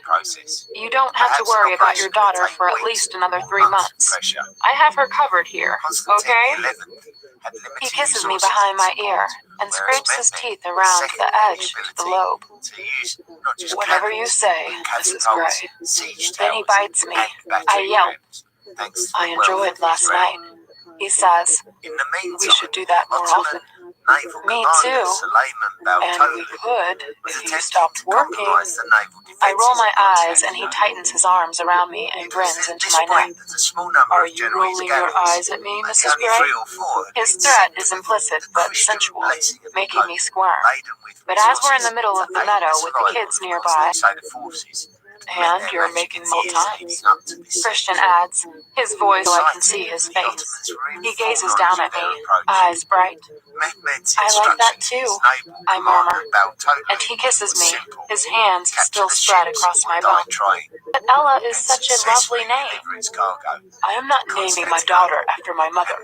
You don't have to worry about your daughter for at least another 3 months. I have her covered here, okay? He kisses me behind my ear and scrapes his teeth around the edge of the lobe. Whatever you say, Mrs. Gray. Then he bites me. I yelp. I enjoyed last night. He says, we should do that more often. Me too. And we could if you stopped working. I roll my eyes and he tightens his arms around me and grins into my neck. Are you rolling your eyes at me, Mrs. Gray? His threat is implicit but sensual, making me squirm. But as we're in the middle of the meadow with the kids nearby, and you're making more times, Christian adds, his voice so I can see his face. He gazes down at me, eyes bright. I like that too, I murmur, and he kisses me, his hands still spread across my bum. But Ella is such a lovely name. I am not naming my daughter after my mother.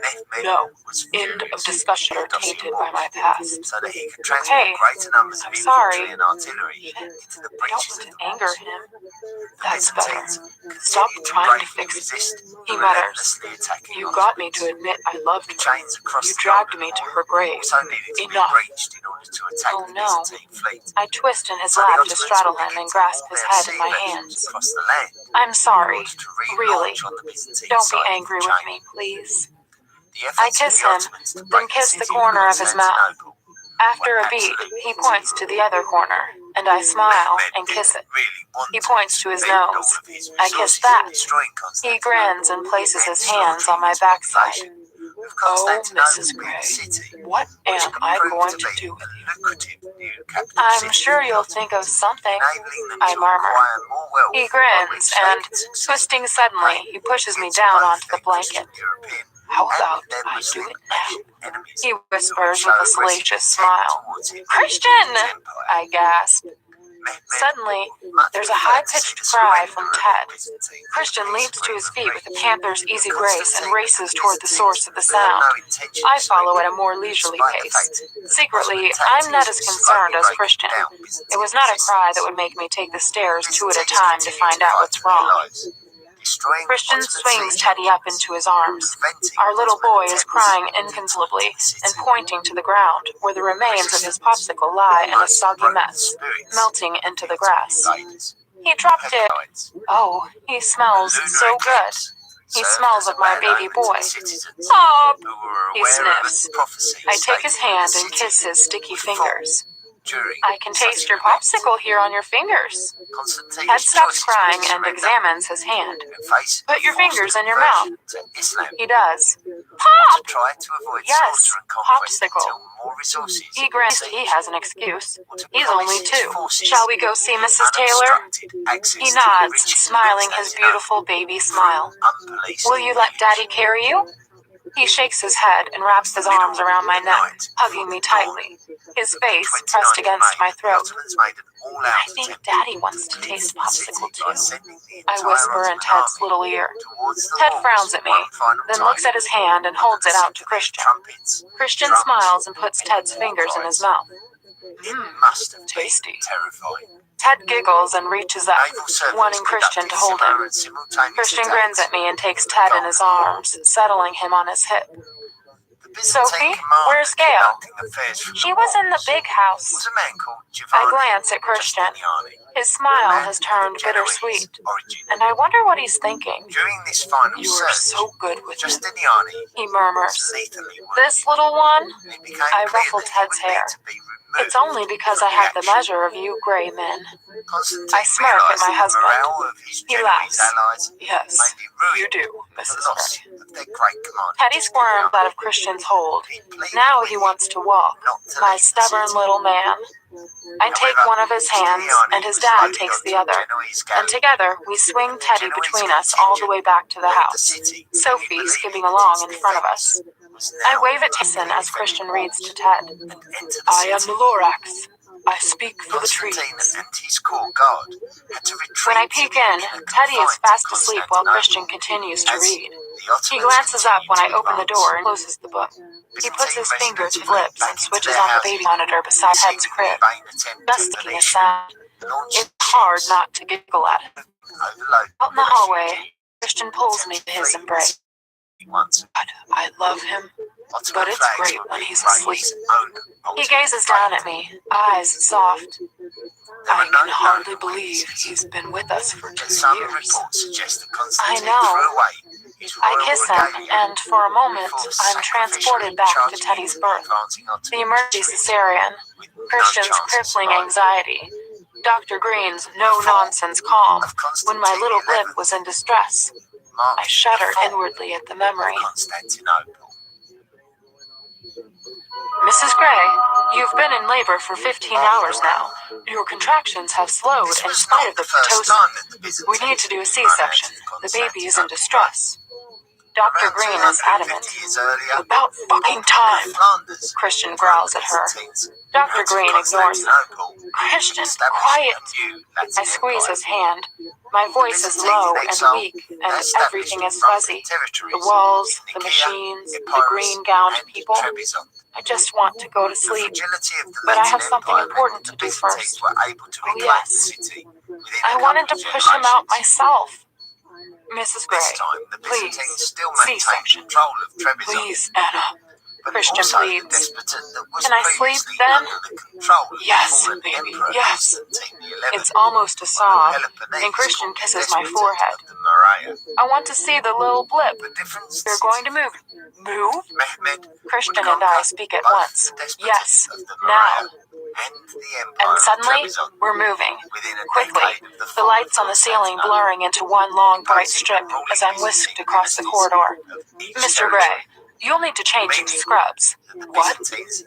No. End of discussion or tainted by my past. Okay, I'm sorry. I don't want to anger him. That's better. Stop trying to fix it. He mutters. You got me to admit I loved her. You dragged me to her grave. Enough. Oh no. I twist in his lap to straddle him and grasp his head in my hands. I'm sorry. Really. Don't be angry with me, please. I kiss him, then kiss the corner of his mouth. After a beat, he points to the other corner, and I smile and kiss it. He points to his nose. I kiss that. He grins and places his hands on my backside. Oh, Mrs. Gray, what am I going to do with you? I'm sure you'll think of something, I murmur. He grins, and, twisting suddenly, he pushes me down onto the blanket. How about I do it now? He whispers with a salacious smile. Christian! I gasp. Suddenly, there's a high-pitched cry from Ted. Christian leaps to his feet with a panther's easy grace and races toward the source of the sound. I follow at a more leisurely pace. Secretly, I'm not as concerned as Christian. It was not a cry that would make me take the stairs 2 at a time to find out what's wrong. Christian swings Teddy up into his arms. Our little boy is crying inconsolably and pointing to the ground, where the remains of his popsicle lie in a soggy mess, melting into the grass. He dropped it. Oh, he smells so good. He smells of my baby boy. Stop! He sniffs. I take his hand and kiss his sticky fingers. during I can such taste your an event. popsicle here on your fingers. Constantine's Ted stops choices crying will and surrender examines his hand. in face Put of your forced fingers in your mouth. conversion to Islam. He does. To Pop! try to avoid Yes, slaughter and conquest popsicle. until more resources He grants siege, he has an excuse. or to He's promise only his 2. forces Shall we go see Mrs. Taylor? unobstructed access He to nods, riches smiling his Constantinople beautiful baby through smile. unpoliced Will you let knowledge. Daddy carry you? He shakes his head and wraps his arms around my neck, hugging me tightly, his face pressed against my throat. I think Daddy wants to taste popsicle too, I whisper in Ted's little ear. Ted frowns at me, then looks at his hand and holds it out to Christian. Christian smiles and puts Ted's fingers in his mouth. Must have been Tasty. terrifying. Ted giggles and reaches up, Naval servants wanting Christian to hold him. conducted similar and simultaneous Christian attacks. grins at me and takes Ted in his arms, settling him on his hip. The Byzantine Sophie, commander where's Gail? conducting affairs from She the was in the walls big house. was a man called I Giovanni glance at Christian. Giustiniani, His smile man has of turned Genoese bittersweet, origin. and I wonder what he's thinking. During this final You were search, so good with him, Giustiniani he was murmurs. lethally wounded. This little one? and it became I clear ruffled that he Ted's would need hair. to be removed It's only because I from have the action. measure of you gray men. Constantine I smirk at realised my that the husband. morale of his He Genoese laughs. allies Yes, may be ruined you do, with Mrs. the loss Gray. of their great commander. Teddy squirms out of Christian's hold. Now he wants to walk, my stubborn little man. I take one of his hands, and his dad takes the other, and together we swing Teddy between us all the way back to the house, Sophie skipping along in front of us. I wave at Tyson as Christian reads to Ted. I am the Lorax. I speak for the trees. Constantine and his court guard had to retreat. When I peek in, Teddy is fast asleep while Christian continues to read. He glances up when I open the door and closes the book. He puts his finger to his lips and switches on the baby monitor beside Ted's crib, just making a sound. It's hard not to giggle at it. Out in the hallway, Christian pulls me to his embrace. I love him, but it's great when he's asleep. He gazes down at me, eyes soft. I can hardly believe he's been with us for 2 years. I know. I kiss him, and for a moment, I'm transported back to Teddy's birth. The emergency cesarean, Christian's crippling anxiety, Dr. Green's no-nonsense calm when my little blip was in distress. I shudder inwardly at the memory. Mrs. Gray, you've been in labor for 15 hours now. Your contractions have slowed in spite of the pitocin. We need to do a C-section. The baby is in distress. Dr. Green is adamant. About fucking time. Christian growls at her. Dr. Green ignores him. Christian, quiet. I squeeze his hand. My voice is low and weak, and everything is fuzzy. The walls, the machines, the green-gowned people. I just want to go to sleep, but I have something important to do first. Oh yes. I wanted to push him out myself. Mrs. Gray, please, C-section. Please, Anna. Christian pleads. Can I sleep then? Yes, baby, yes. It's almost a sob, and Christian kisses my forehead. I want to see the little blip. You're going to move. Move? Christian and I speak at once. Yes, now. And suddenly, we're moving. Quickly, the lights on the ceiling blurring into one long bright strip as I'm whisked across the corridor. Mr. Gray, you'll need to change into scrubs. What?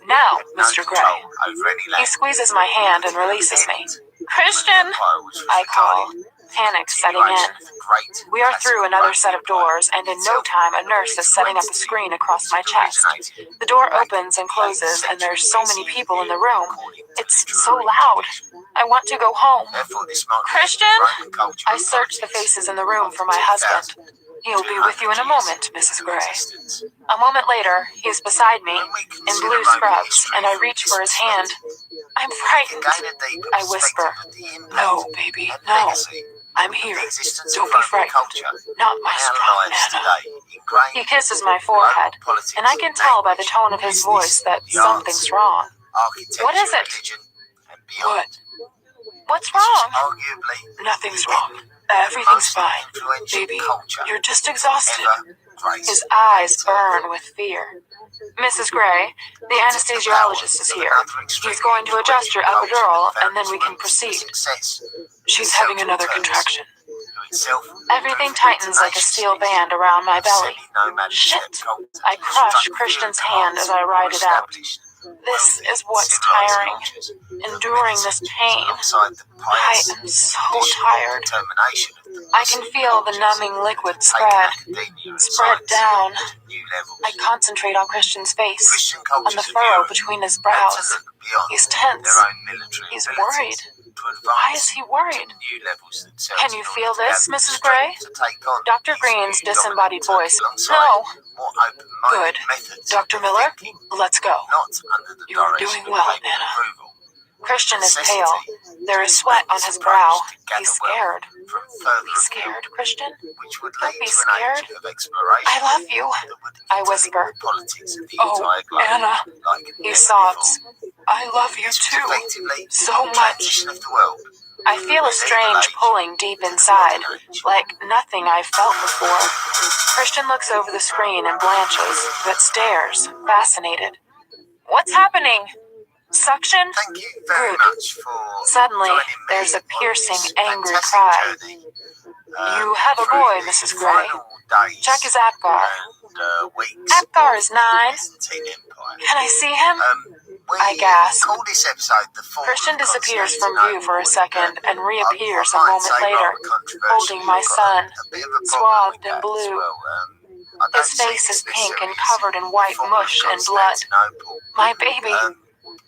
Now, Mr. Gray. He squeezes my hand and releases me. Christian! I call, panic setting in. We are through another set of doors, and in no time a nurse is setting up a screen across my chest. The door opens and closes, and there's so many people in the room. It's so loud. I want to go home. Christian! I search the faces in the room for my husband. He'll be with you in a moment, Mrs. Gray. A moment later, he's beside me, in blue scrubs, and I reach for his hand. I'm frightened, I whisper. No, baby, no. I'm here. Don't be frightened. Not my strong Anna. He kisses my forehead, and I can tell by the tone of his voice that something's wrong. What is it? What? What's wrong? Nothing's wrong. Everything's fine. Baby, you're just exhausted. His eyes burn with fear. Mrs. Gray, the anesthesiologist is here. He's going to adjust your epidural, and then we can proceed. She's having another contraction. Everything tightens like a steel band around my belly. Shit! I crush Christian's hand as I ride it out. This is what's tiring. Enduring this pain. I am so tired. I can feel the numbing liquid spread down. I concentrate on Christian's face, on the furrow between his brows. He's tense. He's worried. Why is he worried? Can you feel this, Mrs. Gray? Dr. Green's disembodied voice. No. Good. Dr. Miller, let's go. You're doing well, Anna. Christian is pale. There is sweat on his brow. He's scared. Be scared, Christian? Don't be scared. I love you, I whisper. Oh, Anna. He sobs. I love you too. So much. I feel a strange pulling deep inside, like nothing I've felt before. Christian looks over the screen and blanches, but stares, fascinated. What's happening? Suction? Thank you very Good. much for Suddenly, joining me there's a on piercing, this angry fantastic cry. journey, You have a through boy, the Mrs. Gray. final days Check his Apgar. and weeks Apgar is of the 9. Byzantine Empire. Can I see him? We I gasp. call this episode the Fall Christian of disappears from Constantinople, view for a second and reappears a I might moment say later, rather controversially, holding my I've got son, a bit of a problem swathed with in that as blue. well. I don't His see face this is pink and necessarily as covered in white the Fall of mush and blood. Constantinople. My baby.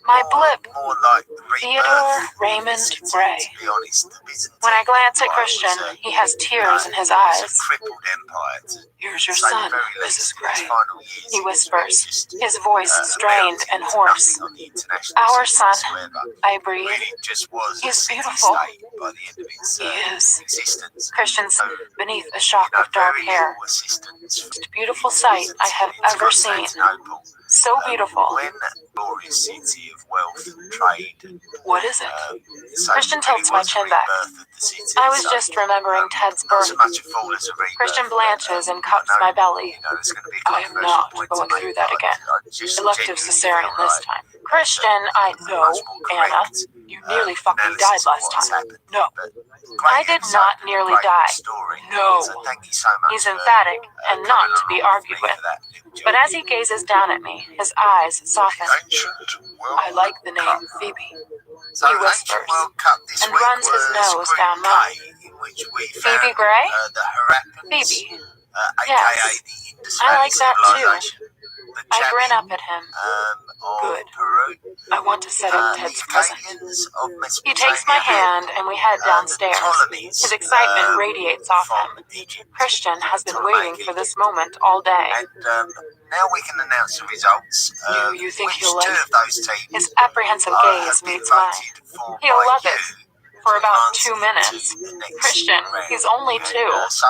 My blip. More like the Theodore rebirth Raymond of the city, Gray. to be honest. The Byzantine When I glance at Empire Christian, was he has tears in his eyes. a crippled empire. To Here's your say the son, very least, Mrs. in its Gray. final years, He it was whispers, just, his voice strained amounted and to hoarse. nothing on the international Our scene son, whatsoever. I breathe. Really just was He's a beautiful. city-state by the end of its He is. existence. Christian's So, beneath a shock of dark very hair. little assistance from Most beautiful sight I have Byzantine ever seen. Constantinople. So beautiful. When that glorious city of wealth and trade and What is it? so Christian it really tilts my was a chin back. rebirth of the city. I was So, just remembering Ted's not birth. so much a fall as a rebirth. Christian but, blanches and I cups know, my belly. You know, there's going to be a I am controversial not point going to through make, that but again. I just Elective genuinely cesarean feel this like time. Christian, I know, much more Anna. correct, You nearly fucking analysis died of last what's time. happened. No. But I great did episode, not nearly great die. Story. No. So thank you so much. He's for, emphatic and not coming to be along argued me with. for that little But joke. as he gazes down at me, his eyes soften. Ancient World I like the Cup. name Phoebe. So He Ancient whispers World Cup this and week runs his was nose Group down K, mine. in which we Phoebe found Gray? the Harappans, Phoebe. aka Yes. the Indus I Valley like that too. civilization. The I grin Chamin, up at him. of Good. Peru, I want to set up the Ted's present. Akkadians of Mesopotamia, He takes my hand and we head the downstairs. Ptolemies, His excitement radiates off from him. Egypt, Christian has been Ptolemaic waiting for this Egypt. moment all day. And now we can announce the results. You think which he'll two like of those teams His apprehensive have gaze been meets mine. voted for He'll by love you it. For to about advance 2 into minutes. the next Christian, round. he's only And, 2. so,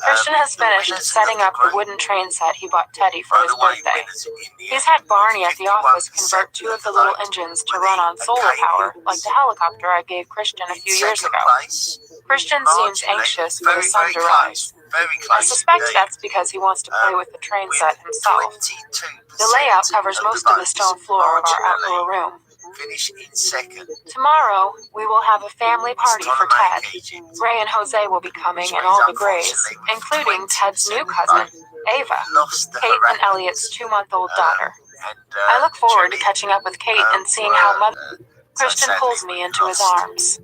Christian has the finished winners setting of up the group, wooden train set he bought Teddy for his runaway birthday. winners in the He's end, had Barney at the office 51% convert 2 of the little vote engines to were run the on solar power, Akkadians. like the helicopter I gave Christian a In few years second ago. place, Christian seems marginally, anxious for very, the sun very to close, rise. very close I suspect indeed, that's because he wants to play with the train with set himself. 22% The layout covers most of the stone floor of our outdoor room. Finish in second. Tomorrow, we will have a family party for Ted. Ptolemaic Egypt. Ray and Jose will be coming, Which and means, all the Grays, unfortunately, with including 20% Ted's new cousin, Ava, Lost the Kate and Harappans. Elliot's 2-month-old daughter. And, I look forward to Jimmy, catching up with Kate and seeing how Mother... Christian sadly, pulls me we've into his lost, arms.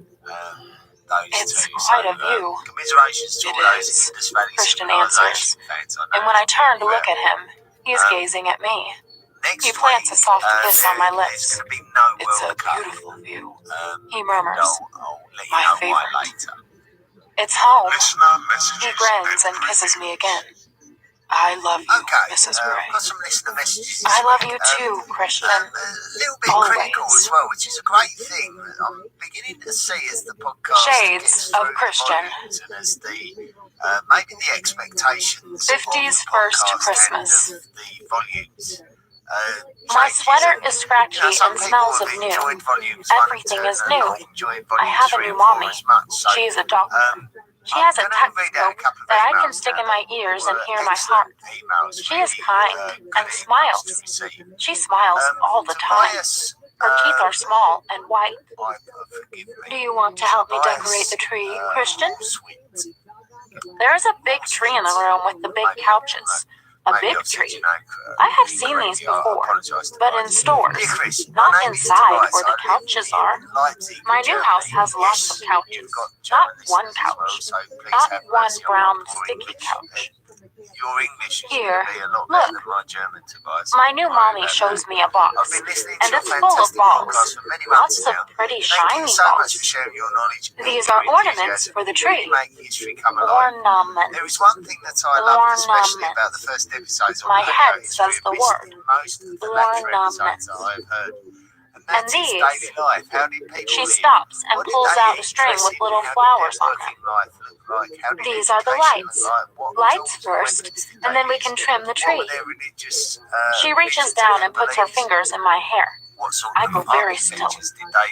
those It's two. quite So, a view. commiserations to It all those is, Indus Valley Christian civilization answers. fans. I know And when I it's turn to really look well. at him, he's gazing at me. Next He plants a week, soft kiss on my there's lips. going to be no It's a World Cup. beautiful view. And He murmurs. I'll let you My know why favorite. later. It's home. Listener messages. He grins and kisses me again. I love you, Okay, Mrs. I've Gray. got some listener messages. I love this you week. too, Christian. A little bit Always. critical as well, which is a great thing. I'm beginning to see as the podcast Shades gets of through Christian. volumes and as the maybe the expectations 50s of the first podcast Christmas. and of the volumes. My changes. sweater And, is scratchy some and people smells have of new. enjoyed volumes 1 and Everything 2 is and new. not enjoying I volumes have a 3 new and 4 mommy. as much. So, She is a doctor. She has a stethoscope that I can stick in my ears and hear my heart. She is kind and smiles. She smiles all the time. Her teeth are small and white. Do you want to help me decorate the tree, Christian? There is a big tree in the room with the big couches. A big tree. I have seen these before, but in stores, not inside where the couches are. My new house has lots of couches. Not one couch. Not one brown sticky couch. Here, look. My new mommy shows me a box, and it's full of balls. Lots of pretty shiny balls. These are ornaments for the tree. Ornament. There is one thing that I love especially about the first episodes of My head says the word. Ornament. And these, she stops and pulls out a string with little flowers on them. These are the lights. Lights first, and then we can trim the tree. She reaches down and puts her fingers in my hair. I go very still,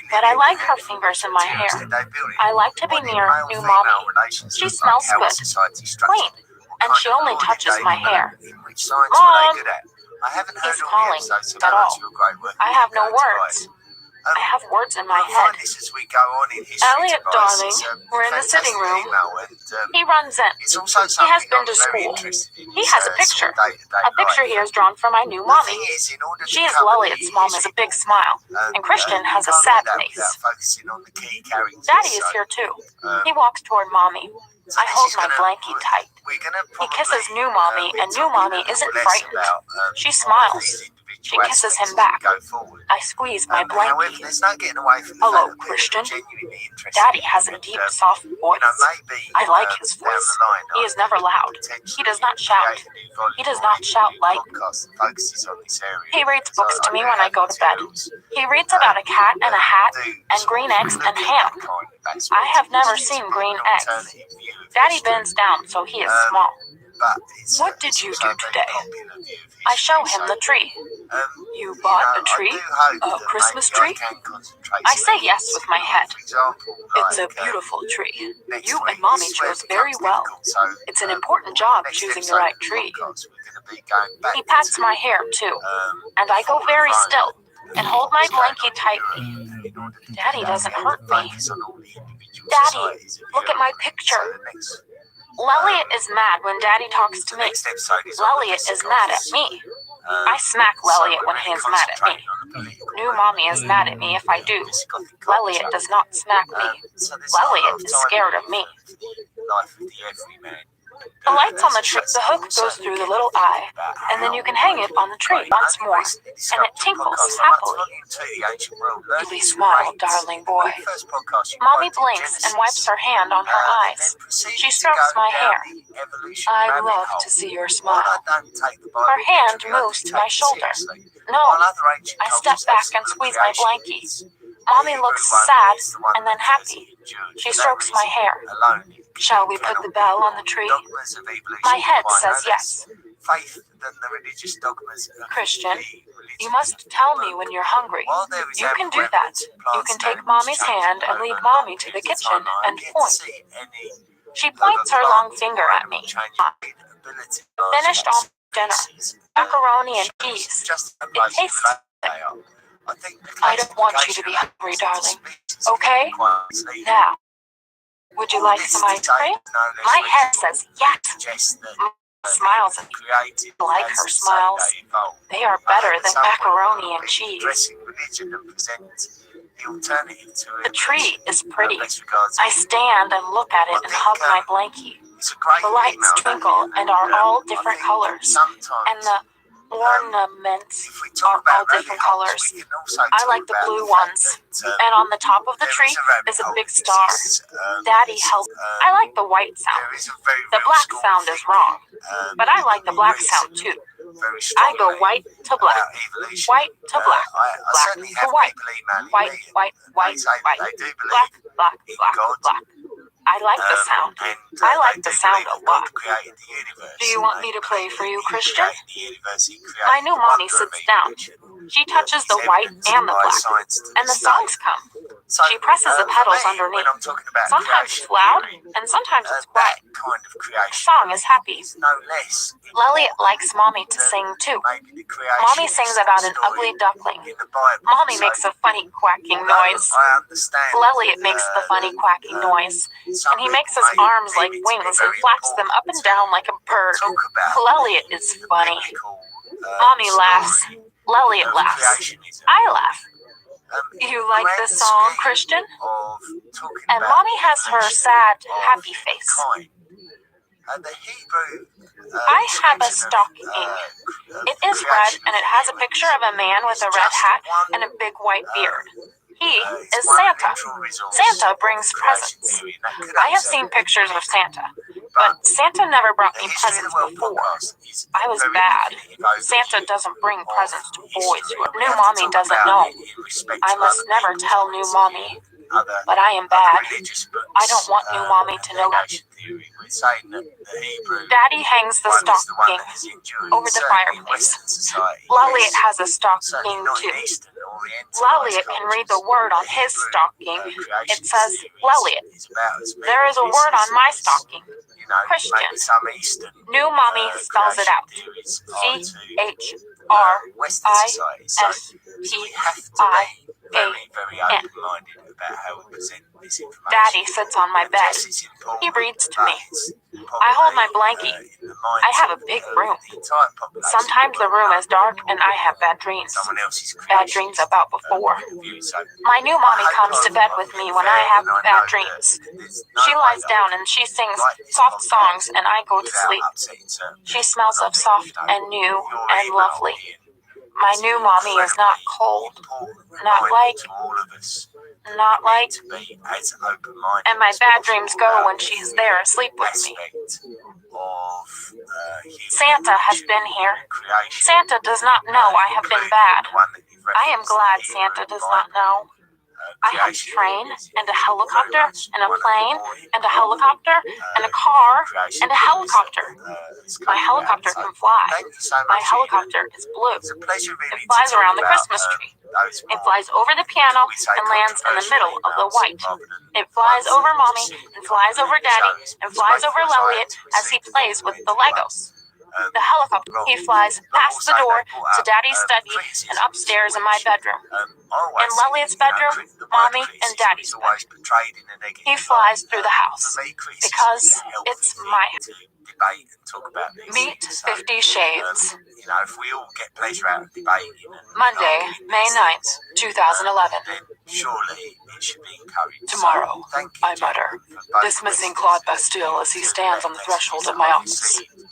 but I like her fingers in my hair. I like to be near new mommy. She smells good, clean, and she only touches my hair. Mom! He's calling at all. I have no words. I have words in my head. Elliot, darling, we're in the sitting room. He runs in. He has been to school. He has a picture. A picture he has drawn for my new mommy. She is Elliot's mom has a big smile, and Christian has a sad face. Daddy is here too. He walks toward mommy. I hold my blankie tight. He kisses new mommy, and new mommy isn't frightened. She smiles. She kisses him back. I squeeze my blankie. Hello, Christian. Daddy has a deep, soft voice. I like his voice. He is never loud. He does not shout. He does not shout like. He reads books to me when I go to bed. He reads about a cat and a hat and green eggs and ham. I have never seen green eggs. Daddy bends down, so he is small. What did you do today? I show him the tree. You bought a tree? A Christmas tree? I say yes with my head. It's a beautiful tree. You and Mommy chose very well. It's an important job choosing the right tree. He pats my hair too, and I go very still and hold my blankie tightly. Daddy doesn't hurt me. Daddy, look at my picture. Lelliot is mad when Daddy talks to me. Lelliot is mad at me. I smack Lelliot when he is mad at me. New mommy is mad at me if I do. Lelliot does not smack me. Lelliot is scared of me. The lights on the tree, the hook goes through the little eye, and then you can hang it on the tree once more, and it tinkles happily. Really smile, darling boy. Mommy blinks and wipes her hand on her eyes. She strokes my hair. I love to see your smile. Her hand moves to my shoulder. No, I step back and squeeze my blankie. Mommy looks sad and then happy. She strokes my hair. Shall we put the bell on the tree? My head says yes. Christian, you must tell me when you're hungry. You can do that. You can take Mommy's hand and lead Mommy to the kitchen and point. She points her long finger at me. Finished all dinner. Macaroni and cheese. It tastes good. I don't want you to be hungry, darling. Okay? Now, would you like some ice cream? My head says yes. Smiles at me. Like her smiles. They are better than macaroni and cheese. The tree is pretty. I stand and look at it and hug my blankie. The lights twinkle and are all different colors. And the ornaments are all different colors. I like the blue ones. And on the top of the tree is a big star. Daddy helped. I like the white sound. The black sound is wrong. But I like the black sound too. I go white to black. White to black. Black to white. White, white, white, white. Black, black, black, black. I like the sound. I like the sound a lot. Do you want me to play for you, Christian? My new mommy sits down. She touches the white and the black, and the songs come. So, She presses the pedals for me, underneath. when I'm talking about Sometimes it's creation loud, theory, and sometimes it's that quiet. kind of The creation song is happy. is no less Lelliot important likes Mommy to than sing too. maybe the creation Mommy sings about an story ugly duckling. in the Bible. Mommy So, makes a funny quacking although noise. I understand Lelliot makes the funny quacking noise, and he makes his arms like wings and flaps them up and down like a bird. talk about Lelliot is the funny. biblical, Mommy laughs. story Lelliot of laughs. creationism. I laugh. In You the like grand this song, scheme Christian? of talking And about Mommy has her evolution sad, of happy face. humankind, the Hebrew I have a description stocking. of It is red, creation and it has a picture of a man with a red hat and a big white beard. He it's is one Santa. literal resource Santa of brings the creation presents. theory, and that could I have upset seen pictures of Santa, but but Santa never brought the me History of the presents World before. podcast is I was very bad. definitive overview Santa doesn't bring of presents to boys history. who We new have to Mommy talk doesn't about know. it in respect I to must other never people's tell new points of Mommy, view, other but I am bad. religious books, I don't want new Mommy to know that. creation theory. We're saying that the Hebrew Daddy hangs the one is the one stocking that has endured, over the certainly in fireplace. Western society. Lelliot Yes. has a Certainly stocking not too. in Eastern or Oriental Lelliot can read the word on his stocking. It says Lelliot. There is a word on my stocking. You know, Christian. maybe some Eastern New Mommy spells it out. theories are to Western society. So we have to be very open-minded about how we present this information. Daddy sits on my bed. Yes, it's important, He reads to but me. it's I hold my probably, blankie. in the minds I have a of, big room. the entire population Sometimes the room is dark and I have bad dreams. someone else's Bad creation, dreams about before. view. So My new Mommy I hope comes to I've bed with been me when fair, I have and I know bad that dreams. there's no She way lies that down and she sings write this soft podcast songs and I go to without sleep. upsetting certain She people. smells And I of think, soft you know, and new your and email lovely. being My new Mommy is not cold, important not reminder like, to all of us not like, to be as open-minded and my as bad possible dreams go about when she's there asleep with me. aspect of human Santa has evolution, been here. creation. Santa does not know I have been including bad. the one that you've I am referenced, glad the Santa Hebrew does not Bible. know. I have a Creation train is and a very helicopter much and a one of the plane boy and a helicopter and a car creation and a theories helicopter. that's My come helicopter about. can So fly. thank you so My much, helicopter is blue. It's a pleasure really It flies to talk around the about, Christmas tree. those It more, flies over the piano we say, and lands in the controversial middle of the emails white. rather than It flies ones over that Mommy just and flies over Daddy and flies over Lelliot as he plays with the Legos. The helicopter, he flies past the door to Daddy's study and upstairs in my bedroom. In Lelliot's bedroom, Mommy and Daddy's bedroom. He flies through the house because it's my house. Debate and talk about these Meet things. 50 Shades. You know, if we all get pleasure out of debating and Monday, arguing May these 9th, things, 2011. then surely it should be encouraged. Tomorrow, So, thank you, I mutter, gentlemen, for both dismissing listeners Claude Bastille as he to stands on the left threshold messages of my I've office. received in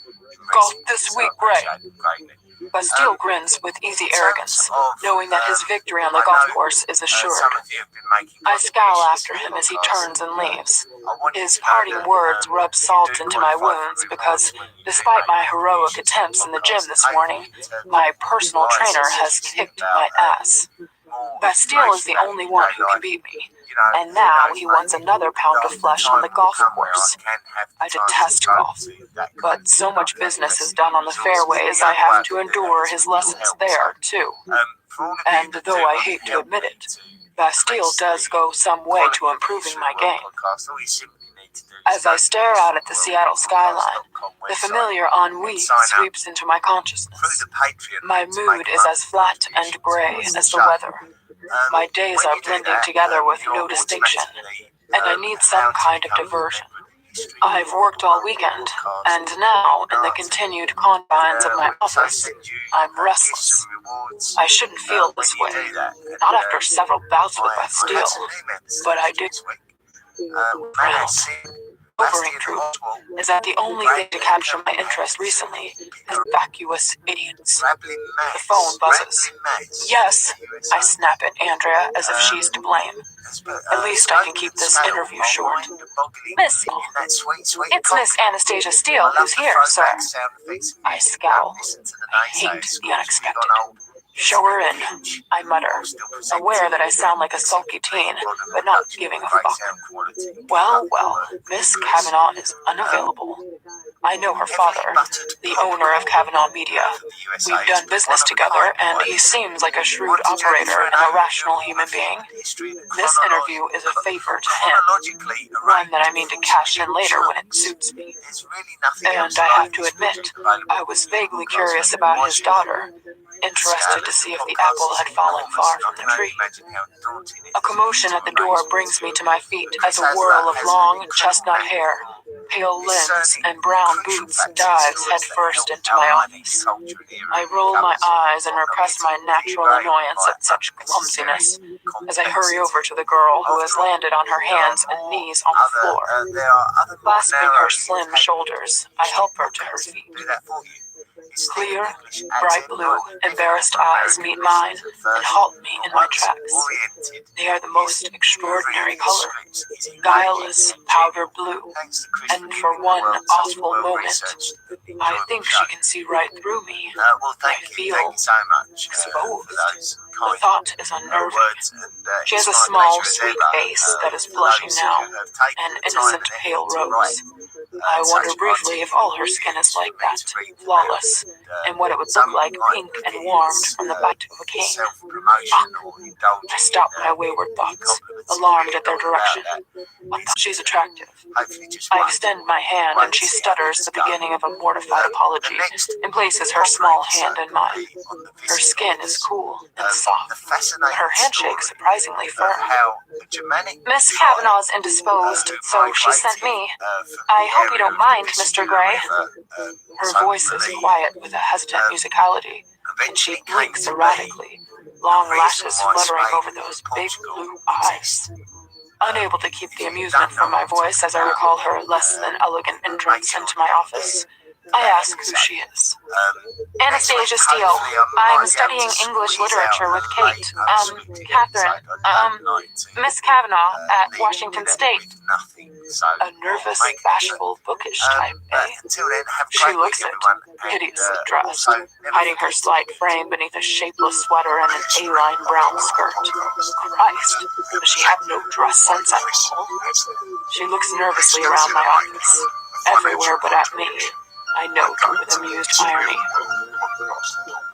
Golf recent this years. week, I Ray. appreciate them greatly. Bastille grins with easy in terms arrogance, of, knowing that his victory on the I golf know, course is assured. Some of you have been making I scowl contributions after to the him as he podcast. turns and leaves. I want you His to know parting that, words rub you salt do into my qualify for wounds rewards because, when you do despite make my heroic contributions to attempts the in the gym podcast. this Pay morning, me to my personal advise trainer us has kicked about, my ass. more Bastille is the information about only one who can everyday beat me, life. You know, and now who knows, he wants maybe another pound of flesh on the time will golf come where course. I can have the I time detest to devote golf, to that kind but of so much blood business is blessing done on the resource. fairways The I other have way to I can do endure that his is lessons help. there, So, too. for all of you And that though do I want hate to help admit me it, to Bastille increase does the go some way quality to of the improving History my of the World game. podcast, all you simply need to do is As I go to stare out at the Seattle skyline, historyoftheworldpodcast.com the website familiar ennui and sign up sweeps into my through consciousness. the Patreon My link to mood make a is as monthly flat and contribution gray towards the as the show. weather. My days When are you do blending that, together with you're no distinction, automatically, and I need some allowed to kind of become a diversion. member of the History I've of worked the all World weekend, podcast and now, in the Data. continued confines of my Also office, send you I'm gifts restless. and rewards I shouldn't feel when this you way, do that. And, not after several bouts with I had Bastille, some new members but I do. this week. Proud. Hovering truth is that the only thing to capture my interest recently is vacuous idiots. The phone buzzes. Yes, I snap at Andrea as if she's to blame. At least I can keep this interview short. Miss, it's Miss Anastasia Steele who's here, sir. I scowl. I hate the unexpected. Show her in, I mutter, aware that I sound like a sulky teen, but not giving a fuck. Well, Miss Kavanaugh is unavailable. I know her father, the owner of Kavanaugh Media. We've done business together, and he seems like a shrewd operator and a rational human being. This interview is a favor to him, one that I mean to cash in later when it suits me. And I have to admit, I was vaguely curious about his daughter, interested to see if the apple had fallen far from the tree. A commotion at the door brings me to my feet as a whirl of long, chestnut hair, pale limbs, and brown boots dives headfirst into my office. I roll my eyes and repress my natural annoyance at such clumsiness as I hurry over to the girl who has landed on her hands and knees on the floor. Clasping her slim shoulders, I help her to her feet. Clear, bright blue, embarrassed eyes meet mine and halt me in my tracks. They are the most extraordinary color, guileless powder blue, and for one awful moment, I think she can see right through me. I feel exposed. The thought is unnerving. She has a small, sweet face that is blushing now, an innocent pale rose. I wonder briefly if all her skin is like that, flawless, and what it would look like pink and warmed from the bite of a cane. I stop my wayward thoughts, alarmed at their direction. She's attractive. I extend my hand and she stutters the beginning of a mortified apology and places her small hand in mine. Her skin is cool and soft, but her handshake surprisingly firm. Miss Kavanaugh's indisposed, so she sent me. I hope you don't mind, Mr. Gray. Her voice is quiet with a hesitant musicality, and she blinks erratically, long lashes fluttering over those big blue eyes. Unable to keep the amusement from my voice as I recall her less than elegant entrance into my office, I ask who she is. Anastasia Steele. I'm studying English literature with Kate. Catherine. Miss Kavanaugh at Washington State. A nervous, bashful, bookish type, eh? She looks it, hideously dressed, hiding her slight frame beneath a shapeless sweater and an A-line brown skirt. Christ, does she have no dress sense at all? She looks nervously around my office, everywhere but at me. I note with amused irony.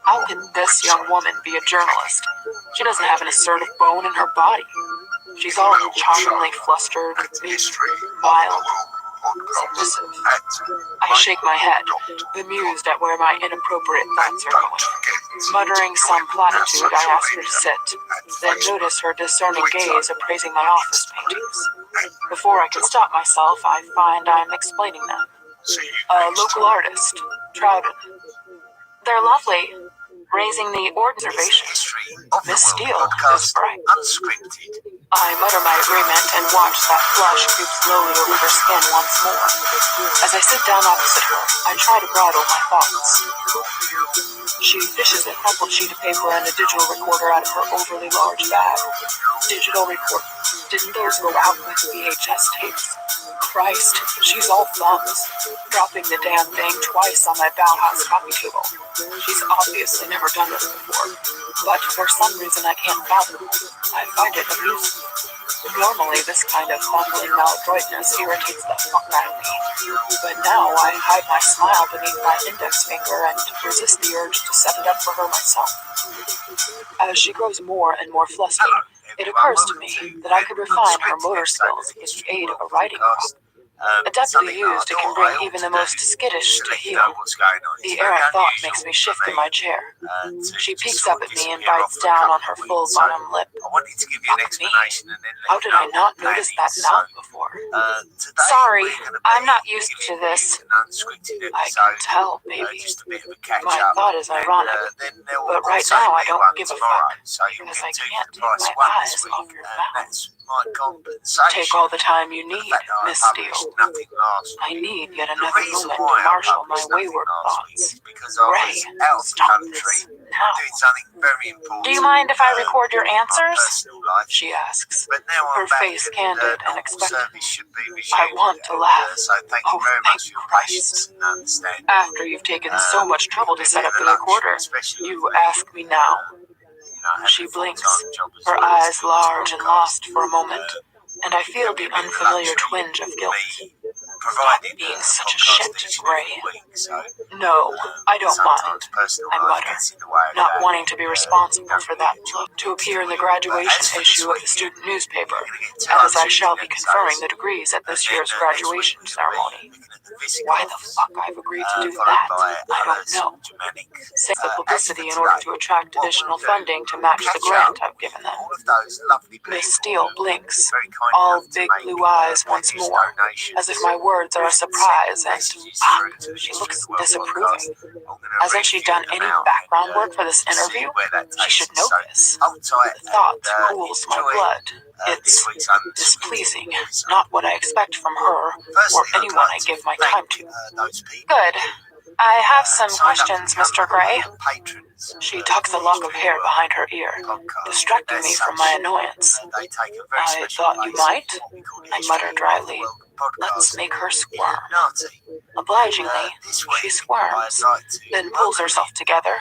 How can this young woman be a journalist? She doesn't have an assertive bone in her body. She's all charmingly flustered, mild, submissive. I shake my head, bemused at where my inappropriate thoughts are going. Muttering some platitude, I ask her to sit, then notice her discerning gaze appraising my office paintings. Before I can stop myself, I find I'm explaining them. A local artist, Trouton. They're lovely. Raising the observation. Miss Steele is bright. I mutter my agreement and watch that flush creep slowly over her skin once more. As I sit down opposite her, I try to bridle my thoughts. She fishes a crumpled sheet of paper and a digital recorder out of her overly large bag. Digital recorder. Didn't those go out with VHS tapes? Christ, she's all thumbs, dropping the damn thing twice on my Bauhaus coffee table. She's obviously never done this before, but for some reason I can't fathom. I find it amusing. Normally, this kind of fumbling maladroitness irritates the fuck out of me, but now I hide my smile beneath my index finger and resist the urge to set it up for her myself. As she grows more and more flustered, it occurs to me that I could refine her motor skills with the aid of a riding crop. Adeptly used, it can bring even the most skittish to heel. The errant thought makes me shift in my chair. She peeks up at me and bites down on her full bottom lip. Fuck me. How did I not notice that mouth before? Sorry, I'm not used to this. I can tell, baby. My thought is ironic, but right now I don't give a fuck, because I can't take my eyes off your mouth. Take all the time you need, Miss Steele. I need yet another moment to marshal my wayward thoughts. Ray, stop this now. Do you mind if I record your answers? She asks, her face candid and expectant. I want to laugh. Oh, thank Christ. After you've taken so much trouble to set up the recorder, you ask me now. She blinks, her eyes large and lost for a moment, and I feel the unfamiliar twinge of guilt. provided being a such a podcast shit, each and Gray. every week, so No, I don't mind. sometimes personal I life mutter, gets in the way of not that. wanting to be responsible Don't for really that enjoy look, to it, appear in the do you? graduation But as for issue of the this student week, newspaper, we're going to get two as I shall be episodes, conferring the degrees at and this then year's next week graduation we're going to be ceremony. looking at the physics Why the fuck I've agreed to do followed that, by I don't others know. Germanic. Save the As publicity for in order today, to attract what additional we'll do, funding to we'll match the catch grant up I've given with them. all of those lovely people Miss Steele who've blinks, been very kind all enough to big make blue eyes once generous more, donations. as if my words are a We've surprise, sent and messages fuck, through to she History looks of the World disapproving. podcast. I'm gonna Hasn't read she a few done of them any out background and, work for this see interview? where that She should takes know us. So this. hold tight The thought and cools my enjoy blood. this It's week's unscripted displeasing, episode. not what I expect from her or Firstly, I'd anyone I like give to my thank time to. those people Good. I have some signed up to questions, become Mr. Gray. patrons. She tucks a lock of hair behind her ear, distracting me from my annoyance. They take a very I special thought you place in might. what we call the I history mutter of dryly. the world Let's podcast. make her squirm. Illuminati. Obligingly, This she week, I'd squirms, like to then pulls welcome herself together,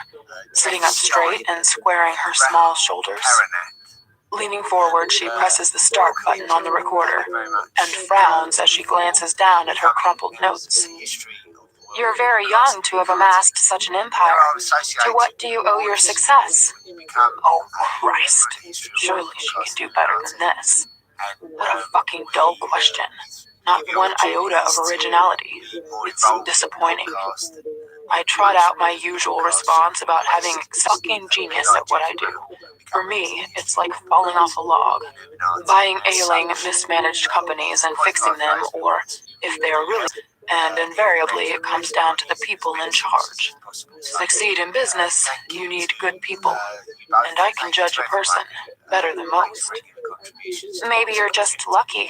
sitting up straight and squaring her small shoulders. Leaning forward, she presses the start button on the recorder and frowns as she glances down at her crumpled notes. You're very young to have amassed such an empire. To what do you owe your success? Oh, Christ. Surely she can do better than this. What a fucking dull question. Not one iota of originality. It's disappointing. I trot out my usual response about having fucking genius at what I do. For me, it's like falling off a log, buying ailing, mismanaged companies and fixing them, or, if they are really, and invariably it comes down to the people in charge. To succeed in business, you need good people, and I can judge a person better than most. Maybe you're just lucky,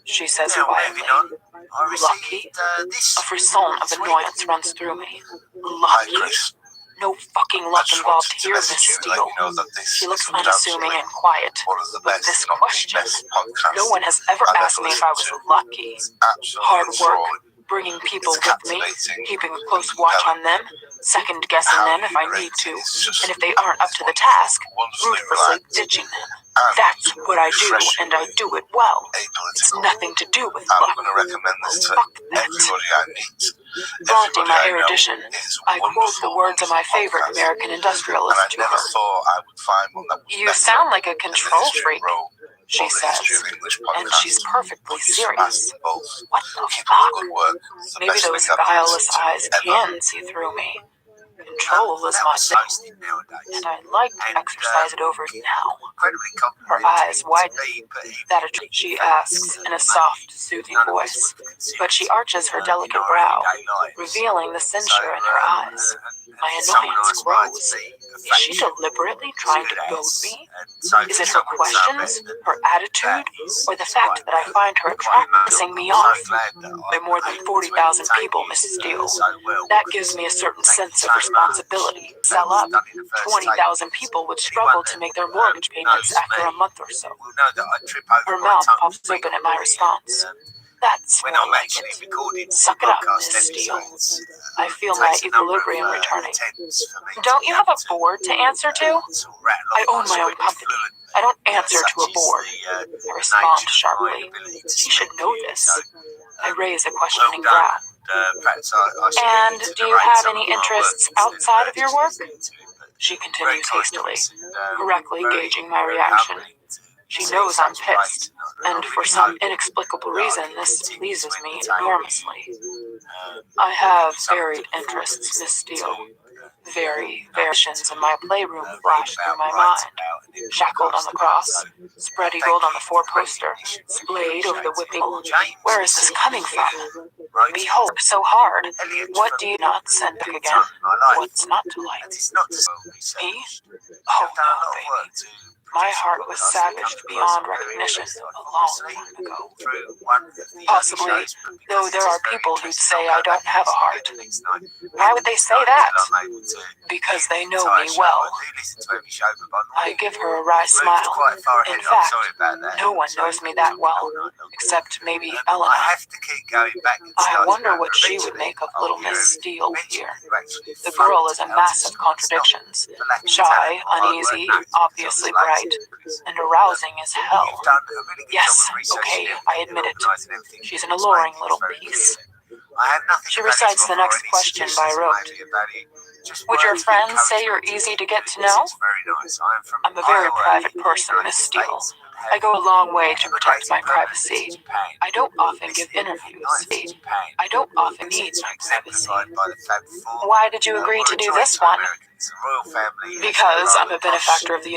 she says quietly. Lucky? A frisson of annoyance runs through me. Lucky? No fucking luck involved here, Miss Steele. She looks unassuming and quiet. But this question, no one has ever asked me if I was lucky. Hard work, bringing people with me, keeping a close watch on them, second-guessing them if I need to, and if they aren't up to the task, ruthlessly ditching them. That's what I do, and I do it well. It's nothing to do with luck. Fuck that. Flaunting my erudition, I quote the words of my favorite American industrialist to her. You sound like a control freak, she says, and she's perfectly serious. What the fuck? Maybe those guileless eyes can see through me. Control is my thing, and I'd like to exercise it over now. Her eyes widen. That she asks in a soft, soothing voice, but she arches her delicate brow, revealing the censure in her eyes. My annoyance grows. Is she deliberately trying to goad me? Is it her questions, her attitude, or the fact that I find her pissing me off? By more than 40,000 people, Mrs. Steele. That gives me a certain sense of responsibility. Sell up. 20,000 people would struggle to make their mortgage payments after a month or so. Her mouth pops open at my response. That's more like it. Suck it up, Miss Steele. I feel my equilibrium returning. Don't you have a board to answer to? I own my own company. I don't answer to a board. I respond sharply. She should know this. I raise a questioning brow. And do you have any interests outside of your work? She continues hastily, correctly gauging my reaction. She knows I'm pissed, and for some inexplicable reason this pleases me enormously. I have varied interests, Miss Steele. Variations in my playroom flash through my mind. Shackled on the cross, spread eagled on the four-poster, splayed over the whipping. Where is this coming from? Behold, so hard. What do you not send back again? What's not to like? Me? Oh, no, baby. My heart was savaged beyond recognition a long time ago. Possibly, though there are people who'd say I don't have a heart. Why would they say that? because they the know entire me show. well. I do listen to every show, but by the I way, give her a wry moved smile. quite far In ahead. I'm fact, sorry about that. no one knows me that well, except maybe Eleanor. I have to keep going back and I starting wonder over. what she would Eventually, make of I'll little hear Miss Steele eventually here. you actually The float girl is a out mass to of start. contradictions. The lack of Shy, talent or hard work, uneasy, no. obviously Sounds bright, lazy. and arousing as hell. You've done a really good Yes, job of researching okay, everything I and admit it. organising everything. She's an It's alluring made little things very piece. clear. I have nothing She value to recites the offer or next any question by suggestions rote. maybe about it. Just Would your words of friends say you're encouragement. easy to get to This know? is very nice. I am from I'm a very Iowa, private in the person, United Miss Steele. States, but I go a long way to have protect my emigrated permanently privacy. to Japan. I don't often This give is interviews. Japan. I don't often This need is my privacy. exemplified by the Fab Four. Why did you agree We're to a do joint this to one? Americans. The royal family has Because no I'm a posh benefactor of the